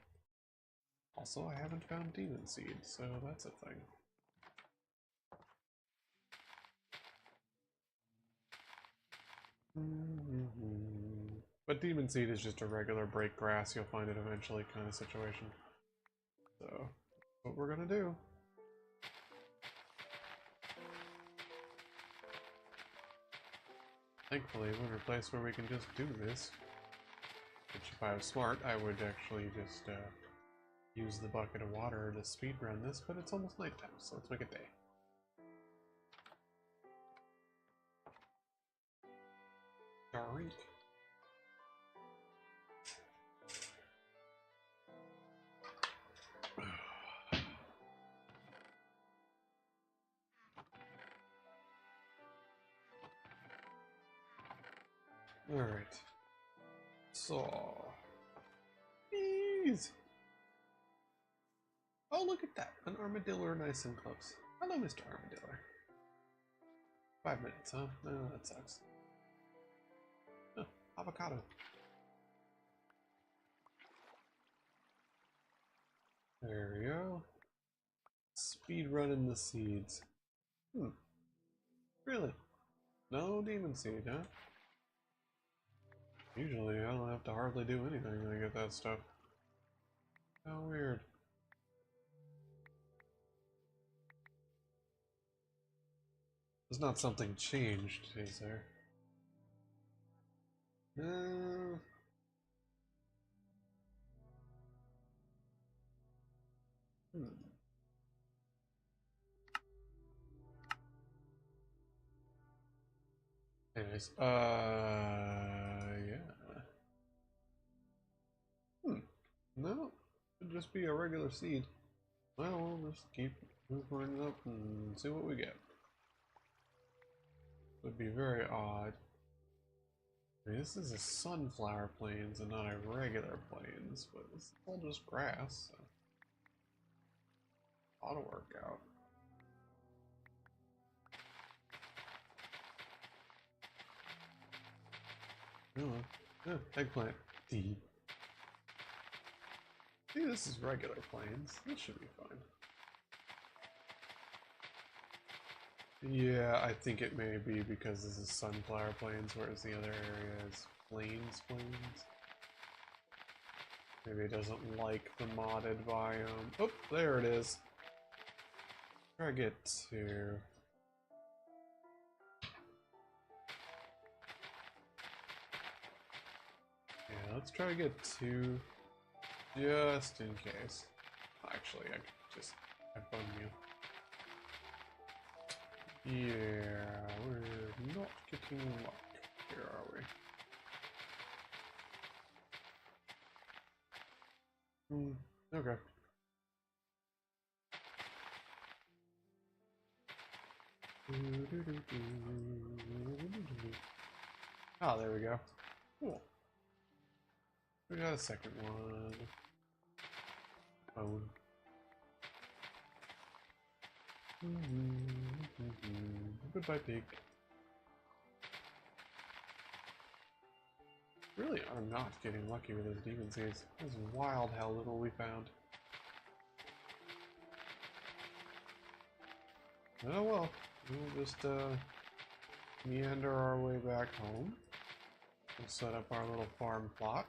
Also, I haven't found demon seeds, so that's a thing. But demon seed is just a regular break grass, you'll find it eventually kind of situation. So, that's what we're gonna do. Thankfully, we're in a place where we can just do this. Which, if I was smart, I would actually just use the bucket of water to speedrun this, but it's almost nighttime, so let's make it day. Dark. Alright. So... Please! Oh, look at that! An armadillo nice and close. Hello, Mr. Armadillo. 5 minutes, huh? No, that sucks. Oh, avocado. There we go. Speed running the seeds. Really? No demon seed, huh? Usually I don't have to hardly do anything to get that stuff. How weird. There's not something changed, is there? No. Anyways, yeah. No, it'd just be a regular seed. Well, we'll just keep moving up and see what we get. Would be very odd. I mean, this is a sunflower plains and not a regular plains, but it's all just grass, so ought to work out. Oh, eggplant. D. See, this is regular plains. This should be fine. Yeah, I think it may be because this is sunflower plains, whereas the other area is plains. Maybe it doesn't like the modded biome. Oh, there it is. Try to get to... Yeah, let's try to get to... Just in case. Actually, I could just bug you. Yeah, we're not getting luck. Here are we? Okay. Ah, there we go. Cool. We got a second one. Phone. Goodbye, pig. Really are not getting lucky with those demon seeds. It's wild how little we found. Oh well, we'll just meander our way back home. We'll set up our little farm plot.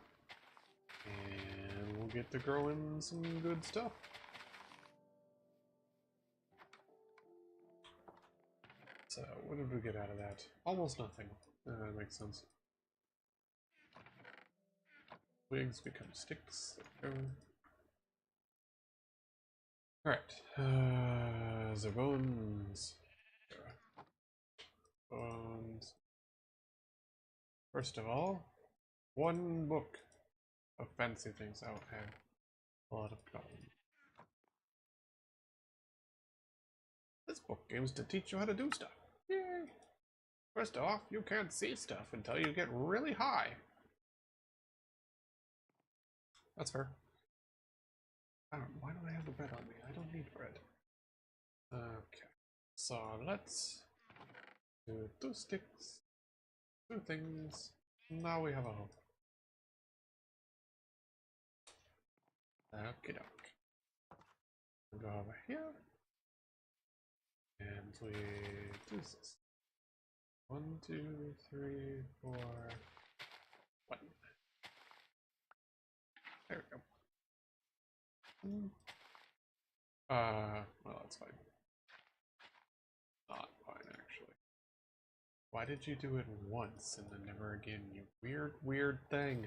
And we'll get to growing some good stuff. So, what did we get out of that? Almost nothing. That makes sense. Twigs become sticks. Alright. The bones. bones. First of all, one book of fancy things out have a lot of gold. This book aims to teach you how to do stuff. Yay! First off, you can't see stuff until you get really high. That's fair. Why do I have the bread on me? I don't need bread. Okay. So let's do 2 sticks, 2 things. Now we have a hope. Okay, doke. We'll go over here. And we do this. 1, 2, 3, 4, 1. There we go. Well, that's fine. Not fine, actually. Why did you do it once and then never again, you weird thing?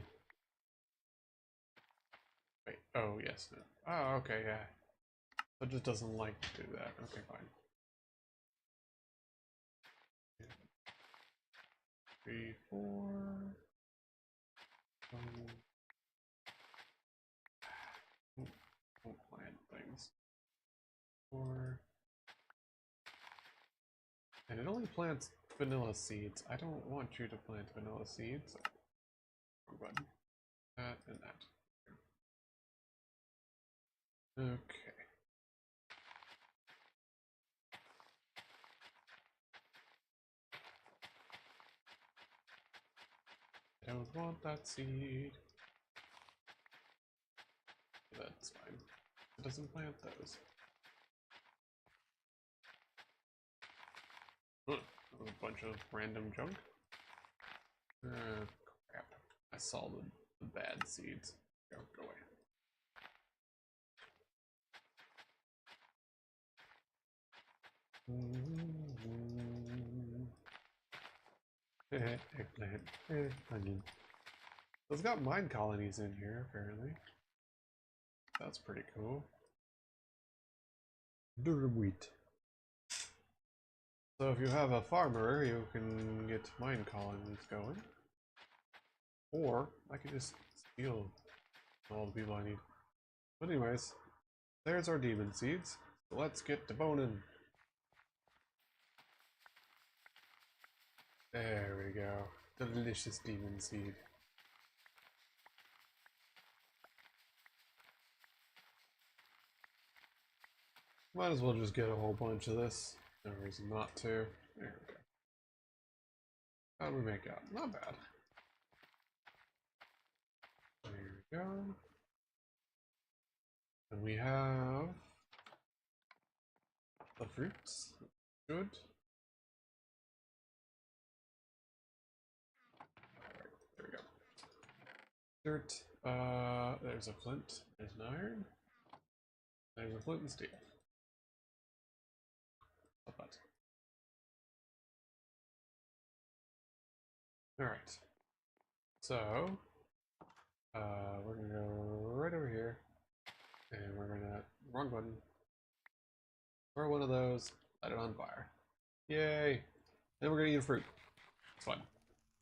Wait, oh, yes, no. Oh, okay, yeah. It just doesn't like to do that. Okay, fine. 3, 4. Don't plant things. 4. And it only plants vanilla seeds. I don't want you to plant vanilla seeds. Wrong button. That and that. Okay. I don't want that seed. That's fine. It doesn't plant those. Huh. A bunch of random junk. Crap. I saw the bad seeds. Go away. Eggplant. Onion. So it's got mine colonies in here, apparently. That's pretty cool. Wheat. So if you have a farmer, you can get mine colonies going. Or I can just steal all the people I need. But anyways, there's our demon seeds. So let's get to boning. There we go. Delicious demon seed. Might as well just get a whole bunch of this. No reason not to. There we go. How do we make out? Not bad. There we go. And we have the fruits. Good. Alright, there we go. Dirt. There's a flint. There's an iron. There's a flint and steel. Alright. So, we're gonna go right over here. And we're gonna, wrong button. Throw one of those, light it on fire. Yay! Then we're gonna eat a fruit. It's fun.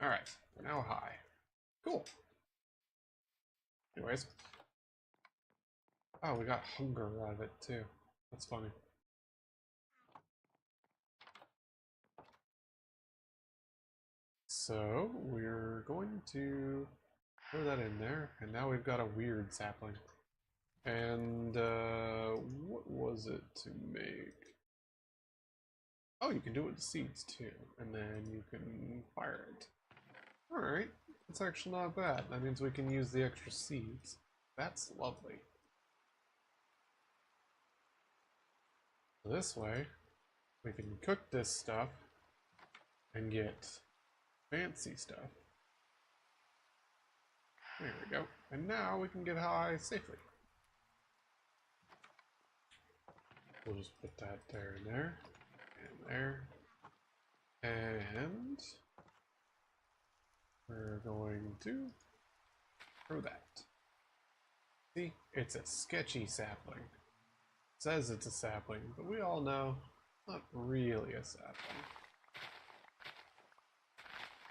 Alright, we're now high. Cool. Anyways. Oh, we got hunger out of it too. That's funny. So, we're going to throw that in there, and now we've got a weird sapling. And, what was it to make? Oh, you can do it with seeds too, and then you can fire it. Alright, that's actually not bad. That means we can use the extra seeds. That's lovely. This way, we can cook this stuff and get fancy stuff. There we go. And now we can get high safely. We'll just put that there and there. And there. And we're going to throw that. See, it's a sketchy sapling. It says it's a sapling, but we all know it's not really a sapling.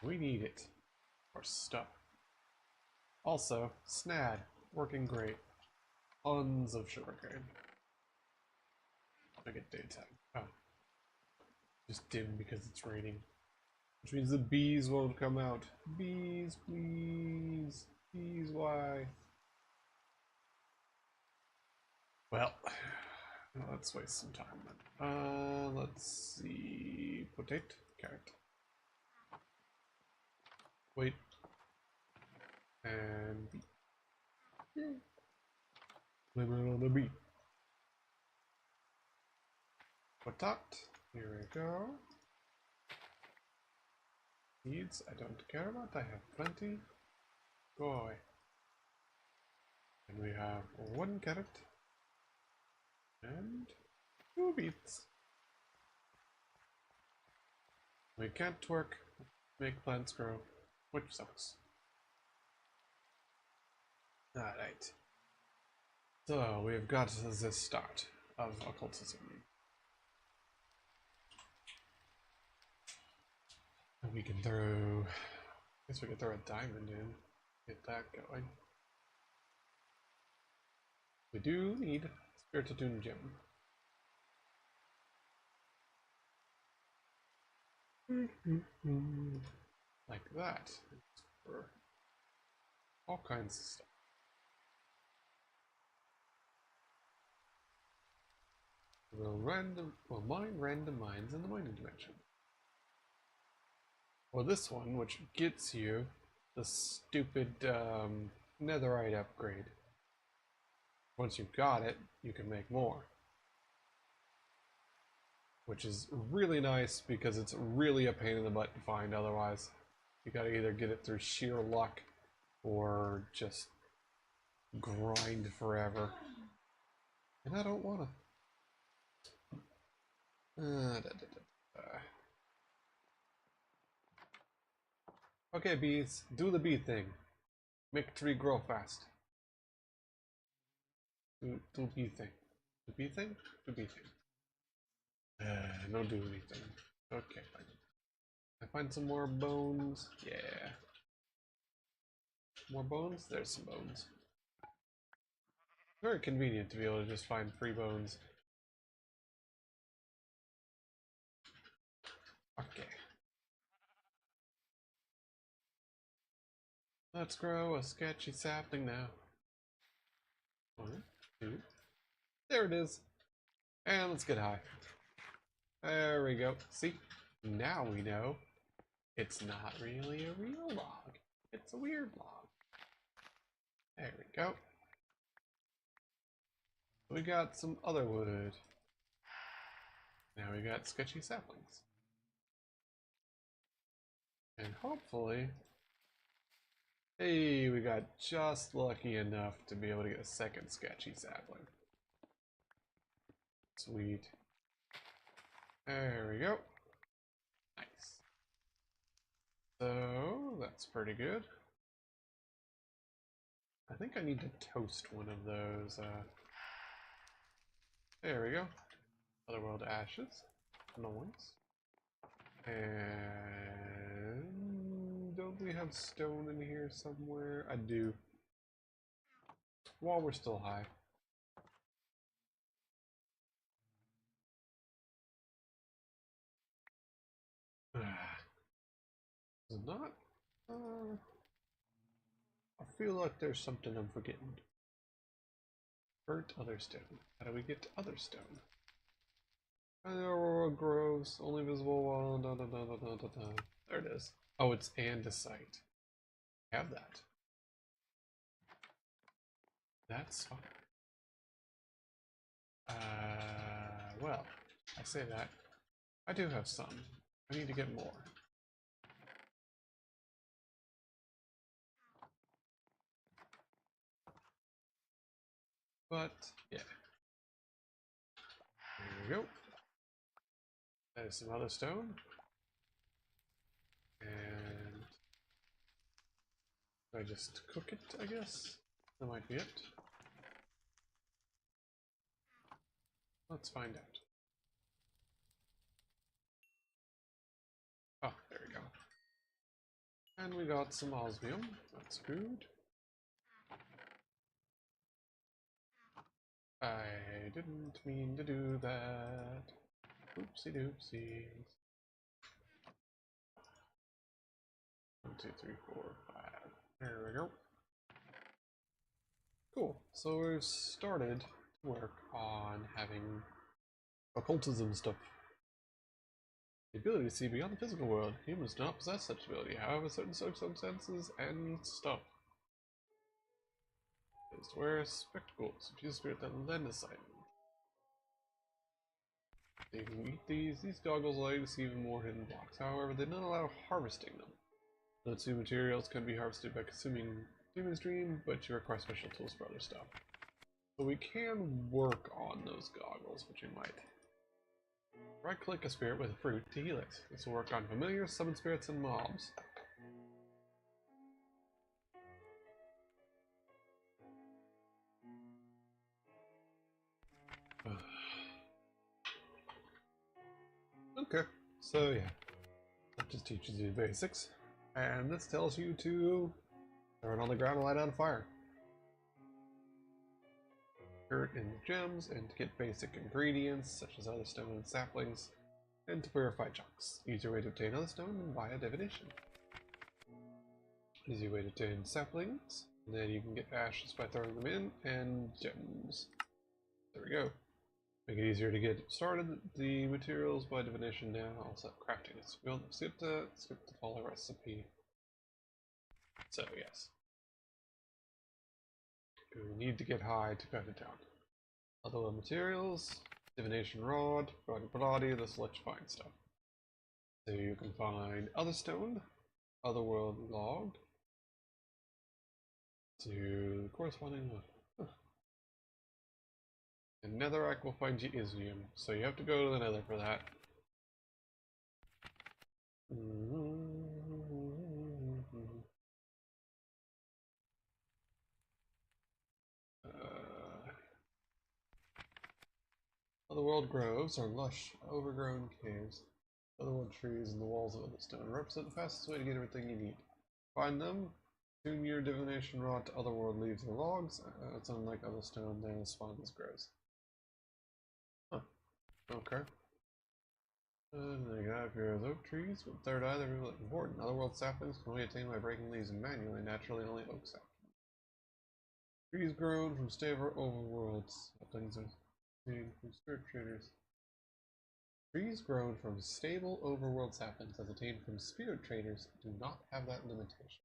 We need it. Or stuff. Also, Snad, working great. Tons of sugarcane. I get daytime. Oh. Just dim because it's raining. Which means the bees won't come out. Bees, please. Bees, why? Well, let's waste some time then. Let's see. Potato, carrot. Wait. And bee. Blame it on the bee. Potat. Here we go. Seeds, I don't care about. I have plenty. Go away. And we have 1 carrot. And 2 beets. We can't make plants grow, which sucks. Alright. So, we've got the start of occultism. And we can throw... I guess we could throw a diamond in. Get that going. We do need Spirited Dune Gem. Like that. For all kinds of stuff. We'll mine random mines in the mining dimension. Or this one, which gets you the stupid netherite upgrade. Once you've got it, you can make more. Which is really nice because it's really a pain in the butt to find otherwise. You gotta either get it through sheer luck or just grind forever. And I don't wanna. Okay, bees, do the bee thing. Make tree grow fast. Do bee thing. Do bee thing? Do bee thing. No do anything. Okay, fine. I find some more bones. Yeah. More bones? There's some bones. Very convenient to be able to just find 3 bones. Okay. Let's grow a sketchy sapling now. 1, 2. There it is. And let's get high. There we go. See? Now we know it's not really a real log. It's a weird log. There we go. We got some other wood. Now we got sketchy saplings. And hopefully... Hey, we got just lucky enough to be able to get a second sketchy sapling. Sweet. There we go. Nice. So, that's pretty good. I think I need to toast one of those. There we go. Otherworld ashes. Noise. And don't we have stone in here somewhere? I do. While we're still high. Is not. I feel like there's something I'm forgetting. Burnt other stone. How do we get to other stone? Aurora grows, only visible while There it is. Oh, it's andesite. Have that. That's fine. Well, I say that. I do have some. I need to get more. But, yeah. There we go. There's some other stone. And I just cook it, I guess? That might be it. Let's find out. Oh, there we go. And we got some osmium. That's good. I didn't mean to do that. Oopsie doopsies. 1, 2, 3, 4, 5. There we go. Cool. So we've started to work on having occultism stuff. The ability to see beyond the physical world. Humans do not possess such ability, however, certain circumstances and stuff. Is to wear spectacles, if you spirit that lend a sight. You can eat these. These goggles allow you to see even more hidden blocks. However, they don't allow harvesting them. The two materials can be harvested by consuming Demon Stream, but you require special tools for other stuff. So we can work on those goggles, which we might. Right-click a spirit with a fruit to heal it. This will work on familiars, summon spirits, and mobs. Okay, so yeah, that just teaches you the basics. And this tells you to throw it on the ground and light on fire. Dirt in the gems, and to get basic ingredients such as other stone and saplings, and to purify chunks. Easier way to obtain other stone via divination. Easy way to obtain saplings, and then you can get ashes by throwing them in, and gems. There we go. Make it easier to get started. The materials by divination now. Also crafting. We'll skip the follow recipe. So yes. We need to get high to cut it down. Other materials, divination rod, body, this lets you find stuff. So you can find other stone, otherworld log, to the corresponding one. Huh. And netherrack will find you ismium, so you have to go to the nether for that. Otherworld groves are lush, overgrown caves. Otherworld trees and the walls of Otherstone represent the fastest way to get everything you need. Find them, tune your divination rod to Otherworld leaves or logs. It's unlike Otherstone, they will spawn as grows. Huh. Okay. And then you have your oak trees with third eye, they're really important. Otherworld saplings can only attain by breaking leaves manually, naturally only oak saplings. Trees grown from stable overworlds. Saplings are obtained from spirit traders. Trees grown from stable overworld saplings as attained from spirit traders do not have that limitation.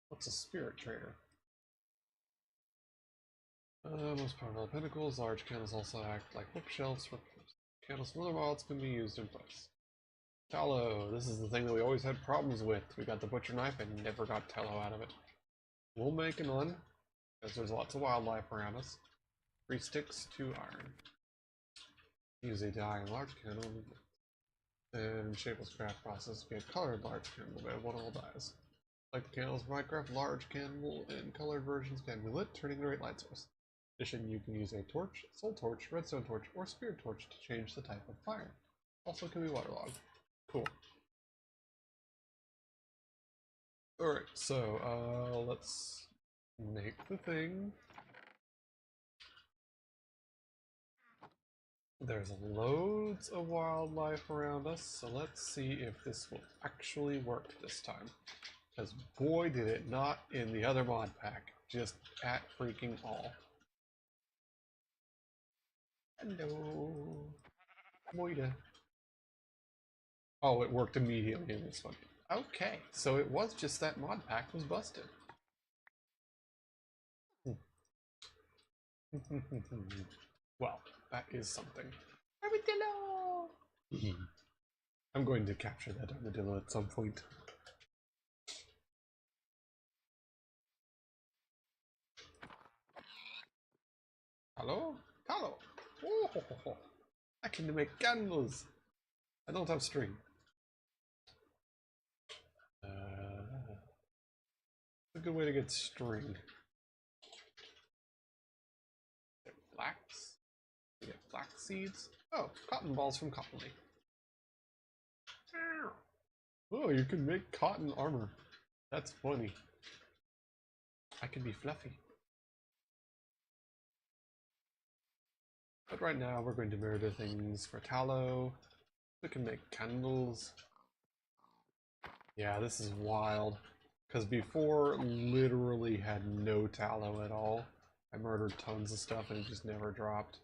What's a spirit trader? Most powerful pinnacles, large candles also act like bookshelves for candles from other mods can be used in place. Tallow, this is the thing that we always had problems with. We got the butcher knife and never got tallow out of it. We'll make an one, because there's lots of wildlife around us. 3 sticks, 2 iron. Use a dye in large candle and shapeless craft process to get colored large candle made of one all dyes. Like the candles in Minecraft, large candle and colored versions can be lit, turning the right light source. In addition, you can use a torch, soul torch, redstone torch, or spirit torch to change the type of fire. Also can be waterlogged. Cool. Alright, so let's make the thing. There's loads of wildlife around us, so let's see if this will actually work this time. Because boy did it not in the other mod pack, just at freaking all. Hello, Moida. Oh, it worked immediately in this one. Okay, so it was just that mod pack was busted. Well, that is something. Armadillo! I'm going to capture that armadillo at some point. Hello? Hello! Oh, I can make candles! I don't have string. It's a good way to get string. Flax? We get flax seeds. Oh, cotton balls from cotton leaf. Oh, you can make cotton armor. That's funny. I can be fluffy. But right now we're going to murder things for tallow. We can make candles. Yeah, this is wild. Because before, literally had no tallow at all. I murdered tons of stuff and it just never dropped.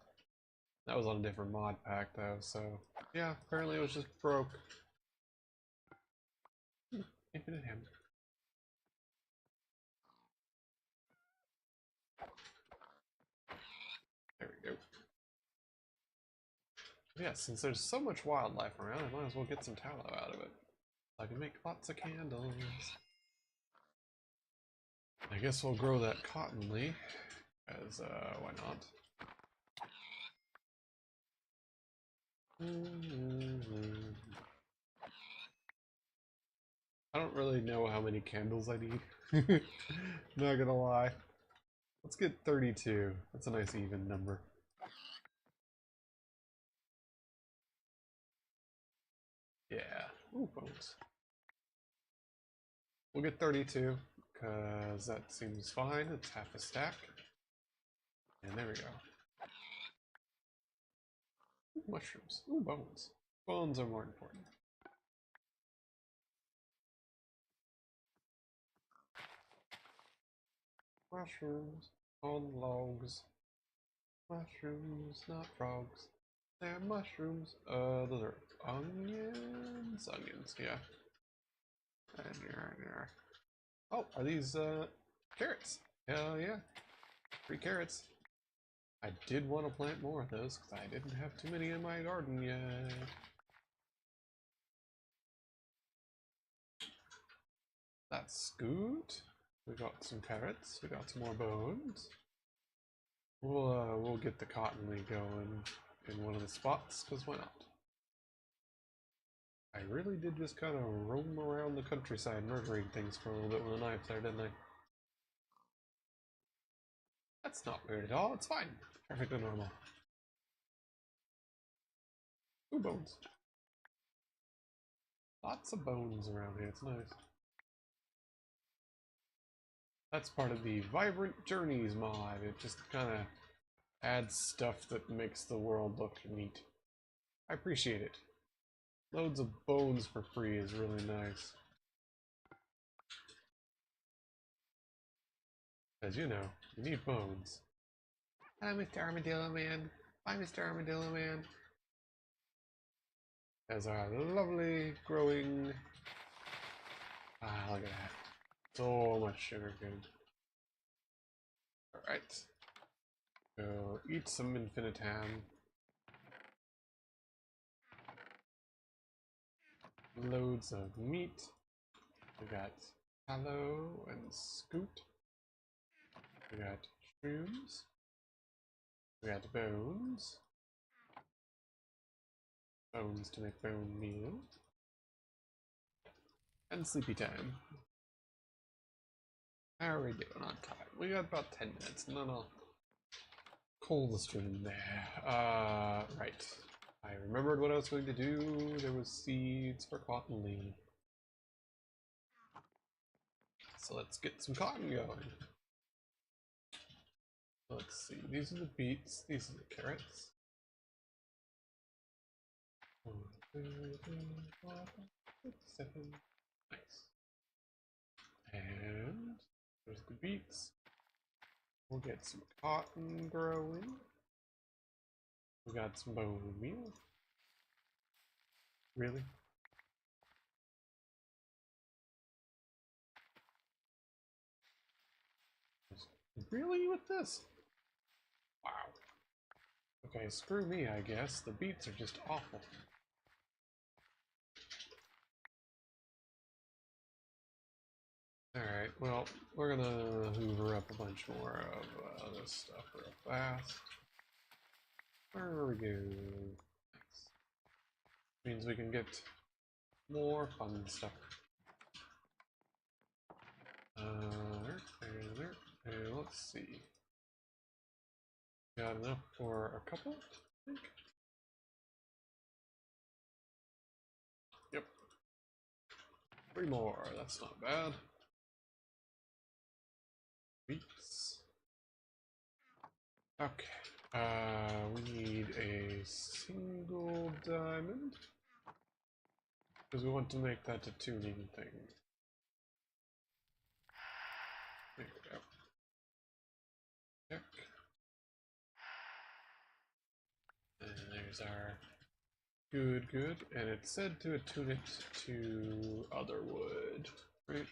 That was on a different mod pack though, so... Yeah, apparently it was just broke. Infinite hammer. There we go. Yeah, since there's so much wildlife around, I might as well get some tallow out of it. I can make lots of candles. I guess we'll grow that cotton leaf, because, why not? I don't really know how many candles I need. Not gonna lie. Let's get 32. That's a nice even number. Yeah. Ooh, bones. We'll get 32, because that seems fine. It's half a stack. And there we go. Ooh, mushrooms. Ooh, bones. Bones are more important. Mushrooms on logs. Mushrooms, not frogs. They're mushrooms. Those are onions? Onions, yeah. Oh, are these, carrots? Hell yeah. 3 carrots. I did want to plant more of those, because I didn't have too many in my garden yet. That's good. We got some carrots. We got some more bones. We'll get the cotton leaf going in one of the spots, because why not? I really did just kind of roam around the countryside murdering things for a little bit with a knife there, didn't I? That's not weird at all, it's fine. Perfectly normal. Ooh, bones. Lots of bones around here, it's nice. That's part of the Vibrant Journeys mod. It just kind of adds stuff that makes the world look neat. I appreciate it. Loads of bones for free is really nice. As you know, you need bones. Hi, Mr. Armadillo Man. Bye, Mr. Armadillo Man. As our lovely growing... Ah, look at that. So much sugar cane. Alright. Go eat some infinitam. Loads of meat. We got tallow and scoot. We got shrooms. We got bones. Bones to make bone meal. And sleepy time. How are we doing on time? We got about 10 minutes, and then I'll call the stream there. Right. I remembered what I was going to do. There was seeds for cotton leaf. So let's get some cotton going. Let's see. These are the beets. These are the carrots. 1, 2, 3, 4, 5, 6, 7. Nice. And there's the beets. We'll get some cotton growing. We got some bone meal. Really? Really with this? Wow. Okay, screw me, I guess. The beets are just awful. Alright, well, we're gonna hoover up a bunch more of this stuff real fast. There we go. Nice. Means we can get more fun stuff. Let's see. Got enough for a couple, I think. Yep. 3 more, that's not bad. Beats. Okay. We need a single diamond because we want to make that a tuning thing. There we go. Check. And there's our good, and it said to attune it to other wood, right?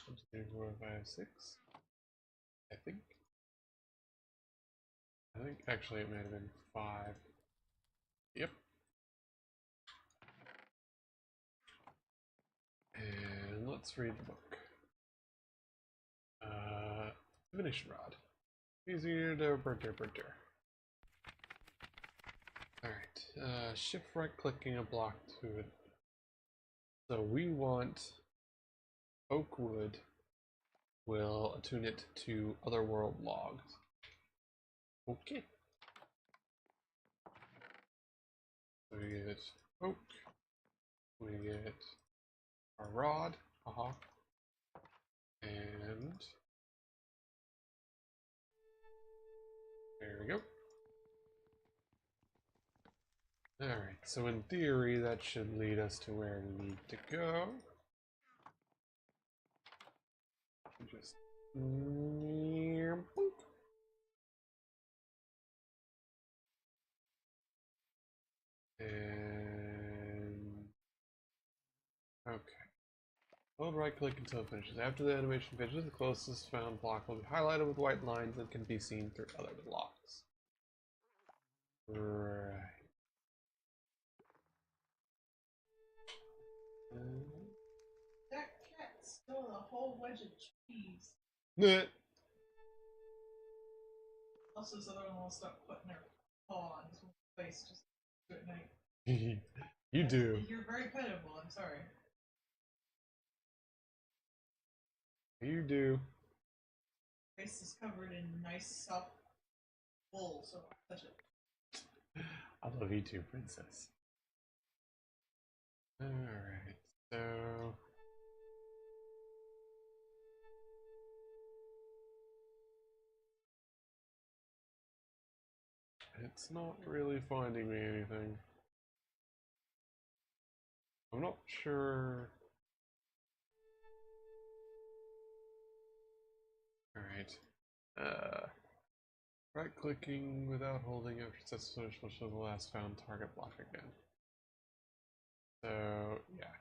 1, 2, 3, 4, 5, 6. I think actually it might have been 5. Yep. And let's read the book. Divination rod. Easier to burger. Alright, shift right clicking a block to it. So we want oak wood will attune it to otherworld logs. Okay. So we get oak, we get our rod, and there we go. Alright, so in theory that should lead us to where we need to go. Just and okay. Hold right click until it finishes. After the animation finishes, the closest found block will be highlighted with white lines and can be seen through other blocks. Right. That cat stole a whole wedge of cheese. Also, this other one will stop putting their paw on his face just at night. You do. You're very pitiable, I'm sorry. You do. Face is covered in nice soft wool, so touch it. I love you too, princess. Alright, so it's not really finding me anything. I'm not sure. Alright. Right clicking without holding after sets finish will show the last found target block again. So yeah.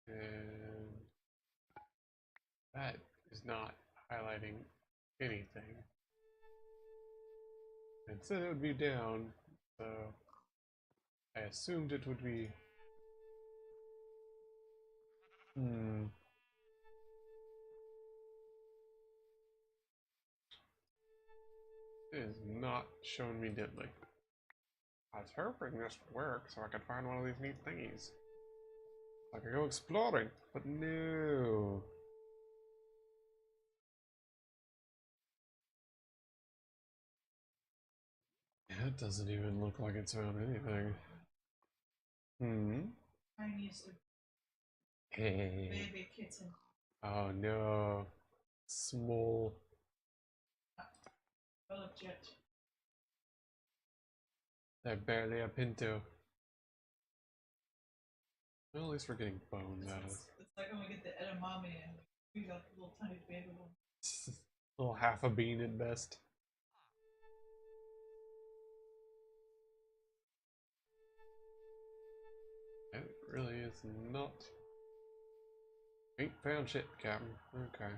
And that is not highlighting anything. It said it would be down, so I assumed it would be. It is not showing me dimly. I was hoping this would work so I could find one of these neat thingies. I could go exploring, but no. Yeah, it doesn't even look like it's found anything. Tiniest Hey. baby kitten. Oh no. Small. Jet. They're barely a pinto. Well, at least we're getting bones out of it. It's like when we get the edamame and we got the little tiny baby one. A little half a bean at best. It really is not. Ain't found shit, Captain. Okay.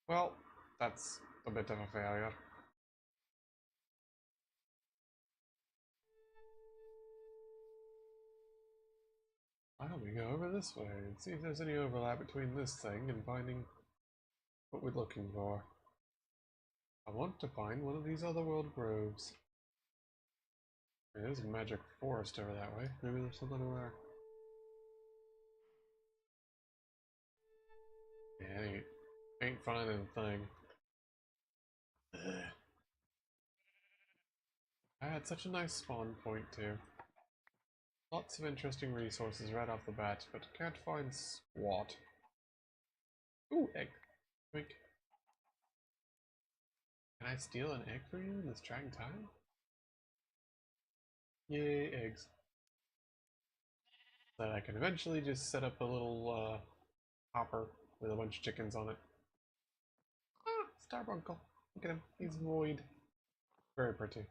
Well, that's a bit of a failure. Why don't we go over this way and see if there's any overlap between this thing and finding what we're looking for? I want to find one of these otherworld groves. There's a magic forest over that way. Maybe there's something over there. Yeah, ain't finding a thing. I had such a nice spawn point too. Lots of interesting resources right off the bat, but can't find squat. Ooh, egg. Quick. Can I steal an egg for you in this trying time? Yay, eggs. That I can eventually just set up a little hopper with a bunch of chickens on it. Ah, Starbunkle. Look at him. He's void. Very pretty.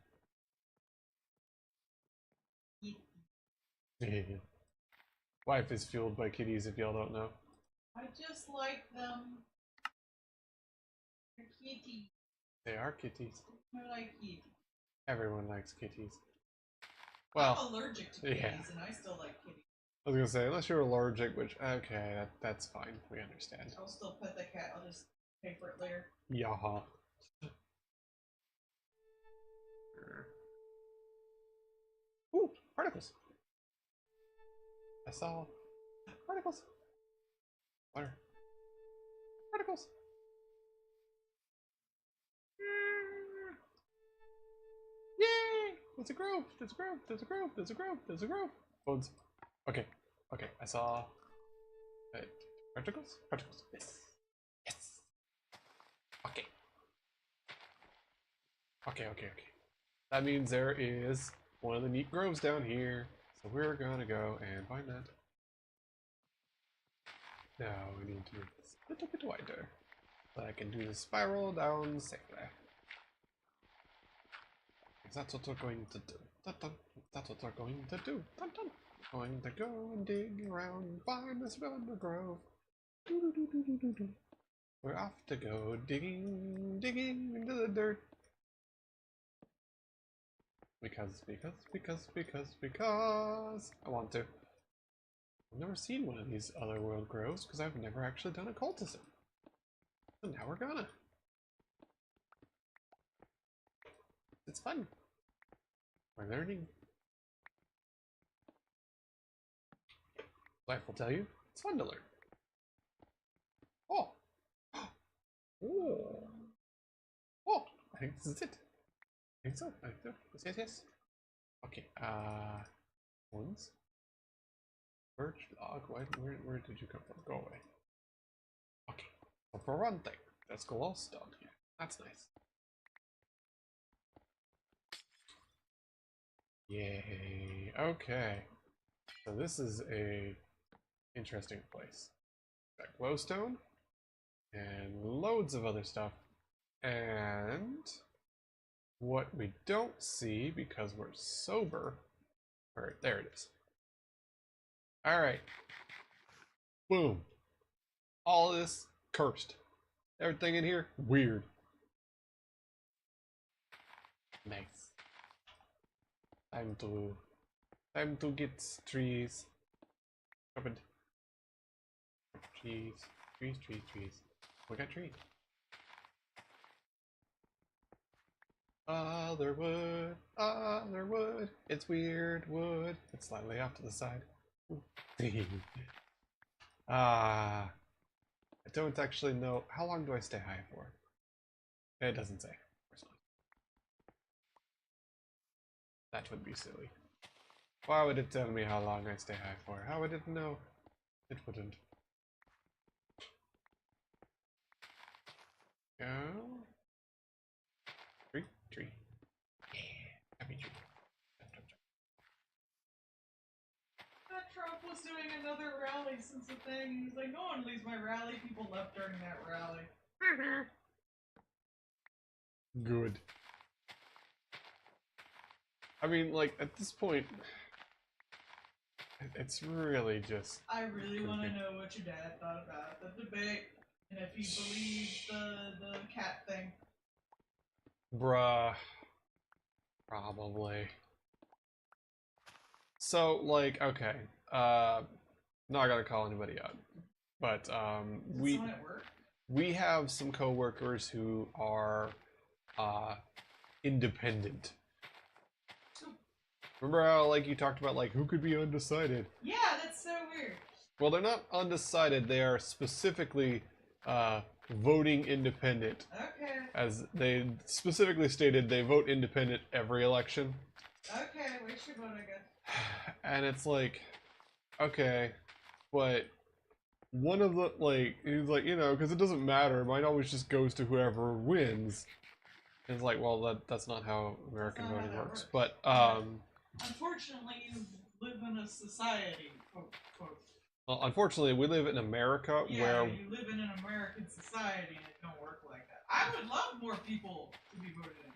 Life is fueled by kitties, if y'all don't know. I just like them. They're kitties. They are kitties. I like kitties. Everyone likes kitties. Well, I'm allergic to kitties, and I still like kitties. I was gonna say, unless you're allergic, which, okay, that's fine. We understand. I'll still pet the cat. I'll just pay for it later. Yaha. Ooh, particles. I saw particles. Where? Particles. Yay! There's a grove. There's a grove. There's a grove. There's a grove. There's a grove. Bones. Okay. Okay. I saw. Particles. Particles. Yes. Yes. Okay. Okay. Okay. Okay. That means there is one of the neat groves down here. So we're gonna go and find that. Now we need to make this a little bit wider, so I can do the spiral down safely. That's what we're going to do. Dun, dun. That's what we're going to do. Dun, dun. We're going to go and dig around and find this wonder grove. Doo, doo, doo, doo, doo, doo, doo. We're off to go digging into the dirt. Because I want to. I've never seen one of these other world groves because I've never actually done a cultism. So now we're gonna. It's fun. We're learning. Life will tell you, it's fun to learn. Oh! Oh! Oh! I think this is it. I think so. I think so. Yes, yes, yes. Okay, ones. Birch log, where did you come from? Go away. Okay, so for one thing, there's glowstone here. That's nice. Yay. Okay. So this is a interesting place. Got glowstone and loads of other stuff. And what we don't see because we're sober. Alright, there it is. Alright. Boom. All of this cursed. Everything in here weird. Nice. Time to get trees. Opened. Trees. We got trees. Other wood. It's weird wood. It's slightly off to the side. I don't actually know. How long do I stay high for? It doesn't say. That would be silly. Why would it tell me how long I stay high for? How would it know? It wouldn't. Go. Tree. Yeah. Happy tree. That Trump was doing another rally since the thing. He's like, no one leaves my rally. People left during that rally. Good. I mean, like, at this point, it's really just... I really want to know what your dad thought about the debate, and if he believes the cat thing. Bruh. Probably. So, like, okay. Not gonna call anybody out. But, we have some coworkers who are, independent. Remember how, like, you talked about, like, who could be undecided? Yeah, that's so weird. Well, they're not undecided. They are specifically voting independent. Okay. As they specifically stated, they vote independent every election. Okay, we should vote, I guess. And it's like, okay, but one of the, like, he's like, you know, because it doesn't matter, mine always just goes to whoever wins. And it's like, well, that's not how American voting works. But, unfortunately, you live in a society, quote. Well, unfortunately, we live in America where... you live in an American society and it don't work like that. I would love more people to be voted in.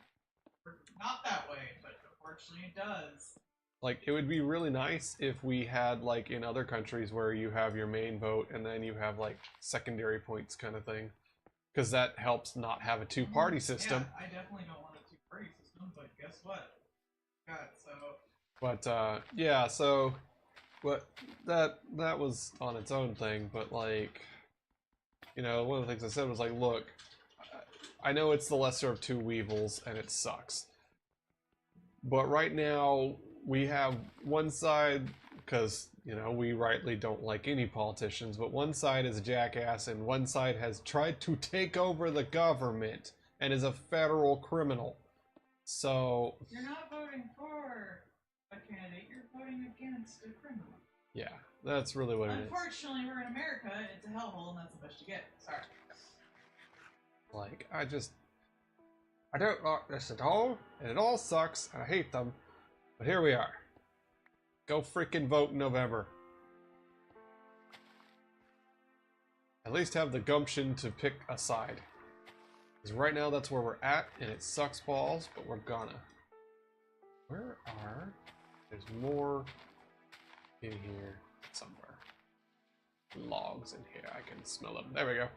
Not that way, but unfortunately it does. Like, it would be really nice if we had, like, in other countries where you have your main vote and then you have, like, secondary points kind of thing. Because that helps not have a two-party system. Yeah, I definitely don't want a two-party system, but guess what? God, so... But, yeah, so... But that was on its own thing, but, like... You know, one of the things I said was, like, look, I know it's the lesser of two evils, and it sucks. But right now, we have one side, because, you know, we rightly don't like any politicians, but one side is a jackass, and one side has tried to take over the government, and is a federal criminal. So... You're not voting for a candidate, you're voting against a criminal. Yeah, that's really what it is. Unfortunately, we're in America, it's a hellhole, and that's the best you get. Sorry. Like, I don't like this at all, and it all sucks, and I hate them, but here we are. Go freaking vote in November. At least have the gumption to pick a side. Because right now that's where we're at, and it sucks balls, but we're gonna. Where are... There's more in here somewhere. Logs in here, I can smell them. There we go.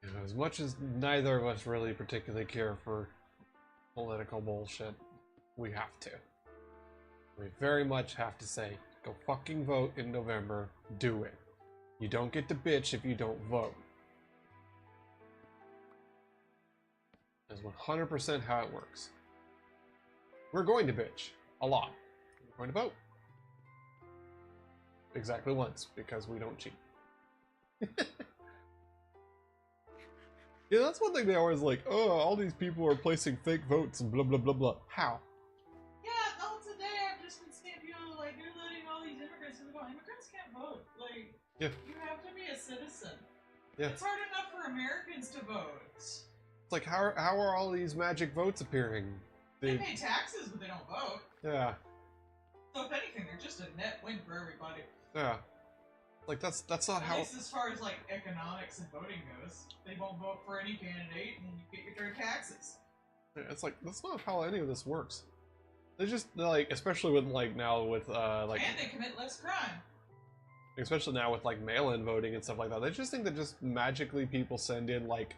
You know, as much as neither of us really particularly care for political bullshit, we have to. We very much have to say, go fucking vote in November, do it. You don't get to bitch if you don't vote. That's 100% how it works. We're going to bitch. A lot. We're going to vote. Exactly once, because we don't cheat. Yeah, that's one thing they always like, oh, all these people are placing fake votes and blah blah blah blah. How? Yeah, no, today I've just been seeing people like, you're letting all these immigrants in the vote. Immigrants can't vote. Like, yeah. You have to be a citizen. Yeah. It's hard enough for Americans to vote. It's like, how are all these magic votes appearing? They pay taxes, but they don't vote. Yeah. So if anything, they're just a net win for everybody. Yeah. Like, that's not how... At least as far as, like, economics and voting goes. They won't vote for any candidate, and you get your taxes. Yeah, it's like, that's not how any of this works. They just, like, especially with, like, now with, like... And they commit less crime. Especially now with, like, mail-in voting and stuff like that. They just think that just magically people send in, like,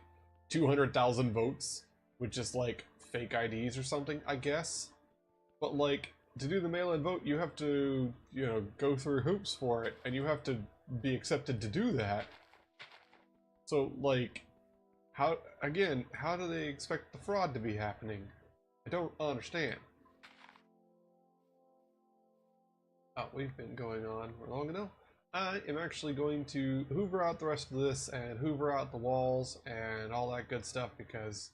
200,000 votes with just, like, fake IDs or something, I guess. But, like, to do the mail-in vote, you have to, you know, go through hoops for it, and you have to be accepted to do that. So, like, how do they expect the fraud to be happening? I don't understand. Oh, we've been going on for long enough. I am actually going to hoover out the rest of this and hoover out the walls and all that good stuff because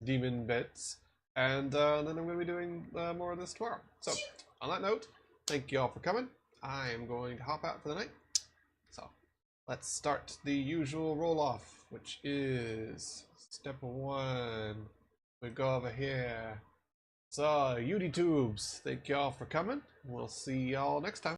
demon bits. And then I'm going to be doing more of this tomorrow. So, on that note, thank you all for coming. I am going to hop out for the night. So, let's start the usual roll-off, which is step 1. We go over here. So, UD Tubes, thank you all for coming. We'll see y'all next time.